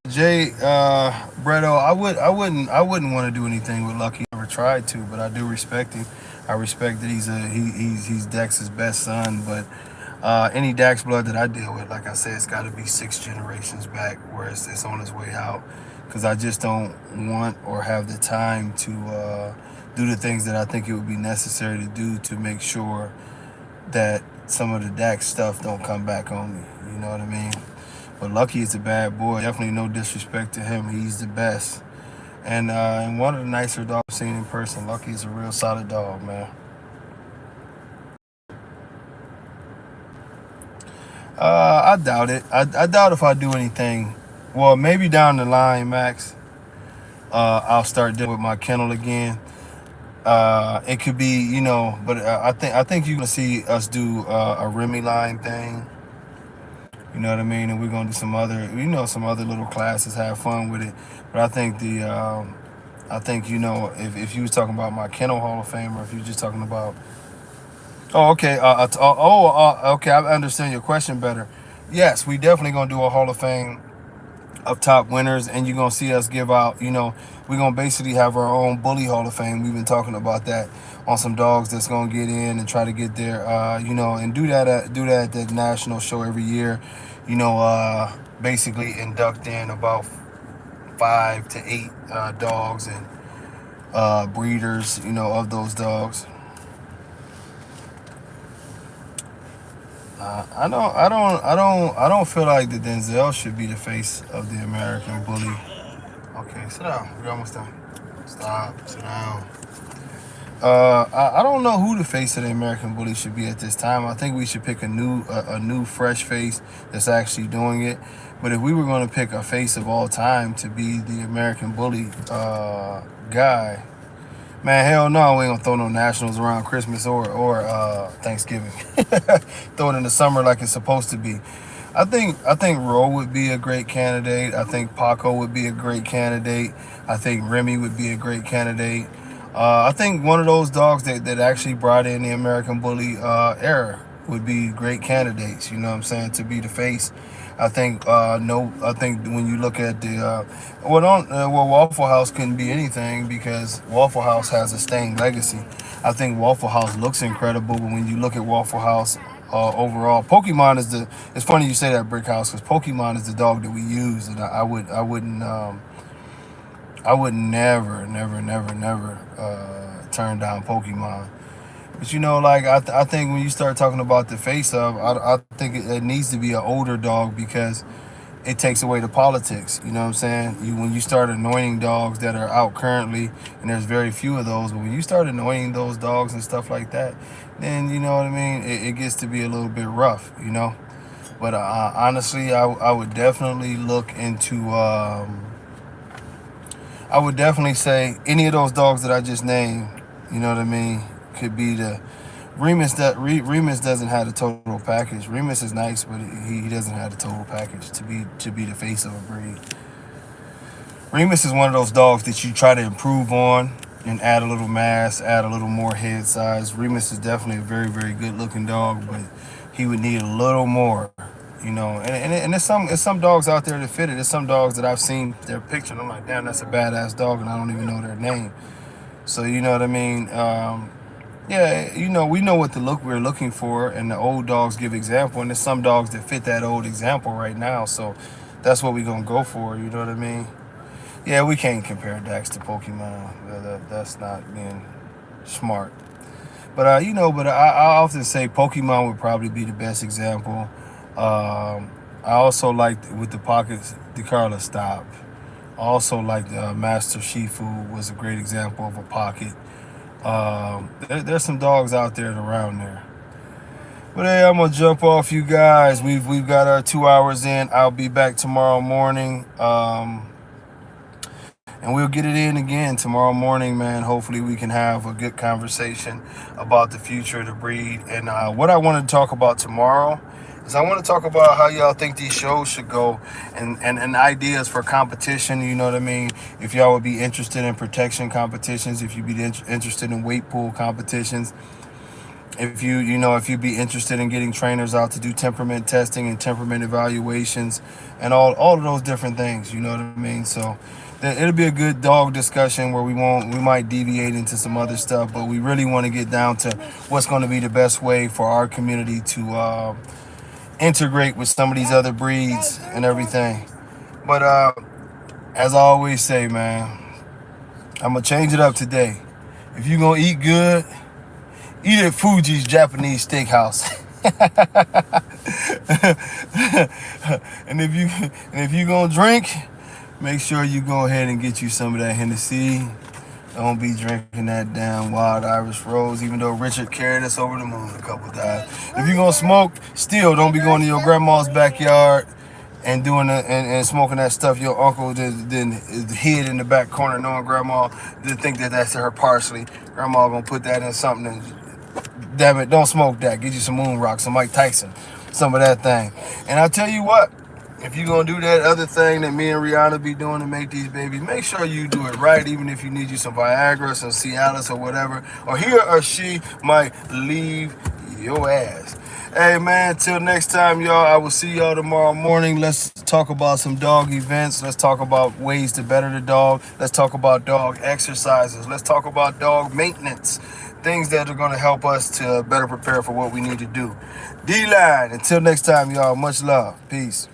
Jay, Bretto, I wouldn't want to do anything with Lucky. Never tried to, but I do respect him. I respect that he's Dex's best son, but any Dax blood that I deal with, like I said, it's got to be 6 generations back where it's on its way out, because I just don't want or have the time to do the things that I think it would be necessary to do to make sure that some of the Dax stuff don't come back on me. You know what I mean? But Lucky is a bad boy. Definitely no disrespect to him. He's the best. And one of the nicer dogs I've seen in person. Lucky is a real solid dog, man. I doubt it. I doubt if I do anything. Well, maybe down the line, Max, I'll start dealing with my kennel again. It could be, but I think you're gonna see us do a Remy line thing. You know what I mean? And we're gonna do some other, some other little classes, have fun with it. But I think if you was talking about my kennel Hall of Fame, or if you just talking about, oh, okay, okay, I understand your question better. Yes, we definitely gonna do a Hall of Fame of top winners, and you're gonna see us give out. We're gonna basically have our own bully Hall of Fame. We've been talking about that on some dogs that's gonna get in and try to get there. And do that at the national show every year. Basically induct in about 5 to 8 dogs and breeders, of those dogs. I don't feel like the Denzel should be the face of the American bully. Okay, sit down. We're almost done. Stop. Sit down. I don't know who the face of the American bully should be at this time. I think we should pick a new fresh face that's actually doing it. But if we were going to pick a face of all time to be the American bully guy, man, hell no, we ain't gonna throw no nationals around Christmas or Thanksgiving. Throw it in the summer like it's supposed to be. I think Ro would be a great candidate. I think Paco would be a great candidate. I think Remy would be a great candidate. I think one of those dogs that actually brought in the American Bully era would be great candidates. You know what I'm saying, to be the face. I think no. I think when you look at the Waffle House couldn't be anything because Waffle House has a stained legacy. I think Waffle House looks incredible, but when you look at Waffle House overall, Pokemon is the. It's funny you say that, Brick House, because Pokemon is the dog that we use, and I would never, never, never, never turn down Pokemon. But I think when you start talking about the face of, I think it needs to be an older dog because it takes away the politics. You know what I'm saying? When you start anointing dogs that are out currently, and there's very few of those, but when you start anointing those dogs and stuff like that, then you know what I mean. It gets to be a little bit rough, But honestly, I would definitely look into. I would definitely say any of those dogs that I just named. You know what I mean? Could be the Remus. Remus doesn't have the total package. Remus is nice, but he doesn't have the total package to be the face of a breed. Remus is one of those dogs that you try to improve on and add a little mass, add a little more head size. Remus is definitely a very, very good looking dog, but he would need a little more. And there's some dogs out there that fit it. There's some dogs that I've seen their picture and I'm like, damn, that's a badass dog, and I don't even know their name. So you know what I mean. Yeah, we know what the look we're looking for, and the old dogs give example, and there's some dogs that fit that old example right now, so that's what we're gonna go for. You know what I mean? Yeah, we can't compare Dax to Pokemon. That's not being smart. But I often say Pokemon would probably be the best example. I also like with the pockets, DeCarla Stop. I also like Master Shifu was a great example of a pocket. There's some dogs out there and around there. But hey, I'm gonna jump off, you guys. We've got our 2 hours in. I'll be back tomorrow morning. And we'll get it in again tomorrow morning, man. Hopefully we can have a good conversation about the future of the breed. And what I want to talk about tomorrow is I want to talk about how y'all think these shows should go, and ideas for competition. You know what I mean? If y'all would be interested in protection competitions, if you'd be interested in weight pool competitions, if you'd be interested in getting trainers out to do temperament testing and temperament evaluations and all of those different things. You know what I mean? So it'll be a good dog discussion where we might deviate into some other stuff, but we really want to get down to what's going to be the best way for our community to integrate with some of these other breeds and everything. But as I always say, man, I'm gonna change it up today. If you're gonna eat good, eat at Fuji's Japanese Steakhouse. and if you gonna drink, make sure you go ahead and get you some of that Hennessy. Don't be drinking that damn Wild Irish Rose, even though Richard carried us over the moon a couple times. If you're gonna smoke, still don't be going to your grandma's backyard and doing and smoking that stuff your uncle then hid in the back corner, knowing grandma didn't think that's her parsley. Grandma gonna put that in something and damn it, don't smoke that. Get you some moon rocks, some Mike Tyson. some of that thing. And I tell you what, if you're going to do that other thing that me and Rihanna be doing to make these babies, make sure you do it right, even if you need you some Viagra, some Cialis or whatever. Or he or she might leave your ass. Hey, man, till next time, y'all, I will see y'all tomorrow morning. Let's talk about some dog events. Let's talk about ways to better the dog. Let's talk about dog exercises. Let's talk about dog maintenance. Things that are going to help us to better prepare for what we need to do. D-Line, until next time, y'all, much love. Peace.